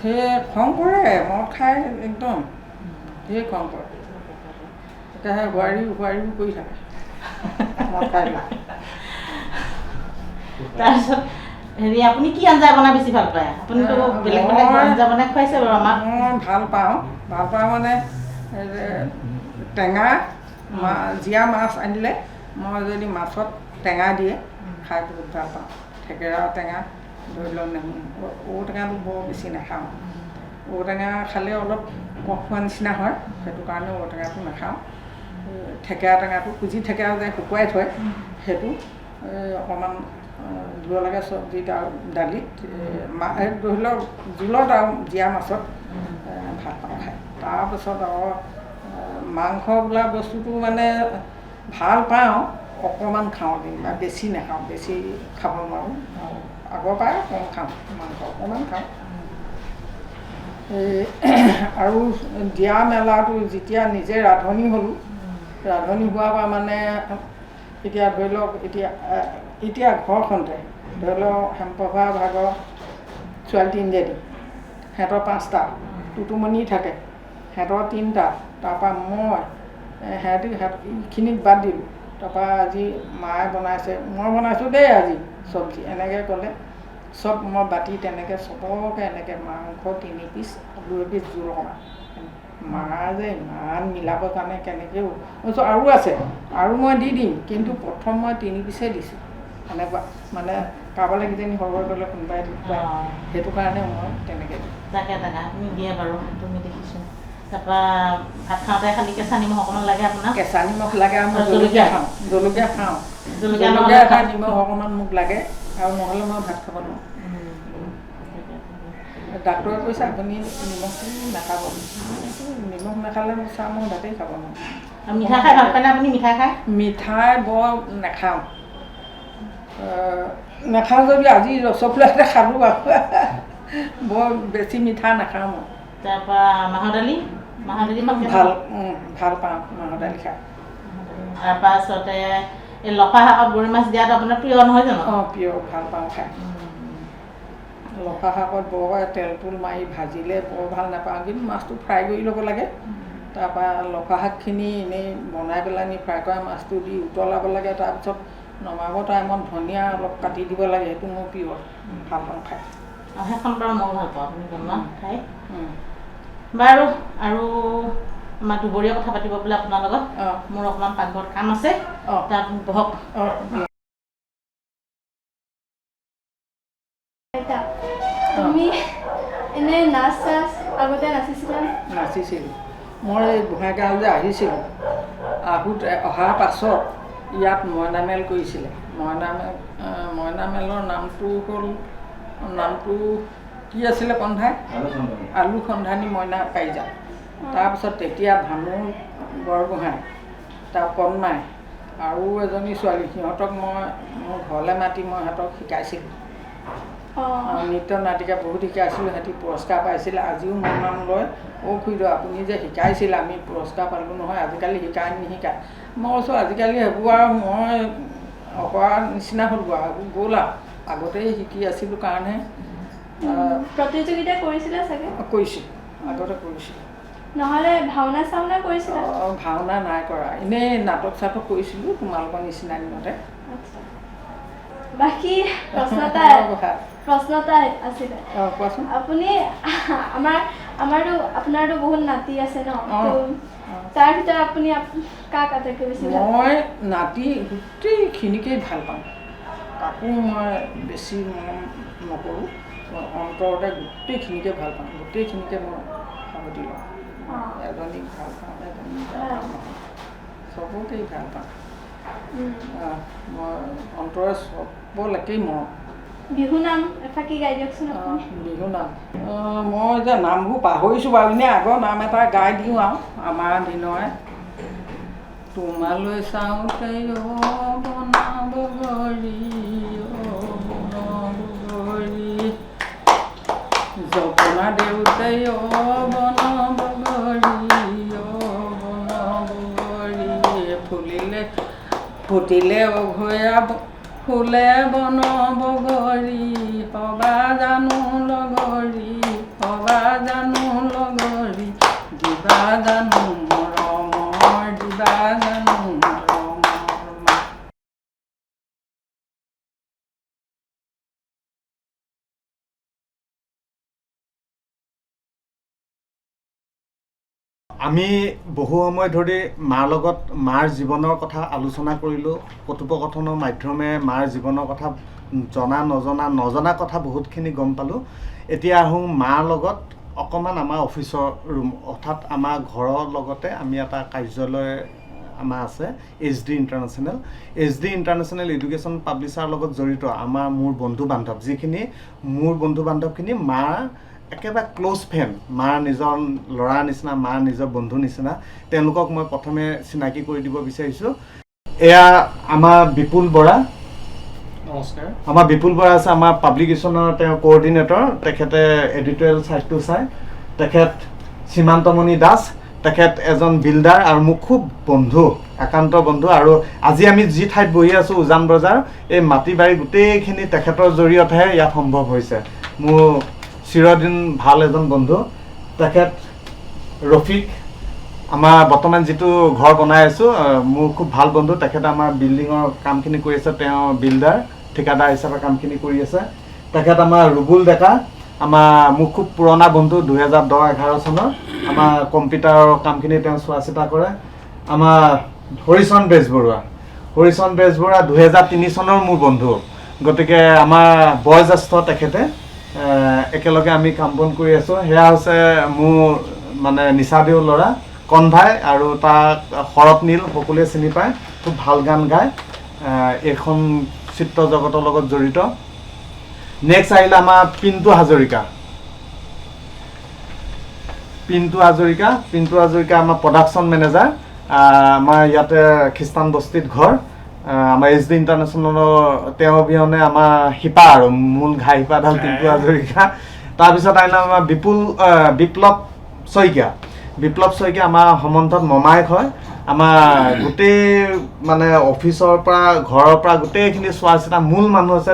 সেই খং কৰে মদ খাই একদম সেই খং কৰে এতিয়া বোৱাৰীও কৰি থাকে মদ খাই তাৰপিছত হেৰি আপুনি কি আঞ্জা বনাই বেছি ভাল পায় আপুনিতো বেলেগ আঞ্জা বনাই খুৱাইছে বাৰু আমাক মই ভাল পাওঁ মানে টেঙা জীয়া মাছ আনিলে মই যদি মাছত টেঙা দিয়ে খাই বহুত ভাল পাওঁ থেকেৰা টেঙা ধৰি লওক নেমু ঔটেঙাটো বৰ বেছি নাখাওঁ ঔটেঙা খালে অলপ কফ খোৱা নিচিনা হয় সেইটো কাৰণে ঔটেঙাটো নাখাওঁ থেকেৰা টেঙাটো কুজি থেকেৰা যে শুকুৱাই থয় সেইটো অকণমান দিব লাগে চব্জিত আৰু দালিত ধৰি লওক জোলত আৰু জীয়া মাছত ভাল পাওঁ খাই তাৰপাছত আৰু মাংস বোলা বস্তুটো মানে ভাল পাওঁ অকণমান খাওঁ বা বেছি নাখাওঁ বেছি খাব নোৱাৰোঁ আগৰ পৰাই কম খাওঁ মাংস অকণমান খাওঁ আৰু দিয়া মেলাটো যেতিয়া নিজে ৰান্ধনি হ'লোঁ ৰান্ধনি হোৱাৰ পৰা মানে এতিয়া ধৰি লওক এতিয়া ঘৰখনতে ধৰি লওক হেমপ্ৰভা ভাগৰ ছোৱালী তিনিজনী সিহঁতৰ 5টা টুটুমণি থাকে সিহঁতৰ 3টা তাৰপৰা মই সিহঁতখিনিক বাদ দিলোঁ তাৰপৰা আজি মায়ে বনাইছে মই বনাইছোঁ দেই আজি চব্জি এনেকৈ ক'লে চব মই বাতি তেনেকৈ চবকে এনেকৈ মাংস 3 পিচ আলু এপিচ জোল অকণমান মা যে ইমান মিলাবৰ কাৰণে কেনেকৈ কৈছোঁ আৰু আছে আৰু মই দি দিম কিন্তু প্ৰথম মই 3 পিচে দিছোঁ এনেকুৱা মানে কাৰোবালৈ কিজানি সৰহ গ'লে কোনোবাই পায় সেইটো কাৰণে মই তেনেকৈ তাকে আপুনি দিয়ে বাৰু তুমি দেখিছোঁ তাৰপৰা ভাত খাওঁতে খালি কেঁচা নিমখ অকণমান লাগে আপোনাক কেঁচা নিমখ লাগে আৰু মই জলকীয়া খাওঁ জলকীয়া এটা নিমখ অকণমান মোক লাগে আৰু নহ'লে মই ভাত খাব নোৱাৰোঁ ডাক্তৰে কৈছে আপুনি নিমখটো নাখাব নিমখ নাখালে মোক চাহ মই ভাতেই খাব নোৱাৰোঁ মিঠাই খাই ভাল পায়নে আপুনি মিঠাই খায় মিঠাই বৰ নাখাওঁ নাখাওঁ যদি আজি ৰসগোল্লা এটা খালোঁ বাৰু বৰ বেছি মিঠা নাখাওঁ মই তাৰপৰা মাহৰ দালি ভাল পাওঁ মাহৰ দালি খাই তাৰপাছতে এই লফা শাকত গৰৈ মাছ দিয়াটো আপোনাৰ প্ৰিয় নহয় জানো অঁ প্ৰিয় ভাল পাওঁ খাই লফা শাকত বৰ তেল তুল মাৰি ভাজিলে বৰ ভাল নাপাওঁ কিন্তু মাছটো ফ্ৰাই কৰি ল'ব লাগে তাৰপৰা লফা শাকখিনি এনেই বনাই পেলাই ফ্ৰাই কৰা মাছটো দি উতলাব লাগে তাৰপিছত নমাব টাইমত ধনিয়া অলপ কাটি দিব লাগে সেইটো মোৰ প্ৰিয় ভাল পাওঁ খাই সেইখন বাৰু মই ভাল পাওঁ আপুনি বনোৱা খাই বাৰু আৰু আমাৰ দুপৰীয়া কথা পাতিব বোলে আপোনাৰ লগত মোৰ অকণমান পাকঘৰত কাম আছে তাত বহক তুমি এনে নাচ চাচ আগতে নাচিছিলোঁ মই এই গোহাঁইগাঁও যে আহিছিলোঁ অহাৰ পাছত ইয়াত মইনামেল কৰিছিলে মইনামেলৰ নামটো কি আছিলে কন্ধাই আলু সন্ধানী মইনা পাৰিজাত তাৰপিছত তেতিয়া ভানু বৰগোহাঁই তাৰ কন্যাই আৰু এজনী ছোৱালী সিহঁতক মই মোৰ ঘৰলৈ মাতি মই সিহঁতক শিকাইছিলোঁ নৃত্য নাটিকা বহুত শিকাইছিলোঁ সিহঁতি পুৰস্কাৰ পাইছিলে আজিও মোৰ নাম লয় খুৰীদেউ আপুনি যে শিকাইছিলে আমি পুৰস্কাৰ পালোঁ নহয় আজিকালি শিকাই নিশিকায় মই কৈছোঁ আজিকালি সেইবোৰ আৰু মই অকৰা নিচিনা হ'ল আৰু গ'ল আৰু আগতেই শিকি আছিলোঁ কাৰণেহে প্ৰতিযোগিতা কৰিছিলে চাগে কৰিছিলোঁ আগতে কৰিছিলোঁ নহ'লে ভাওনা চাওনা কৰিছিলে ভাওনা নাই কৰা এনেই নাটক চাটক কৰিছিলোঁ তোমালোকৰ নিচিনা দিনতে বাকী প্ৰশ্ন এটা আছিলে আপুনি আপোনাৰতো বহুত নাতি আছে ন তাৰ ভিতৰত আপুনি কাক আটাইতকৈ বেছি মই নাতি গোটেইখিনিকেই ভাল পাওঁ কাকো মই বেছি মৰম নকৰোঁ অন্তৰতে গোটেইখিনিকে ভাল পাওঁ গোটেইখিনিকে মই সাৱটি লওঁ এজনীক ভাল পাওঁ এজনীক ভাল পাওঁ চবকেই ভাল পাওঁ মই অন্তৰে চবলৈকেই মৰম বিহু নাম এফাকি গাই দিয়কচোন বিহু নাম মই এতিয়া নামবোৰ পাহৰিছোঁ বাৰু এনেই আগৰ নাম এটা গাই দিওঁ আৰু আমাৰ দিনৰে তোমালৈ চাওঁতে বনবগৰী জপনা দেউতে বনবগৰী ফুটিলে অঘয়া ফুলে বনবগৰী সবা জানো লগৰী দিবা জানো মৰমৰ দিবা জানো মৰমৰ আমি বহু সময় ধৰি মাৰ লগত মাৰ জীৱনৰ কথা আলোচনা কৰিলোঁ কথোপকথনৰ মাধ্যমে মাৰ জীৱনৰ কথা নজনা কথা বহুতখিনি গম পালোঁ এতিয়া আহোঁ মাৰ লগত অকণমান আমাৰ অফিচৰ ৰুম অৰ্থাৎ আমাৰ ঘৰৰ লগতে আমি এটা কাৰ্যালয় আমাৰ আছে HD ইণ্টাৰনেশ্যনেল এডুকেশ্যন পাব্লিচাৰৰ লগত জড়িত মোৰ বন্ধু বান্ধৱ যিখিনি মোৰ বন্ধু বান্ধৱখিনি মাৰ একেবাৰে ক্ল'জ ফ্ৰেণ্ড মাৰ নিজৰ ল'ৰাৰ নিচিনা মাৰ নিজৰ বন্ধু নিচিনা তেওঁলোকক মই প্ৰথমে চিনাকি কৰি দিব বিচাৰিছোঁ এয়া আমাৰ বিপুল বৰা নমস্কাৰ আমাৰ বিপুল বৰা আছে আমাৰ পাব্লিকেশ্যনৰ তেওঁ কোঅৰ্ডিনেটৰ তেখেতে এডিটৰিয়েল ছাইটটো চায় তেখেত সীমান্তমণি দাস তেখেত এজন বিল্ডাৰ আৰু মোক খুব বন্ধু একান্ত বন্ধু আৰু আজি আমি যি ঠাইত বহি আছোঁ উজান বজাৰ এই মাটি বাৰী গোটেইখিনি তেখেতৰ জৰিয়তেহে ইয়াত সম্ভৱ হৈছে মোৰ চিৰদিন ভাল এজন বন্ধু তেখেত ৰফিক আমাৰ বৰ্তমান যিটো ঘৰ বনাই আছোঁ মোৰ খুব ভাল বন্ধু তেখেতে আমাৰ বিল্ডিঙৰ কামখিনি কৰি আছে তেওঁ বিল্ডাৰ ঠিকাদাৰ হিচাপে কামখিনি কৰি আছে তেখেত আমাৰ ৰুবুল ডেকা মোৰ খুব পুৰণা বন্ধু 2010-11 চনৰ আমাৰ কম্পিউটাৰৰ কামখিনি তেওঁ চোৱা চিতা কৰে আমাৰ হৰিচৰণ বেজবৰুৱা 2003 চনৰ মোৰ বন্ধু গতিকে আমাৰ বয়োজ্যেষ্ঠ তেখেতে একেলগে আমি কাম বন কৰি আছোঁ। সেয়া হৈছে মোৰ মানে নিচাদেউ ল'ৰা কণভাই, আৰু তাক শৰৎ নীল সকলোৱে চিনি পায়, খুব ভাল গান গায়, এইখন চিত্ৰ জগতৰ লগত জড়িত। নেক্সট আহিলে আমাৰ পিণ্টু হাজৰিকা। পিণ্টু হাজৰিকা আমাৰ প্ৰডাকশ্যন মেনেজাৰ, আমাৰ ইয়াতে খ্ৰীষ্টান বস্তিত ঘৰ, আমাৰ HD ইণ্টাৰনেশ্যনেলৰ তেওঁ অবিহনে আমাৰ শিপা আৰু মূল ঘাই শিপাডাল পিণ্টু হাজৰিকা। তাৰপিছত আহিলে আমাৰ বিপ্লৱ শইকীয়া আমাৰ সমন্থত মমায়েক হয়। আমাৰ গোটেই মানে অফিচৰ পৰা ঘৰৰ পৰা গোটেইখিনি চোৱা চিতা মূল মানুহ হৈছে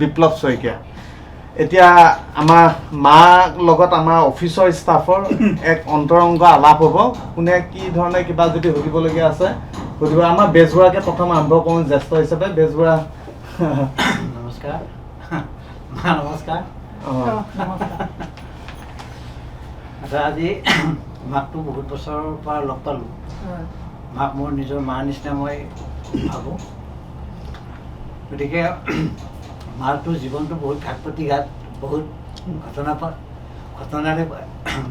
বিপ্লৱ শইকীয়া। এতিয়া আমাৰ মাৰ লগত আমাৰ অফিচৰ ষ্টাফৰ এক অন্তৰংগ আলাপ হ'ব। কোনে কি ধৰণে কিবা যদি সুধিবলগীয়া আছে সুধিব। আমাৰ বেজবৰুৱাকে প্ৰথম আৰম্ভ কৰোঁ জ্যেষ্ঠ হিচাপে। বেজবৰুৱা নমস্কাৰ। নমস্কাৰ। আচ্ছা, আজি মাকটো বহুত বছৰৰ পৰা লগ পালোঁ। মাক মোৰ নিজৰ মাৰ নিচিনা মই ভাবোঁ। গতিকে মাৰটো জীৱনটো বহুত ঘাট প্ৰতিঘাত, বহুত ঘটনাৰে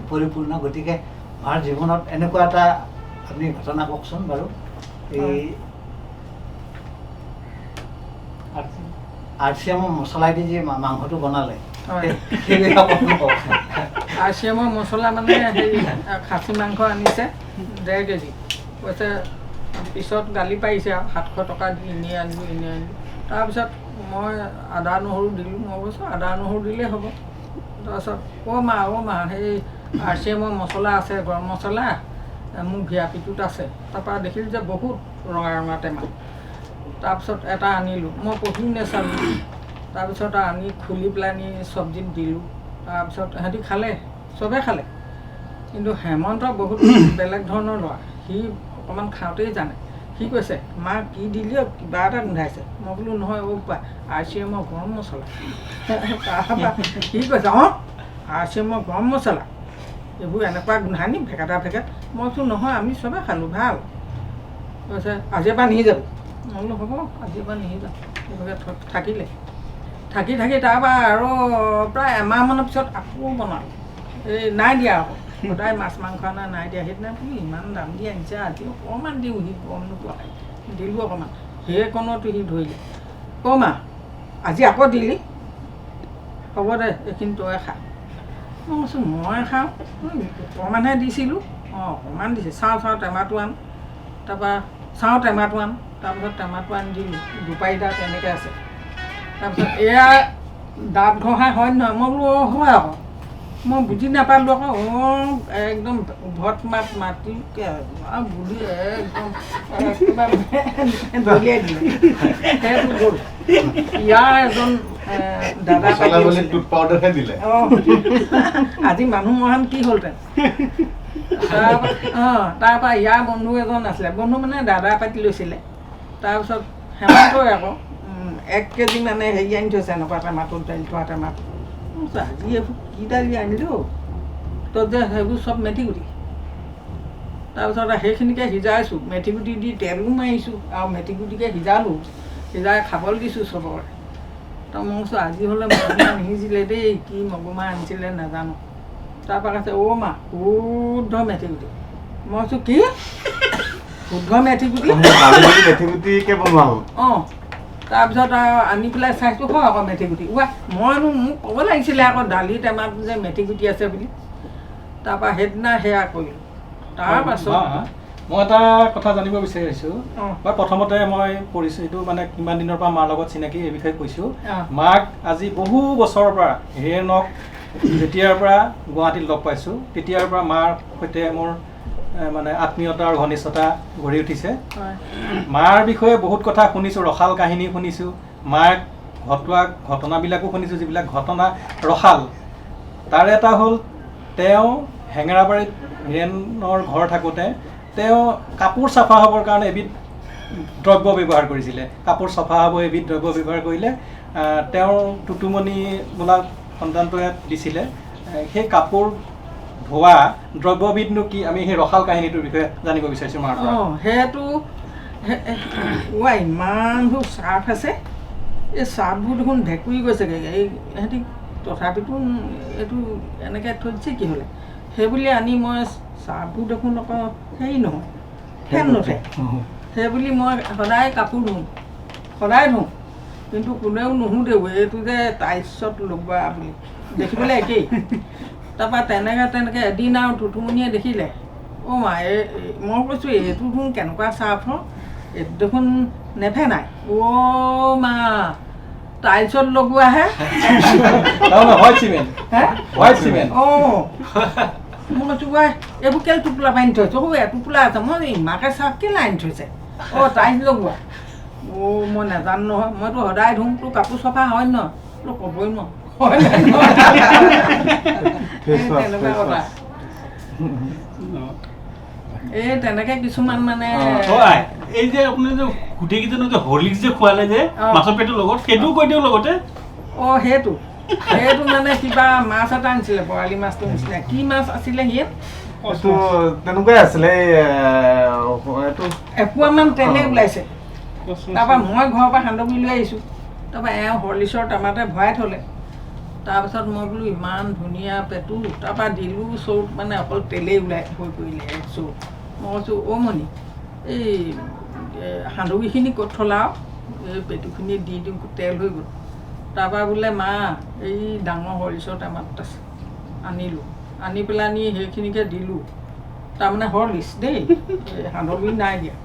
পৰিপূৰ্ণ। গতিকে মাৰ জীৱনত এনেকুৱা এটা আপুনি ঘটনা কওকচোন বাৰু। এই RCM মছলাইদি যে মাংসটো বনালে, RCM মছলা মানে হেৰি খাচী মাংস আনিছে 1.5 কেজি, কৈছে পিছত গালি পাৰিছে আৰু 700 টকা দি এনেই আনিলোঁ। তাৰপিছত মই আদা নহৰু দিলোঁ। মই কৈছোঁ আদা নহৰু দিলেই হ'ব। তাৰপিছত অ' মা সেই RCM মছলা আছে, গৰম মছলা মোৰ ভিয়াপিটোত আছে। তাৰপৰা দেখিলোঁ যে বহুত ৰঙা টেমা। তাৰপিছত এটা আনিলোঁ, মই পঢ়ি নাচালোঁ। তাৰপিছত আনি খুলি পেলাই চব্জিত দিলোঁ। তাৰপিছত সিহঁতি খালে, চবেই খালে। কিন্তু হেমন্ত বহুত বেলেগ ধৰণৰ ল'ৰা, সি অকণমান খাওঁতেই জানে। সি কৈছে মা কি দিলি, কিবা এটা গোন্ধাইছে। মই বোলো নহয় RCM গৰম মছলা। তাৰপৰা সি কৈছে RCM গৰম মছলা, এইবোৰ এনেকুৱা গোন্ধাই নি ভেকেটা। মই কৈছোঁ নহয় আমি চবেই খালোঁ, ভাল। কৈছে আজিৰ পৰা নিহি যাব। মই বোলো হ'ব, আজিৰ পৰা নিহি যাম। এইভাগে থাকিলে থাকি তাৰপৰা আৰু প্ৰায় এমাহমানৰ পিছত আকৌ বনালোঁ। এই নাই দিয়া আকৌ, সদায় মাছ মাংস আনা নাই দিয়া। সেইদিনা বোলো ইমান দাম দি আনিছে, আজি অকণমান দিওঁ, সি গম নোপোৱা দিলোঁ অকণমান। সেইকণতো সি ধৰিলে, অ' মা আজি আকৌ দিলি, হ'ব দে এইখিনি তই খা। মই কৈছোঁ মই খাওঁ, অকণমানহে দিছিলোঁ। অকণমান দিছে, চাওঁ টেমাটো আন। তাৰপৰা টেমাটো আন। তাৰপিছত টেমাটো আনি দিলোঁ, দুপাৰীটা তেনেকৈ আছে। তাৰপিছত এয়া দাঁত ঘঁহা হয় নহয়। মই বোলো হয় আকৌ, মই বুজি নাপালোঁ আকৌ। একদম উভত মাতি বুঢ়ী একদম দলিয়াই দিলে। সেইটো গ'ল। ইয়াৰ এজন দাদা দিলে। আজি মানুহ মহান কি হ'লহেঁতেন। তাৰপৰা ইয়াৰ বন্ধু এজন আছিলে, বন্ধু মানে দাদা পাতি লৈছিলে। তাৰপিছত হেমন্তই আকৌ 1 কেজি মানে হেৰি আনি থৈছে, এনেকুৱা টেমাটোত দাইল থোৱা টেমাটো। আজি এইবোৰ কি দালি আনিলোঁ, তই যে সেইবোৰ চব মেথিগুটি। তাৰপিছত সেইখিনিকে সিজাইছোঁ, মেথিগুটি দি তেলো মাৰিছোঁ আৰু মেথিগুটিকে সিজাই খাবলৈ দিছোঁ চবৰে। তো মই কৈছোঁ আজি হ'লে মগুমাহ নিসিজিলে দেই, কি মগুমাহ আনিছিলে নাজানো। তাৰপৰা কৈছে অ' মা শুদ্ধ মেথিগুটি। মই কৈছোঁ কি শুদ্ধ মেথিগুটিকে বনোৱা হ'ল। তাৰপিছত আৰু আনি পেলাই চাইছোঁ হয় আকৌ মেথিগুটি। মইনো মোক ক'ব লাগিছিলে আকৌ দালি টেমাত যে মেথিগুটি আছে বুলি। তাৰপৰা সেইদিনা সেয়া কৰিলোঁ। তাৰপাছত মই এটা কথা জানিব বিচাৰিছোঁ। প্ৰথমতে মই পৰিচয়টো মানে কিমান দিনৰ পৰা মাৰ লগত চিনাকি এই বিষয়ে কৈছোঁ। মাক আজি বহু বছৰৰ পৰা হিৰেণক যেতিয়াৰ পৰা গুৱাহাটীত লগ পাইছোঁ তেতিয়াৰ পৰা মাৰ সৈতে মোৰ মানে আত্মীয়তা আৰু ঘনিষ্ঠতা গঢ়ি উঠিছে। মাৰ বিষয়ে বহুত কথা শুনিছোঁ, ৰসাল কাহিনী শুনিছোঁ, মাক ঘটোৱা ঘটনাবিলাকো শুনিছোঁ, যিবিলাক ঘটনা ৰসাল। তাৰে এটা হ'ল তেওঁ হেঙেৰাবাৰীত হিৰেণৰ ঘৰ থাকোঁতে তেওঁ কাপোৰ চাফা হ'বৰ কাৰণে এবিধ দ্ৰব্য ব্যৱহাৰ কৰিছিলে। কাপোৰ চাফা হ'ব এবিধ দ্ৰব্য ব্যৱহাৰ কৰিলে তেওঁৰ টুটুমণি বোলা সন্তানটোৱে দিছিলে। সেই কাপোৰ ধোৱা দ্ৰব্যবিধনো কি, আমি সেই ৰসাল কাহিনীটোৰ বিষয়ে জানিব বিচাৰিছোঁ মাৰ পৰা। সেইটো ইমানবোৰ চাৰ্ফ আছে, এই চাহবোৰ দেখোন ভেকুৰি গৈছেগৈ, এই সিহঁতি তথাপিতো এইটো এনেকৈ থৈ দিছে কি হ'লে, সেইবুলি আনি মই চাহবোৰ দেখোন আকৌ হেৰি নহয়, ফেন নুঠে। সেইবুলি মই সদায় কাপোৰ ধুওঁ, সদায় ধুওঁ, কিন্তু কোনেও নুশুধেও এইটো যে টাইছত লগোৱা বুলি, দেখিবলৈ একেই। তাৰপৰা তেনেকৈ এদিন আৰু টুটুমণিয়ে দেখিলে, অ' মা মই কৈছোঁ এইটো দেখোন কেনেকুৱা চাৰ্ফ, এইটো দেখোন নেফেনাই। অ' মা টাইলছত লগোৱাহে। অঁ মই কৈছোঁ বাই এইবোৰ কেলৈ টোপোলা পানি থৈছোঁ, এটোপোলা আছে, মই ইমাকে চাৰ্ফ কেলৈ আনি থৈছে, অঁ টাইলছ লগোৱা। অ' মই নাজানো নহয়, মইতো সদায় ধুওঁ, তোৰ কাপোৰ চফা হয় নহয়, তোৰ ক'বই নোৱাৰো। তেনেকুৱা কথা। এই তেনেকে কিছুমান মানে এই যে আপুনি যে গোটেইকেইজনক যে হৰলিক্স যে খুৱালে যে মাছৰ পেটৰ লগত, সেইটোও কৈ দিওঁ লগতে। অঁ সেইটো মানে কিবা মাছ এটা আনিছিলে, বৰালি মাছটো নিছিলে, কি মাছ আছিলে সিয়ে তেনেকুৱাই আছিলে, এপোৱামান তেলে ওলাইছে। তাৰপৰা মই ঘৰৰ পৰা সান্দহগুৰি লৈ আহিছোঁ, তাৰপৰা এওঁ হৰলিক্সৰ টেমাতে ভৰাই থ'লে। তাৰপিছত মই বোলো ইমান ধুনীয়া পেটু, তাৰপৰা দিলোঁ চৰুত, মানে অকল তেলেই ওলাই হৈ পৰিলে চৰুত। মই কৈছোঁ অ' মণি এই সান্দহগুৰিখিনি ক'ত থলা, এই পেটুখিনি দি দিওঁ তেল হৈ গ'ল। তাৰপৰা বোলে মা এই ডাঙৰ হৰলিক্সৰ টেমাত আছে, আনিলোঁ, আনি পেলাই সেইখিনিকে দিলোঁ। তাৰমানে হৰলিক্স দেই, সান্দহগুৰি নাই দিয়া,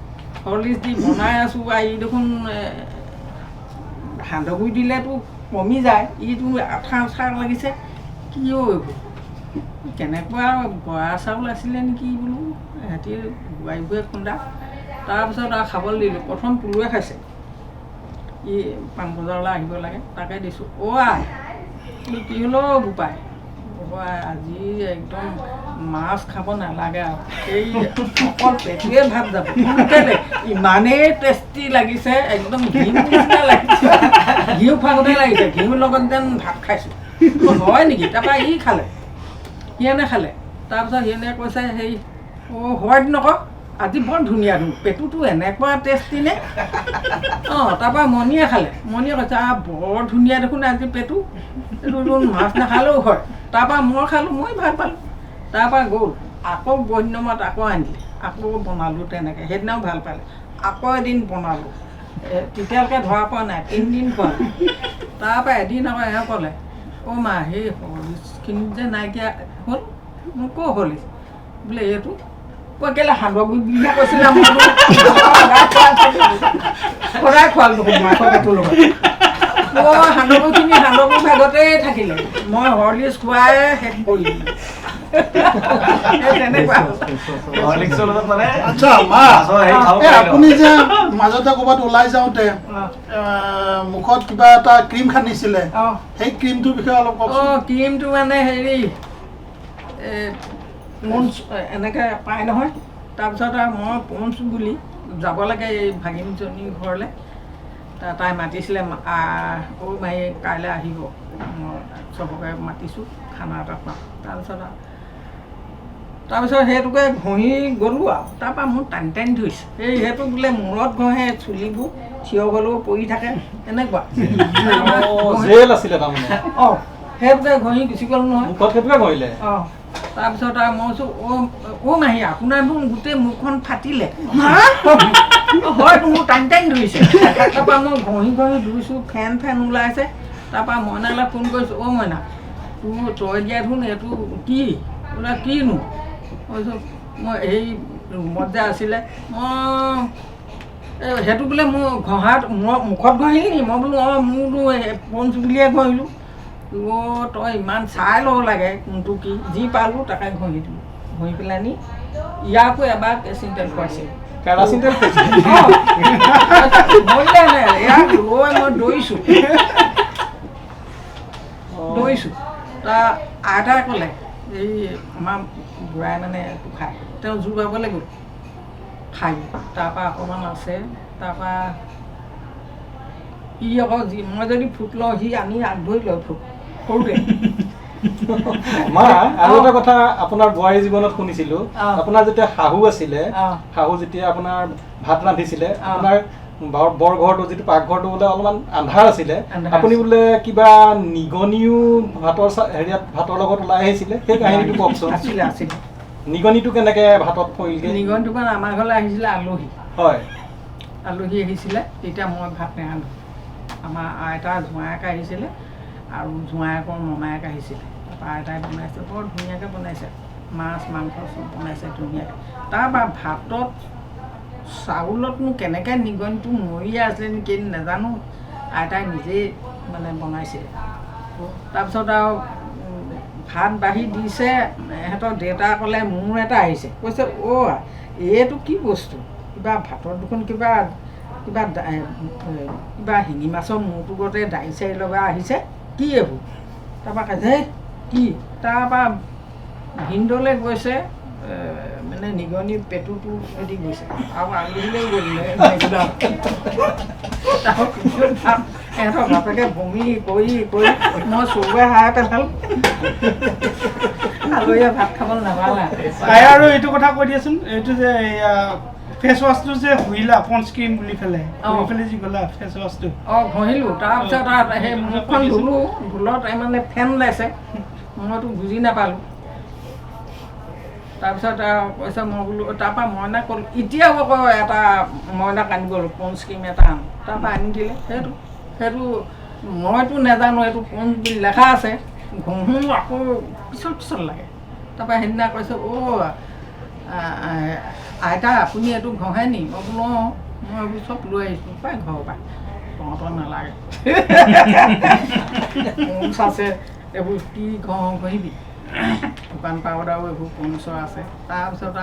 হৰলিক্স দি বনাই আছোঁ। এই দেখোন সান্দহগুৰি দিলেতো কমি যায়, ইটো আঠা আঠা লাগিছে, কি এইবোৰ কেনেকুৱা বৰা চাউল আছিলে নেকি বোলো, সিহঁতি বোৱাৰীবোৰে খুন্দা। তাৰপিছত আৰু খাবলৈ দিলোঁ, প্ৰথম পুলুৱে খাইছে, ই পাণবজাৰলৈ আহিব লাগে, তাকে দিছোঁ। অ' আই কি হ'লেও বোপাই, আজি একদম মাছ খাব নালাগে আৰু, এই অকল পেটুৱে ভাত যাব, কেলৈ ইমানেই টেষ্টি লাগিছে, একদম ঘিউ নিচিনা লাগিছে, ঘিউ খোৱাগতে লাগিছে, ঘিউৰ লগত যেন ভাত খাইছোঁ। হয় নেকি? তাৰপৰা ই খালে, সিয়েনে খালে। তাৰপিছত সিয়েনে কৈছে হেৰি অ' হয় নকওঁ, আজি বৰ ধুনীয়া পেটুটো এনেকুৱা টেষ্টি নে। অঁ তাৰপৰা মণিয়ে খালে, মণিয়ে কৈছে বৰ ধুনীয়া দেখোন আজি পেটু, এইটো মাছ নাখালেও হয়। তাৰপৰা মই খালোঁ, মই ভাল পালোঁ। তাৰপৰা গ'ল, আকৌ বন্যমত আকৌ আনিলে, আকৌ বনালোঁ তেনেকৈ, সেইদিনাও ভাল পালে। আকৌ এদিন বনালোঁ, তেতিয়ালৈকে ধৰা পোৱা নাই, 3 দিন খোৱালোঁ। তাৰপৰা এদিন আকৌ এওঁ ক'লে অ' মা সেই হৰলিক্সখিনি যে নাইকিয়া হ'ল, মই ক'ৰ হৰলিক্স বোলে এইটো, কৈ কেলৈ সান্দহগুৰি বুলিহে কৈছিলে, সদায় খোৱালোঁ দেখোন মাছৰ পেটুৰ লগত। মই সান্দহগুৰি ভাগতেই থাকিলে, মই হৰলিক্স খুৱাই শেষ কৰিলোঁ। আচ্ছা মা, আপুনি যে মাজতে ক'ৰবাত ওলাই যাওঁতে মুখত কিবা এটা ক্ৰীম সানিছিলে, সেই ক্ৰীমটোৰ বিষয়ে অলপ কওকচোন। অঁ ক্ৰীমটো মানে হেৰি পঞ্চ এনেকৈ পায় নহয়। তাৰপিছত আৰু মই পঞ্চ বুলি যাব লাগে এই ভাগিনজনীৰ ঘৰলৈ, তাই মাতিছিলে, অ' মাই কাইলৈ আহিব, মই চবকে মাতিছোঁ খানা এটা খুৱাম। তাৰপিছত সেইটোকে ঘঁহি গ'লোঁ আৰু, তাৰপৰা মোৰ টানি ধৰিছে, সেইটো বোলে মূৰত ঘঁহে, চুলিবোৰ থিয় হ'লেও পৰি থাকে, এনেকুৱা। অঁ সেইটোকে ঘঁহি গুচি গ'লোঁ নহয়, সেইটোকে ঘঁহিলে। অঁ তাৰপিছত আৰু মই কৈছোঁ অ' মাহী আপোনাৰ দেখোন গোটেই মুখখন ফাটিলে। হয়তো মোৰ টানি ধৰিছে। তাৰপৰা মই ঘঁহি ধুইছোঁ, ফেন ওলাইছে। তাৰপৰা মইনালৈ ফোন কৰিছোঁ, অ' মইনা তই দিয়া দেখোন এইটো কি বোলে কিনো, কৈছোঁ মই এই ৰুমত যে আছিলে, মই সেইটো বোলে মোৰ ঘঁহাত মুখত ঘঁহিলি নি? মই বোলো অঁ মোৰতো পঞ্চ বুলিয়ে ঘঁহিলোঁ। অ' তই ইমান চাই ল'ব লাগে কোনটো কি, যি পালোঁ তাকে ঘঁহি দিলোঁ, ঘঁহি পেলাই নি ইয়াকো এবাৰ কেৰাচিন তেল খুৱাইছিল। ইয়াক লৈ মই দৌৰিছোঁ। তাৰ আইতাই ক'লে এই আমাৰ বুঢ়াই মানে খায়, তেওঁ জোৰ পাবলৈ গ'ল খাই, তাৰপৰা অকণমান আছে, তাৰপৰা ই আকৌ মই যদি ফুট লওঁ সি আনি আগ ধৰি লয় ফুট সৰুতে। মা আৰু এটা কথা আপোনাৰ বোৱাৰী জীৱনত শুনিছিলোঁ, আপোনাৰ যেতিয়া শাহু আছিলে, শাহু যেতিয়া আপোনাৰ ভাত ৰান্ধিছিলে, আপোনাৰ বৰঘৰটো যিটো পাকঘৰটো বোলে অলপমান আন্ধাৰ আছিলে, আপুনি বোলে কিবা নিগনিও ভাতৰ লগত ওলাই আহিছিলে, সেই কাহিনীটো কওকচোন। আছিলে নিগনিটো কেনেকে ভাতত পৰিলগৈ? নিগনিটো মানে আমাৰ ঘৰলৈ আহিছিলে আলহী। হয়, আলহী আহিছিলে, তেতিয়া মই ভাত নেৰান্ধো। আমাৰ আইতাৰ জোঁৱায়েক আহিছিলে আৰু জোঁৱায়েকৰ মমায়েক আহিছিলে। তাৰপৰা আইতাই বনাইছে, বৰ ধুনীয়াকৈ বনাইছে, মাছ মাংস চব বনাইছে ধুনীয়াকৈ। তাৰপৰা ভাতত চাউলতনো কেনেকৈ নিগনিটো মৰি আছে নেকি নাজানো, আইতাই নিজেই মানে বনাইছিলে। তাৰপিছত আৰু ভাত বাঢ়ি দিছে, সিহঁতৰ দেউতা ক'লে মোৰ এটা আহিছে, কৈছে অ' এইটো কি বস্তু, কিবা ভাতত দেখোন কিবা শিঙি মাছৰ মূৰটো গতে দাৰি চাৰি লগা আহিছে, কি এইবোৰ? তাৰপৰা কৈছে হেই কি? তাৰপৰা ভিনদলৈ গৈছে, মানে নিগনি পেটুটো এদি গৈছে আৰু আলহীলৈ গ'ল সিহঁতৰ বাপেকে বমি কৰি মই চকুৱে হাই পেলালোঁ। আলহীয়ে ভাত খাব নাপালে। আৰু এইটো কথা কৈ দিয়াচোন, এইটো যে ফেচ ৱাছটো যে ঘঁহিলা পঞ্চ ক্ৰীম বুলি পেলাই যি গ'লা ফেচ ৱাছটো ঘঁহিলোঁ। তাৰপিছত সেই মুখখন ধুলোঁ, ধুলত মানে ফেন ওলাইছে, মইতো বুজি নাপালোঁ। তাৰপিছত কৈছে মই বোলো, তাৰপৰা মইনাক ক'লোঁ এতিয়াও আকৌ এটা মইনাক আনি গ'লোঁ, পঞ্চ ক্ৰীম এটা আনো। তাৰপৰা আনি দিলে, সেইটো মইতো নাজানো, এইটো পঞ্চ বুলি লেখা আছে, ঘঁহো আকৌ পিছল লাগে। তাৰপৰা সেইদিনা কৈছে অ' আইতা আপুনি এইটো ঘঁহে নি? মই বোলো অঁ, মই এইবোৰ চব লৈ আহিছোঁ পাই ঘৰৰ পৰা। তহঁতৰ নালাগে পঞ্চ আছে, এইবোৰ কি ঘঁহিবি, দোকান পাউদাৰো এইবোৰ পঞ্চৰ আছে। তাৰপিছত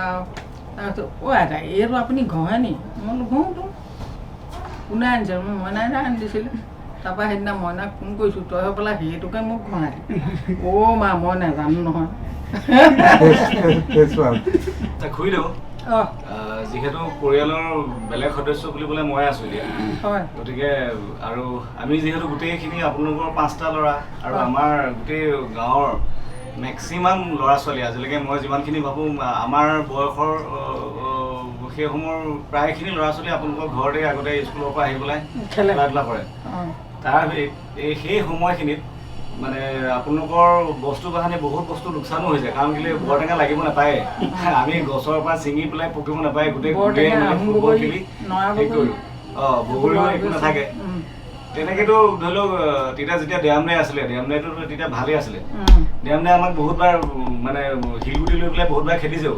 অ' আইতা এইটো আপুনি ঘঁহে নি? মই বোলো ঘঁহোতো। কোনে আনিছে? মই মইনাই আনি দিছিলে। তাৰপৰা সেইদিনা মইনাক ফোন কৰিছোঁ, তই হৈ পেলাই সেইটোকে মোক ঘঁহাই দি। অ' মা মই নাজানো নহয়। খুৰীদেউ, যিহেতু পৰিয়ালৰ বেলেগ সদস্য বুলিবলৈ মই আছোঁ এতিয়া, গতিকে আৰু আমি যিহেতু গোটেইখিনি আপোনালোকৰ 5টা ল'ৰা আৰু আমাৰ গোটেই গাঁৱৰ মেক্সিমাম ল'ৰা ছোৱালী, আজিলৈকে মই যিমানখিনি ভাবোঁ আমাৰ বয়সৰ সেই সময়ৰ প্ৰায়খিনি ল'ৰা ছোৱালী আপোনালোকৰ ঘৰতে আগতে স্কুলৰ পৰা আহি পেলাই খেলা ধূলা কৰে। সেই সময়খিনিত মানে আপোনালোকৰ বস্তু বাহানি বহুত বস্তু লোকচানো হৈছে, কাৰণ কেলৈ বৰটেঙা লাগিব নাপায়, আমি গছৰ পৰা ছিঙি পেলাই পকিব নাপায়, গোটেই ফুটবল খেলি হেৰি কৰোঁ। বগৰীও একো নাথাকে। তেনেকেতো ধৰি লওক তেতিয়া যেতিয়া দেয়ামদাই আছিলে, দেয়ামদাইতো তেতিয়া ভালেই আছিলে। দেয়ামদাই আমাক বহুতবাৰ মানে শিলগুটি লৈ পেলাই বহুতবাৰ খেদিছেও,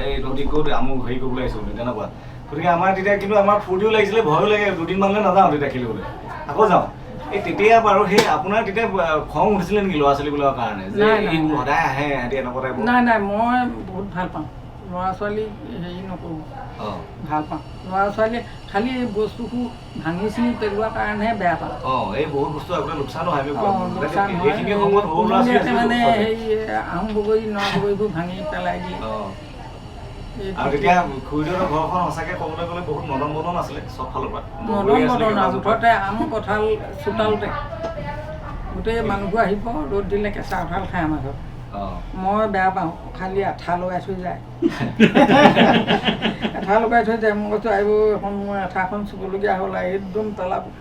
এই নদী ক'ত আমুক হেৰি কৰিবলৈ আহিছোঁ তেনেকুৱা। গতিকে আমাৰ তেতিয়া কিন্তু আমাৰ ফূৰ্তিও লাগিছিলে, ভয়ো লাগে, দুদিনমানলৈ নাযাওঁ তেতিয়া খেলিবলৈ, আকৌ যাওঁ। এই তেতিয়া বাৰু সেই আপোনাৰ তেতিয়া খং উঠিছিলে নেকি ল'ৰা ছোৱালীবিলাকৰ কাৰণে যে এইবোৰ সদায় আহে সিহঁতি এনেকুৱা টাইপৰ? নাই মই বহুত ভাল পাওঁ ল'ৰা ছোৱালী, হেৰি নকৰোঁ, ভাল পাওঁ ল'ৰা ছোৱালী, খালি এই বস্তুবোৰ ভাঙি চিঙি পেলোৱাৰ কাৰণেহে বেয়া পাওঁ। এই বহুত বস্তু আপোনাৰ লোকচানো হয়, মানে সেই আহোম বগৰী নৰা বগৰীবোৰ ভাঙি পেলাই দিয়ে। আৰু তেতিয়া খুৰীদেউৰ ঘৰখন সঁচাকৈ ক'বলৈ গ'লে বহুত মদন বদন আছিলে চব ফালৰ পৰা। মুঠতে আম কঁঠাল চোতালতে গোটেই মানুহবোৰ আহিব, ৰ'দ দিলে কেঁচা কঁঠাল খাই আমাৰ ঘৰত। মই বেয়া পাওঁ, খালি আঠা লগাই থৈ যায়। আঠা লগাই থৈ যায়, মই কৈছোঁ আহিব এখন মই আঠাখন চুবলগীয়া হ'ল, একদম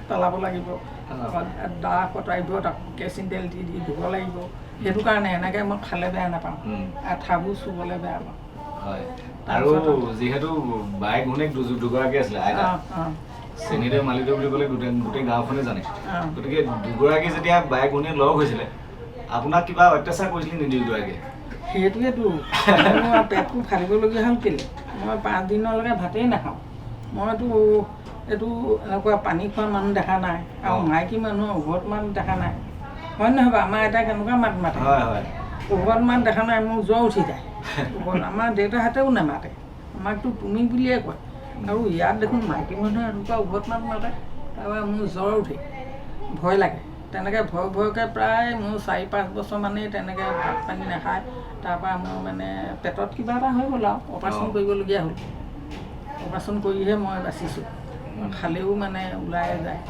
পেলাব লাগিব, দা কটাৰিব, তাকো কেৰাচিন তেল দি ধুব লাগিব। সেইটো কাৰণে এনেকৈ মই খালে বেয়া নাপাওঁ, আঠাবোৰ চুবলৈ বেয়া পাওঁ। হয়, আৰু যিহেতু বাই ঘৈণীয়েক দুগৰাকী আছিলে, আইতা চেনিদেউ মালিদেউ বুলি ক'লে গোটেই গাঁওখনে জানে। গতিকে দুগৰাকী যেতিয়া বাই ঘৈণীয়েক লগ হৈছিলে, আপোনাক কিবা অত্যাচাৰ কৰিছিলে নেকি দুয়োগৰাকীয়ে? সেইটোৱেতো পেটটো ফালিবলগীয়া হ'ল কেলৈ, মই 5 দিনলৈকে ভাতেই নাখাওঁ। মইতো এইটো এনেকুৱা পানী খোৱা মানুহ দেখা নাই, আৰু মাইকী মানুহৰ উভত মাত দেখা নাই, হয় নহয় বাৰু? আমাৰ আইতাই কেনেকুৱা মাত মাতে, উভত মাত দেখা নাই, মোৰ জ্বৰ উঠি যায়। আমাৰ দেউতাহঁতেও নামাতে, আমাকতো তুমি বুলিয়ে কয়, আৰু ইয়াত দেখোন মাইকী মানুহে এনেকুৱা উভত মাত মাতে, তাৰপৰা মোৰ জ্বৰ উঠে, ভয় লাগে। তেনেকৈ ভয়কৈ প্ৰায় মোৰ 4-5 বছৰ মানেই তেনেকৈ ভাত পানী নাখায়। তাৰপৰা মোৰ মানে পেটত কিবা এটা হৈ গ'ল আৰু অপাৰেশ্যন কৰিবলগীয়া হ'ল। অপাৰেশ্যন কৰিহে মই বাচিছোঁ, খালেও মানে ওলাই যায়।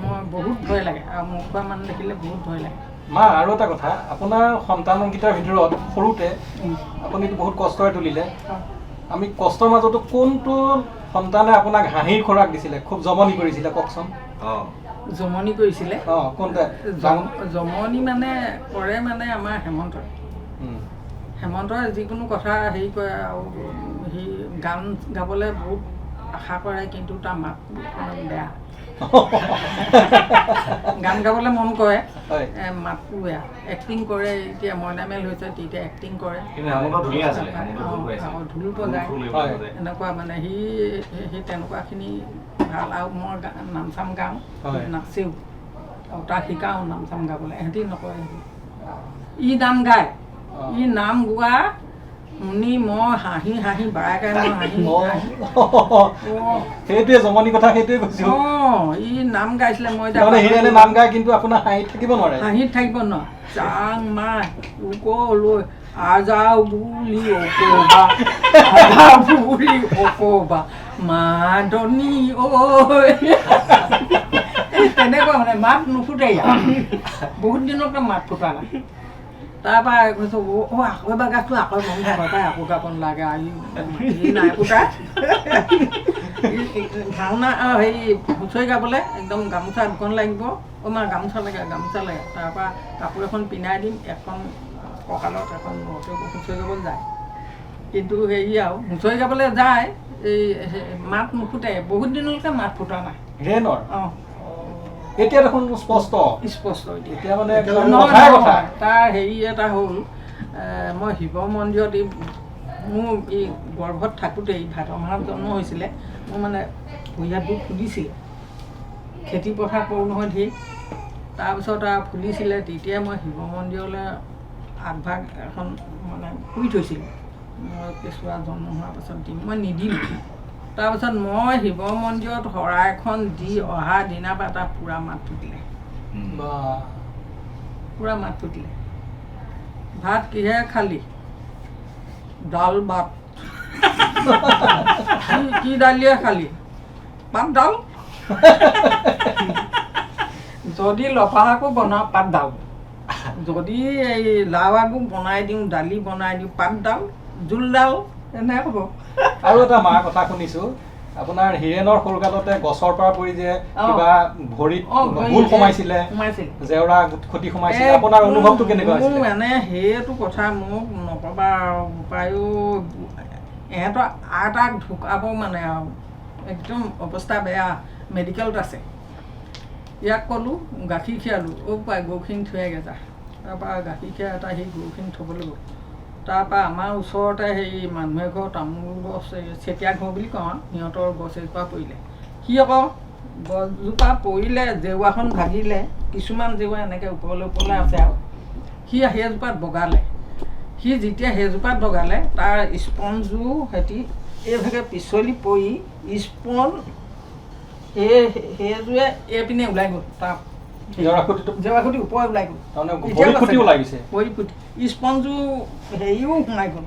মই বহুত ভয় লাগে, আৰু মোক খোৱা মানুহ দেখিলে বহুত ভয় লাগে। মা, আৰু এটা কথা, আপোনাৰ সন্তানকেইটাৰ ভিতৰত সৰুতে আপুনিতো বহুত কষ্টৰে তুলিলে, আমি কষ্টৰ মাজতো কোনটো সন্তানে আপোনাক হাঁহিৰ খোৰাক দিছিলে, খুব জমনি কৰিছিলে, কওকচোন। জমনি কৰিছিলে। কোনটা জমনি মানে কৰে মানে আমাৰ হেমন্তই যিকোনো কথা হেৰি কৰে আৰু সি গান গাবলৈ বহুত আশা কৰে, কিন্তু তাৰ মাত বেয়া। গান গাবলৈ মন কৰে, মাতটো বেয়া। এক্টিং কৰে, এতিয়া মইনামেল হৈছে তেতিয়া এক্টিং কৰে, ঢোল বজায়, এনেকুৱা মানে সি তেনেকুৱাখিনি ভাল। আৰু মই নাম চাম গাওঁ, নাচেও, আৰু তাক শিকাওঁ নাম চাম গাবলৈ। এহেঁতি নকৰে, ই নাম গায়, ই নাম গোৱা শুনি মই হাঁহি হাঁহি বাৰাকে মই হাঁহি সেইটোৱে জমনি কথা, সেইটোৱে কৈছো। ই নাম গাইছিলে, মই নাম গায়, কিন্তু আপোনাৰ হাঁহিত থাকিব নোৱাৰে, হাঁহিত থাকিব নোৱাৰে। চাং মাই উকলৈ আজাও বুলি অকবা মাদনী ঐ, তেনেকুৱা মানে মাত নুফুটে। বহুত দিনলৈকে মাত ফুটা নাই। তাৰপৰা কৈছোঁ আকৌ এবাৰ গাইছোঁ, আকৌ মন ঘৰৰ পৰাই আকৌ গাব নালাগে, নাই ফুটা। ভাওনা হেৰি হুঁচৰি গাবলৈ একদম গামোচা দুখন লাগিব, গামোচা লাগে। তাৰপৰা কাপোৰ এখন পিন্ধাই দিম, এখন কঁকালত, এখন হুঁচৰি গাবলৈ যায়। কিন্তু হেৰি আৰু হুঁচৰি গাবলৈ যায়, এই মাত নুফুটে, বহুত দিনলৈকে মাত ফুটা নাই। এতিয়া দেখোন স্পষ্ট। এতিয়া মানে তাৰ হেৰি এটা হ'ল, মই শিৱ মন্দিৰত মোৰ এই গৰ্ভত থাকোঁতেই ভাদ মাহত জন্ম হৈছিলে, মোৰ মানে ভৰিহাতবোৰ ফুলিছিলে, খেতি পথাৰ কৰোঁ নহয় ধেৰ। তাৰপিছত আৰু ফুলিছিলে, তেতিয়াই মই শিৱ মন্দিৰলৈ আগভাগ এখন মানে শুই থৈছিলোঁ। মই কেঁচুৱা জন্ম হোৱাৰ পাছত দিম, মই নিদিলোঁ। তাৰপিছত মই শিৱ মন্দিৰত শৰাইখন দি অহা দিনাৰ পৰা এটা পূৰা মাত ফুটিলে, পূৰা মাত ফুটিলে। ভাত কিহে খালি? ডাল ভাত। কি দালিয়ে খালি? পাত ডাল। যদি লফা শাকো বনাওঁ, পাত ডাল। যদি এই লাও আগো বনাই দিওঁ, দালি বনাই দিওঁ, পাত ডাল, জোল ডাল, এনেকৈ হ'ব। আৰু এটা মাৰ কথা শুনিছোঁ, আপোনাৰ হীৰেণৰ সৰুকালতে গছৰ পৰা পৰি যে কিবা ভৰিত ভুল সোমাইছিলে, জেওৰা খুটি সোমাইছিলে, আপোনাৰ অনুভৱটো কেনেকুৱা হৈছিলে? মানে সেইটো কথা মোক নকবা আৰু, উপায়ো ইহঁতৰ আটাক ঢুকাব মানে আৰু একদম অৱস্থা বেয়া, মেডিকেলত আছে। ইয়াক ক'লোঁ, গাখীৰ খীৰালোঁ, পাই গৰুখিনি থৈ আগে যা। তাৰপৰা গাখীৰ খীৰাই এটা সেই গৰুখিনি থ'বলৈ গ'ল। তাৰপৰা আমাৰ ওচৰতে হেৰি মানুহ এঘৰ তামোল গছ, চেতিয়া ঘৰ বুলি কওঁ আৰু, সিহঁতৰ গছ এজোপা পৰিলে। সি আকৌ গছজোপা পৰিলে, জেওৰাখন ভাগিলে, কিছুমান জেওৰা এনেকৈ ওপৰলৈ আছে আৰু, সি সেইজোপাত বগালে। সি যেতিয়া সেইজোপাত বগালে, তাৰ স্পঞ্জো সিহঁতি এইভাগে পিছলি পৰি স্পঞ্জ সেইযোৰে এইপিনে ওলাই গ'ল, তাৰ জেওৰাখুটি ওপৰত ওলাই গ'ল, ভৰি ফুটি স্পঞ্জো হেৰিও সোমাই গ'ল,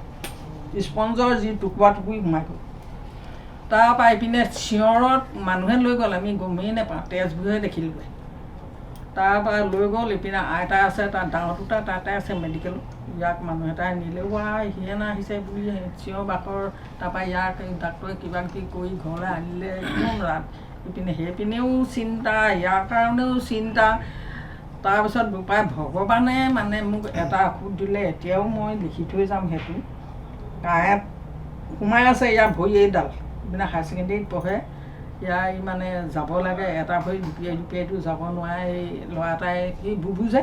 স্পঞ্জৰ যি টুকুৰা টুকুৰি সোমাই গ'ল। তাৰপৰা এইপিনে চিঞৰত মানুহে লৈ গ'ল, আমি গমেই নাপাওঁ, তেজবোৰহে দেখিলোগৈ। তাৰপৰা লৈ গ'ল, এইপিনে আইতা আছে, তাৰ ডাঙৰ দুটা তাতে আছে মেডিকেলত। ইয়াক মানুহ এটাই নিলে, হিৰেণ আহিছে বুলি চিঞৰ বাখৰ। তাৰপৰা ইয়াক ডাক্তৰে কিবা কিবি কৰি ঘৰলৈ আনিলে, একদম ৰাত। ইপিনে সেইপিনেও চিন্তা, ইয়াৰ কাৰণেও চিন্তা। তাৰপিছত বোপাই ভগৱানে মানে মোক এটা ঔষধ দিলে, এতিয়াও মই লিখি থৈ যাম সেইটো। কাঁইট সোমাই আছে ইয়াৰ ভৰি এইডাল, ইপিনে হায়াৰ ছেকেণ্ডেৰীত পঢ়ে, ইয়াৰ মানে যাব লাগে, এটা ভৰি জুপিয়াইতো যাব নোৱাৰে। এই ল'ৰা এটাই এই বুবু যে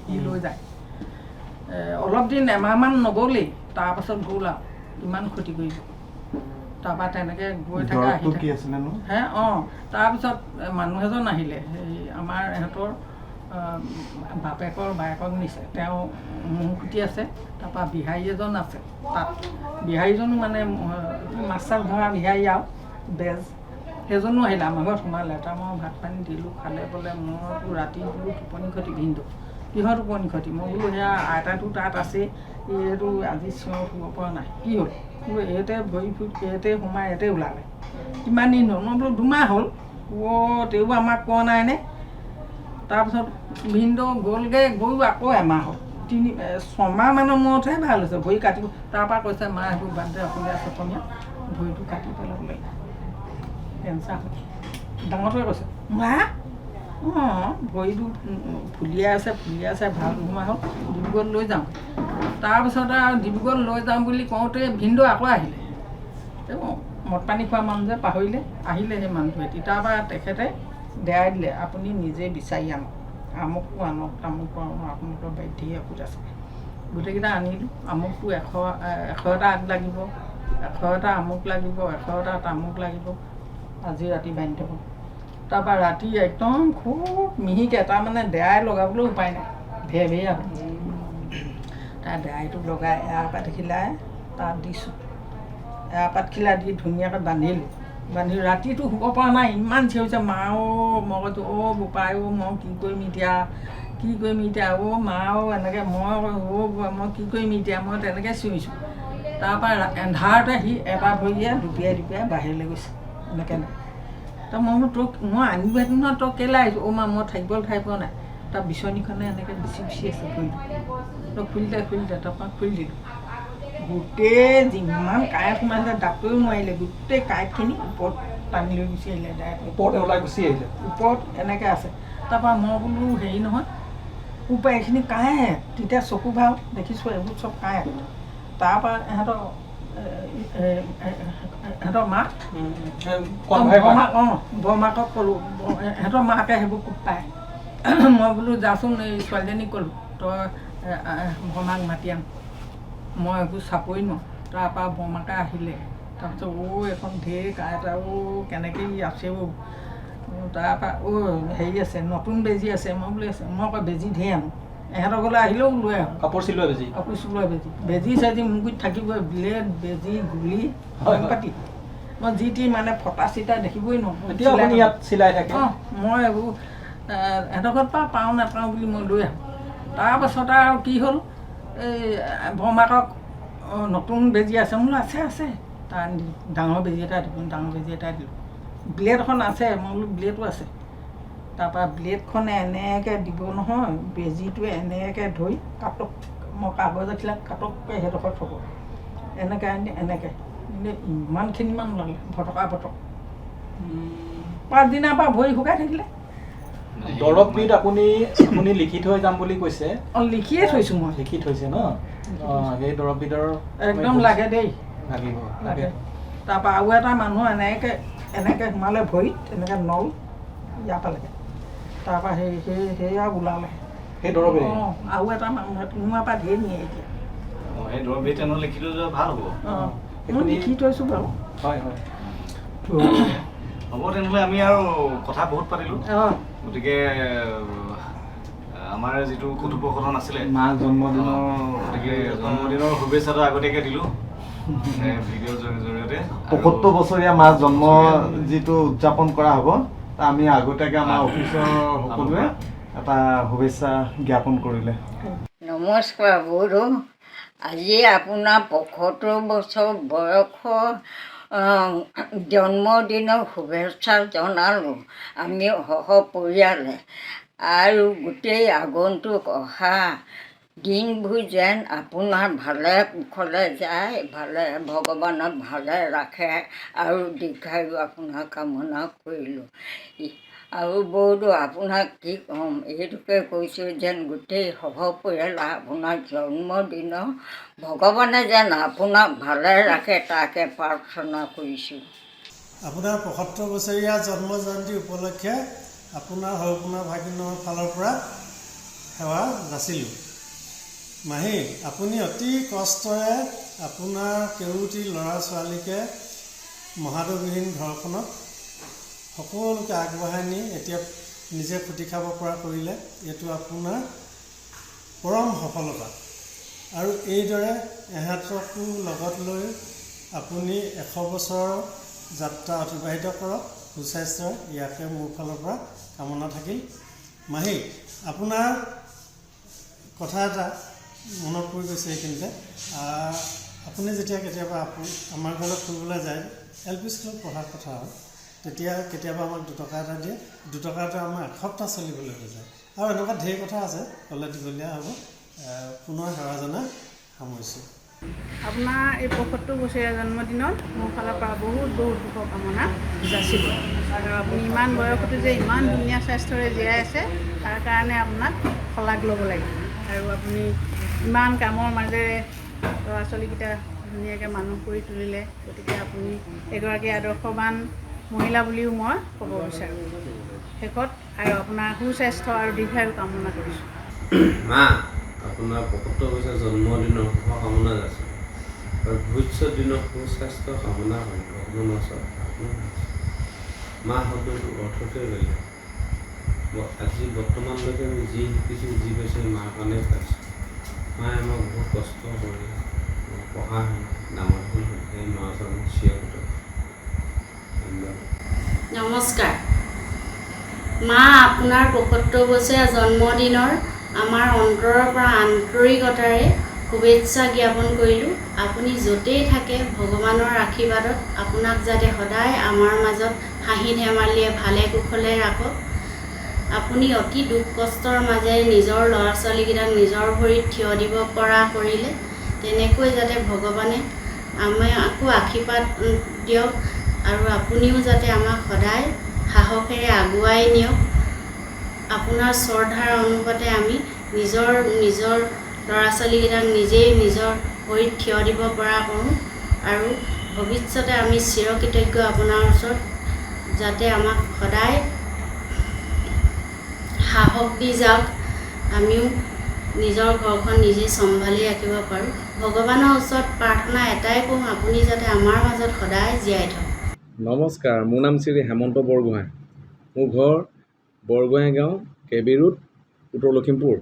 সি লৈ যায়। অলপ দিন এমাহমান নগ'লেই, তাৰপাছত গ'ল আৰু ইমান ক্ষতি কৰিব। তাৰপৰা তেনেকৈ গৈ থাকে, আহি থাকে। তাৰপিছত মানুহ এজন আহিলে, এই আমাৰ ইহঁতৰ বাপেকৰ বায়েকক নিছে, তেওঁ মূৰ খুটি আছে। তাৰপৰা বিহাৰী এজন আছে তাত, বিহাৰীজনো মানে মাছ চাছ ধৰা বিহাৰী আৰু বেজ, সেইজনো আহিলে আমাৰ ঘৰত সোমালে। তাৰ মই ভাত পানী দিলোঁ, খালে বোলে। মইতো ৰাতি বোলো টোপনি ক্ষতি ভিন্দো, কিহৰ টোপনি ক্ষতি? মই বোলো সেয়া আইতাটো তাত আছে, এইটো আজি চিঞৰ শুব পৰা নাই, কি হ'ল? বোলো এইতে ভৰি ফুট, এইতে সোমাই ইয়াতে ওলালে। কিমান দিন হ'ল? মই বোলো 2 মাহ হ'ল। তেও আমাক কোৱা নাইনে? তাৰপিছত ভিন্দো গ'লগৈ, গৈ আকৌ এমাহ হ'ল, 6 মাহমানৰ মূৰতহে ভাল হৈছে, ভৰি কাটিব। তাৰপৰা কৈছে মা সেইবোৰ বাদ দে, অসমীয়া চসমীয়া ভৰিটো কাটি পেলাব লাগিব। কেঞ্চাৰ ডাঙৰটোৱে কৈছে মা অঁ ভৰিটো ফুলিয়াই আছে ভাল নোহোৱা হ'ল ডিব্ৰুগড়ত লৈ যাওঁ তাৰপিছতে আৰু ডিব্ৰুগড়ত লৈ যাওঁ বুলি কওঁতে ভিনদেউ আকৌ আহিলে মদ পানী খোৱা মানুহ যে পাহৰিলে আহিলে সেই মানুহটোৱে তেতিয়াৰ পৰা তেখেতে দেৰাই দিলে আপুনি নিজে বিচাৰি আনক আমুকটো আনক তামুকটো আনক আপোনালোকৰ বাৰীত ধেৰ ঔষধ আছে গোটেইকেইটা আনিলোঁ আমুকটো 100টা আগ লাগিব 100টা আমুক লাগিব 100টা তামুক লাগিব আজি ৰাতি বান্ধি থ'ব তাৰপৰা ৰাতি একদম খুব মিহিকৈ তাৰমানে দেৰাই লগাবলৈ উপায় নাই ভেৰভেৰীয়া হ'ল তাৰ দেৰাইটো লগাই এৰাপাত খিলাই তাত দিছোঁ এৰাপাত খিলা দি ধুনীয়াকৈ বান্ধিলোঁ বান্ধি ৰাতিটো শুব পৰা নাই ইমান চিঞৰিছে মা মই কৈছোঁ বোপাই মই কি কৰিম এতিয়া মা এনেকৈ মই কি কৰিম এতিয়া মই তেনেকৈ চিঞৰিছোঁ তাৰপৰা এন্ধাৰতে সি এটা ভৰিয়ে দুপিয়াই বাহিৰলৈ গৈছে এনেকৈ নাই তই মই মই আনিব হেঁতেন নহয় তই কেলৈ আহিছোঁ মা মই থাকিবলৈ ঠাই পোৱা নাই তাৰ বিচনীখনে এনেকৈ বিচি আছে ভৰিটো তই খুলি দে তাৰপৰা খুলি দিলোঁ গোটেই যিমান কাঁইট সোমাইছিলে ডাক্তৰেও নোৱাৰিলে গোটেই কাঁইটখিনি ওপৰত টানি লৈ গুচি আহিলে ওপৰতে ওলাই গুচি আহিলে ওপৰত এনেকৈ আছে তাৰপৰা মই বোলো হেৰি নহয় ওপৰ এইখিনি কাঁইট তেতিয়া চকু ভাল দেখিছোঁ এইবোৰ চব কাঁইট তাৰপৰা ইহঁতৰ মাক বৰমাকক ক'লোঁ ইহঁতৰ মাকে সেইবোৰ খুব পায় মই বোলো যাচোন এই ছোৱালীজনীক ক'লোঁ তই বৰমাক মাতি আন মই এইবোৰ চাপৰি নোৱাৰোঁ তাৰপৰা বৰমাকে আহিলে তাৰপিছত এখন ঢেৰ কাঁইট আৰু কেনেকৈ আছে তাৰপৰা হেৰি আছে নতুন বেজী আছে মই বোলো আছে মই আকৌ বেজী ঢেৰ আনো ইহঁতৰ ঘৰলৈ আহিলেও লৈ আহোঁ কাপোৰ চিলোৱা বেজী চাইজি মোৰ গুৰিত থাকিবই ব্লেড বেজী গুলি পাতি মই যি টি মানে ফটা চিটা দেখিবই নোৱাৰোঁ চিলাই থাকে অঁ মই এইবোৰ ইহঁতৰ ঘৰত পৰা পাওঁ নাপাওঁ বুলি মই লৈ আহোঁ তাৰপাছত আৰু কি হ'ল এই বৰমাকক নতুন বেজী আছে মোৰ আছে তাৰ ডাঙৰ বেজী এটা দিলোঁ ব্লেড এখন আছে মই বোলো ব্লেডো আছে তাৰপৰা ব্লেডখনে এনেকৈ দিব নহয় বেজীটোৱে এনেকৈ ধৰি কাটক মই কাগজ আছিলে কাটককৈ সেইডোখৰত থ'ব এনেকৈ আনি এনেকৈ ইমানখিনিমান ওলালে ভটকা পাঁচদিনাৰ পৰা ভৰি শুকাই থাকিলে দৰৱবিধ আপুনি লিখি থৈ যাম বুলি কৈছে অঁ লিখিয়ে থৈছোঁ মই লিখি থৈছে ন সেই দৰৱবিধৰ একদম লাগে দেই লাগে তাৰপৰা আৰু এটা মানুহ এনেকৈ সোমালে ভৰিত এনেকৈ নল ইয়াৰ পৰা লাগে তাৰপৰা সেয়া ওলালে সেই দৰৱে অঁ আৰু এটা মানুহ তোমাৰ পৰা ধেৰ নিয়ে এতিয়া সেই দৰৱবিধ তেনেহ'লে লিখি লৈ যোৱা ভাল হ'ব অঁ মই লিখি থৈছোঁ বাৰু হয় হ'ব তেনেহ'লে আমি আৰু কথা বহুত পাতিলোঁ গতিকে আমাৰ যিটো কথোপকথন আছিলে মাৰ জন্মদিনৰ গতিকে জন্মদিনৰ শুভেচ্ছাটো আগতীয়াকৈ দিলোঁ ভিডিঅ'ৰ জৰিয়তে ৭৫ বছৰীয়া মাৰ জন্ম যিটো উদযাপন কৰা হ'ব আমি আগতীয়াকৈ আমাৰ অফিচৰ সকলোৱে এটা শুভেচ্ছা জ্ঞাপন কৰিলে নমস্কাৰ বৌধু আজি আপোনাৰ ৭৫ বছৰ বয়সৰ জন্মদিনৰ শুভেচ্ছা জনালোঁ আমি পৰিয়ালে আৰু গোটেই আগন্তুক অহা দিনবোৰ যেন আপোনাৰ ভালে কুশলে যায় ভালে ভগৱানে ভালে ৰাখে আৰু দীৰ্ঘায়ু আপোনাৰ কামনা কৰিলোঁ আৰু বৌধু আপোনাক কি ক'ম এইটোকে কৈছোঁ যেন গোটেই পৰিয়াল আপোনাৰ জন্মদিনৰ ভগৱানে যেন আপোনাক ভালে ৰাখে তাকে প্ৰাৰ্থনা কৰিছোঁ আপোনাৰ ৭৫ বছৰীয়া জন্ম জয়ন্তী উপলক্ষে আপোনাৰ সৰুপোনা ভাগিনৰ ফালৰ পৰা সেৱা যাচিলোঁ মাহী আপুনি অতি কষ্টৰে আপোনাৰ কেৰুটি ল'ৰা ছোৱালীকে মহাদেৱবিহীন ঘৰখনত সকলোকে আগবঢ়াই নি এতিয়া নিজে খুটি খাব পৰা কৰিলে এইটো আপোনাৰ পৰম সফলতা আৰু এইদৰে এহেঁতকো লগত লৈ আপুনি 100 বছৰৰ যাত্ৰা অতিবাহিত কৰক সুস্বাস্থ্যৰ ইয়াকে মোৰ ফালৰ পৰা কামনা থাকিল মাহী আপোনাৰ কথা এটা মনত পৰি গৈছে এইখিনিতে আপুনি যেতিয়া কেতিয়াবা আমাৰ ঘৰলৈ ফুৰিবলৈ যায় LP স্কুলত পঢ়াৰ কথা হয় তেতিয়া কেতিয়াবা আমাক 2 টকা এটা দিয়ে 2 টকা এটা আমাৰ এসপ্তাহ চলিবলৈ হৈ যায় আৰু এনেকুৱা ঢেৰ কথা আছে ক'লে দীঘলীয়া হ'ব পুনৰ সেৱা জনাই সামৰিছোঁ আপোনাৰ এই ৭৫ বছৰীয়া জন্মদিনত মোৰ ফালৰ পৰা বহুত বহুত শুভকামনা যাচিলোঁ আৰু আপুনি ইমান বয়সতো যে ইমান ধুনীয়া স্বাস্থ্যৰে জীয়াই আছে তাৰ কাৰণে আপোনাক শলাগ ল'ব লাগে আৰু আপুনি ইমান কামৰ মাজেৰে ল'ৰা ছোৱালীকেইটা ধুনীয়াকৈ মানুহ কৰি তুলিলে গতিকে আপুনি এগৰাকী আদৰ্শৱান মহিলা বুলিও মই ক'ব বিচাৰোঁ শেষত আৰু আপোনাৰ সুস্বাস্থ্য আৰু দীৰ্ঘায়ু কামনা কৰিছোঁ মা আপোনাৰ ৭৫ বছৰ জন্মদিনৰ শুভকামনা যাচিছোঁ আৰু ভৱিষ্যত দিনৰ সুস্বাস্থ্য কামনা কৰি ভগৱানৰ ওচৰত প্ৰাৰ্থনা কৰিছোঁ মা শব্দটোৰ অৰ্থটোৱে বেলেগ আজি বৰ্তমানলৈকে আমি যি শিকিছোঁ যি পাইছোঁ মাৰ কাৰণে পাইছোঁ মায়ে আমাক বহুত কষ্ট কৰি পঢ়া ডাঙৰ হ'ল সেই মাৰ ওচৰত চিঞৰ ধন্যবাদ নমস্কাৰ মা আপোনাৰ ৭৫ বছৰীয়া জন্মদিনৰ আমাৰ অন্তৰৰ পৰা আন্তৰিকতাৰে শুভেচ্ছা জ্ঞাপন কৰিলোঁ আপুনি য'তেই থাকে ভগৱানৰ আশীৰ্বাদত আপোনাক যাতে সদায় আমাৰ মাজত হাঁহি ধেমালিয়ে ভালে কুশলে ৰাখক আপুনি অতি দুখ কষ্টৰ মাজেৰে নিজৰ ল'ৰা ছোৱালীকেইটাক নিজৰ ভৰিত থিয় দিব পৰা কৰিলে তেনেকৈ যাতে ভগৱানে আমাকো আশীৰ্বাদ দিয়ক আৰু আপুনিও যাতে আমাক সদায় সাহসেৰে আগুৱাই নিয়ক আপোনাৰ শ্ৰদ্ধাৰ অনুপাতে আমি নিজৰ ল'ৰা ছোৱালীকেইটাক নিজেই নিজৰ ভৰিত থিয় দিব পৰা কৰোঁ আৰু ভৱিষ্যতে আমি চিৰকৃতজ্ঞ আপোনাৰ ওচৰত যাতে আমাক সদায় সাহস দি যাওক আমিও নিজৰ ঘৰখন নিজে চম্ভালি ৰাখিব পাৰোঁ ভগৱানৰ ওচৰত প্ৰাৰ্থনা এটাই কৰোঁ আপুনি যাতে আমাৰ মাজত সদায় জীয়াই থাকক নমস্কাৰ মোৰ নাম শ্ৰী হেমন্ত বৰগোহাঁই মোৰ ঘৰ বৰগোহাঁই গাঁও কেবি ৰোড উত্তৰ লখিমপুৰ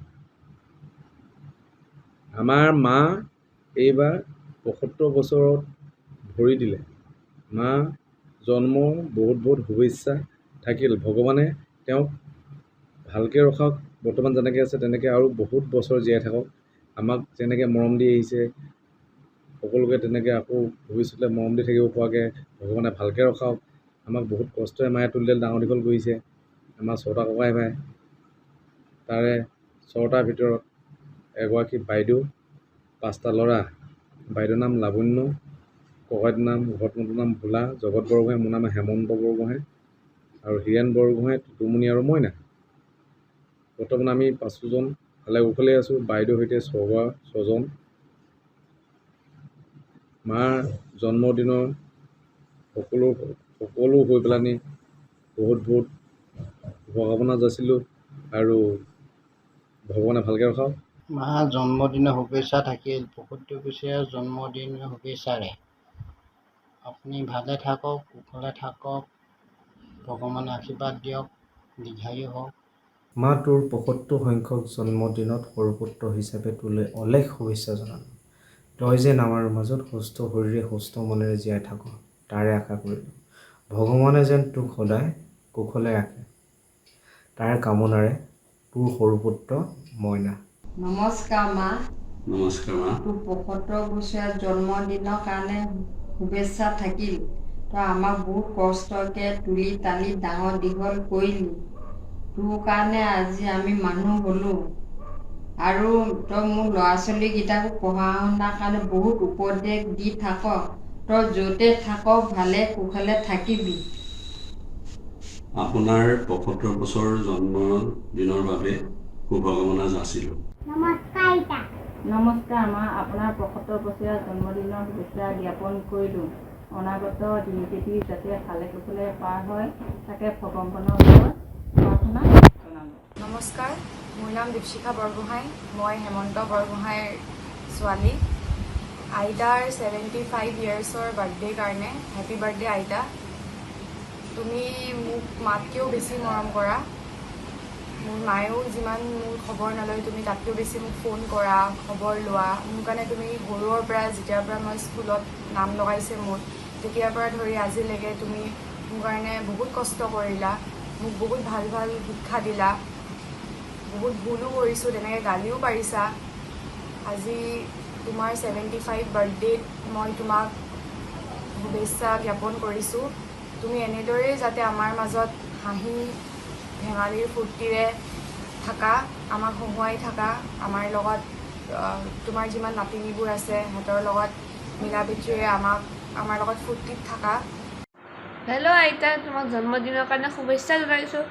আমাৰ মা এইবাৰ ৭৫ বছৰত ভৰি দিলে মা জন্মৰ বহুত বহুত শুভেচ্ছা থাকিল ভগৱানে তেওঁক ভালকৈ ৰখাওক বৰ্তমান যেনেকৈ আছে তেনেকৈ আৰু বহুত বছৰ জীয়াই থাকক আমাক যেনেকৈ মৰম দি আহিছে সকলোকে তেনেকৈ আকৌ ভৱিষ্যতে মৰম দি থাকিব পৰাকৈ ভগৱানে ভালকৈ ৰখাওক আমাক বহুত কষ্টৰে মায়ে তুলিলে ডাঙৰ দীঘল কৰিছে আমাৰ 6টা ককাই ভাই তাৰে 6টাৰ ভিতৰত এগৰাকী বাইদেউ 5টা ল'ৰা বাইদেউৰ নাম লাৱণ্য ককাইটোৰ নাম ঘটমটোৰ নাম ভোলা জগত বৰগোহাঁই মোৰ নাম হেমন্ত বৰগোহাঁই আৰু হীৰেণ বৰগোহাঁই টুটুমণি আৰু মইনা বৰ্তমান আমি 5জন ভালে কুশলে আছোঁ বাইদেউৰ সৈতে 6জন মাৰ জন্মদিনৰ সকলো হৈ পেলানি বহুত বহুত শুভকামনা যাচিলোঁ আৰু ভগৱানে ভালকৈ ৰখাওক মা জন্মদিনৰ শুভেচ্ছা থাকিল ৭৫ বছৰীয়া জন্মদিনৰ শুভেচ্ছাৰে আপুনি ভালে থাকক কুশলে থাকক ভগৱানে আশীৰ্বাদ দিয়ক দীৰ্ঘায়ু হওক মা তোৰ ৭৫ সংখ্যক জন্মদিনত সৰু পুত্ৰ হিচাপে তোলৈ অলেখ শুভেচ্ছা জনালোঁ তই যেন আমাৰ মাজত সুস্থ শৰীৰে সুস্থ মনেৰে জীয়াই থাক তাৰে আশা কৰিলোঁ ভগৱানে যেন তোক সদায় কুশলে ৰাখে তাৰ কামনাৰে তোৰ সৰু পুত্ৰ মইনা নমস্কাৰ মা নমস্কাৰ মা তোৰ ৭৫ বছৰীয়া জন্মদিনৰ কাৰণে শুভেচ্ছা থাকিল তই আমাক বহুত কষ্টকৈ তুলি তালি ডাঙৰ দীঘল কৰিলি তোৰ কাৰণে আজি আমি মানুহ হ'লোঁ আৰু তই মোৰ ল'ৰা ছোৱালীকেইটাকো পঢ়া শুনাৰ কাৰণে বহুত উপদেশ দি থাক তই য'তে থাক ভালে কুশলে থাকিবি আপোনাৰ ৭৫ বছৰ জন্মদিনৰ বাবে শুভকামনা যাচিলোঁ নমস্কাৰ মা আপোনাৰ ৭৫ বছৰীয়া জন্মদিনৰ শুভেচ্ছা জ্ঞাপন কৰিলোঁ অনাগত দিনকেইটি যাতে ভালে কুশলে পাৰ হয় তাকে ভগৱানৰ ওচৰত প্ৰাৰ্থনা জনালোঁ নমস্কাৰ মোৰ নাম দীপশিখা বৰগোহাঁই মই হেমন্ত বৰগোহাঁইৰ ছোৱালী আইতাৰ 75 ইয়াৰ্ছৰ বাৰ্থডেৰ কাৰণে হেপী বাৰ্থডে আইতা তুমি মোক মাতকৈও বেছি মৰম কৰা মোৰ মায়েও যিমান মোৰ খবৰ নলয় তুমি তাতকৈও বেছি মোক ফোন কৰা খবৰ লোৱা মোৰ কাৰণে তুমি সৰুৰ পৰা যেতিয়াৰ পৰা মই স্কুলত নাম লগাইছে মোৰ তেতিয়াৰ পৰা ধৰি আজিলৈকে তুমি মোৰ কাৰণে বহুত কষ্ট কৰিলা মোক বহুত ভাল ভাল শিক্ষা দিলা বহুত ভুলো কৰিছোঁ তেনেকৈ গালিও পাৰিছা আজি তোমাৰ 75 বাৰ্থডেত মই তোমাক শুভেচ্ছা জ্ঞাপন কৰিছোঁ তুমি এনেদৰেই যাতে আমাৰ মাজত হাঁহি ধেমালিৰ ফূৰ্তিৰে থাকা আমাক হহুৱাই থাকা আমাৰ লগত তোমাৰ যিমান নাতিনীবোৰ আছে সিহঁতৰ লগত মিলা প্ৰীতিৰে আমাৰ লগত ফূৰ্তিত থাকা। হেল্ল' আইতা, তোমাক জন্মদিনৰ কাৰণে শুভেচ্ছা জনাইছোঁ।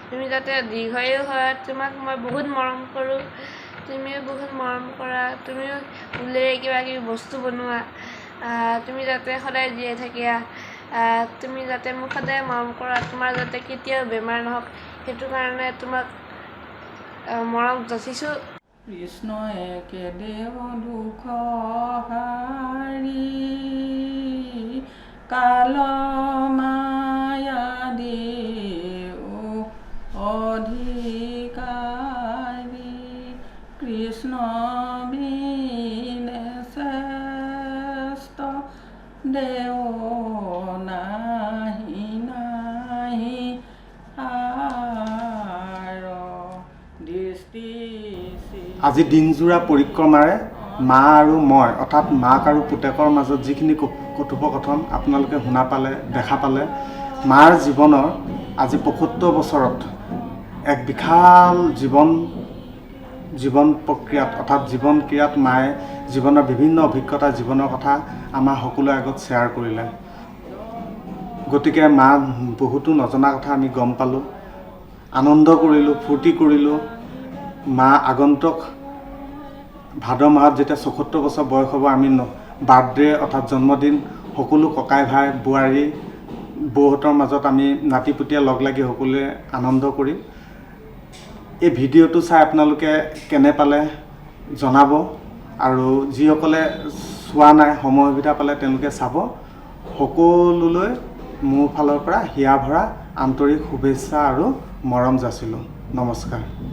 তুমি যাতে দীৰ্ঘায়ু হোৱা, তোমাক মই বহুত মৰম কৰোঁ, তুমিও বহুত মৰম কৰা, তুমিও ঊলেৰে কিবা কিবি বস্তু বনোৱা, তুমি যাতে সদায় জীয়াই থাকা, তুমি যাতে মোক সদায় মৰম কৰা, তোমাৰ যাতে কেতিয়াও বেমাৰ নহওক সেইটো কাৰণে তোমাক মৰম যাচিছোঁ। কৃষ্ণয়ে কেদেৱ দুখ হাৰি কাল মায়া দেও অধিকাৰী কৃষ্ণ বিনে শ্ৰেষ্ঠ দেও নাহি নাহি আৰ দৃষ্টি। আজি দিনজোৰা পৰিক্ৰমাৰে মা আৰু মই অৰ্থাৎ মাক আৰু পুতেকৰ মাজত যিখিনি কথোপকথন আপোনালোকে শুনা পালে, দেখা পালে, মাৰ জীৱনৰ আজি ৭৫ বছৰত এক বিশাল জীৱন প্ৰক্ৰিয়াত অৰ্থাৎ জীৱন ক্ৰিয়াত মায়ে জীৱনৰ বিভিন্ন অভিজ্ঞতা, জীৱনৰ কথা আমাৰ সকলোৰে আগত শ্বেয়াৰ কৰিলে। গতিকে মা বহুতো নজনা কথা আমি গম পালোঁ, আনন্দ কৰিলোঁ, ফূৰ্তি কৰিলোঁ। মা আগন্তুক ভাদ মাহত যেতিয়া ৭৪ বছৰ বয়স হ'ব, আমি বাৰ্থডে অৰ্থাৎ জন্মদিন সকলো ককাই ভাই বোৱাৰী বৌহঁতৰ মাজত আমি নাতিপুতীয়া লগ লাগি সকলোৱে আনন্দ কৰিম। এই ভিডিঅ'টো চাই আপোনালোকে কেনে পালে জনাব, আৰু যিসকলে চোৱা নাই সময় সুবিধা পালে তেওঁলোকে চাব। সকলোলৈ মোৰ ফালৰ পৰা হিয়া ভৰা আন্তৰিক শুভেচ্ছা আৰু মৰম যাচিলোঁ। নমস্কাৰ।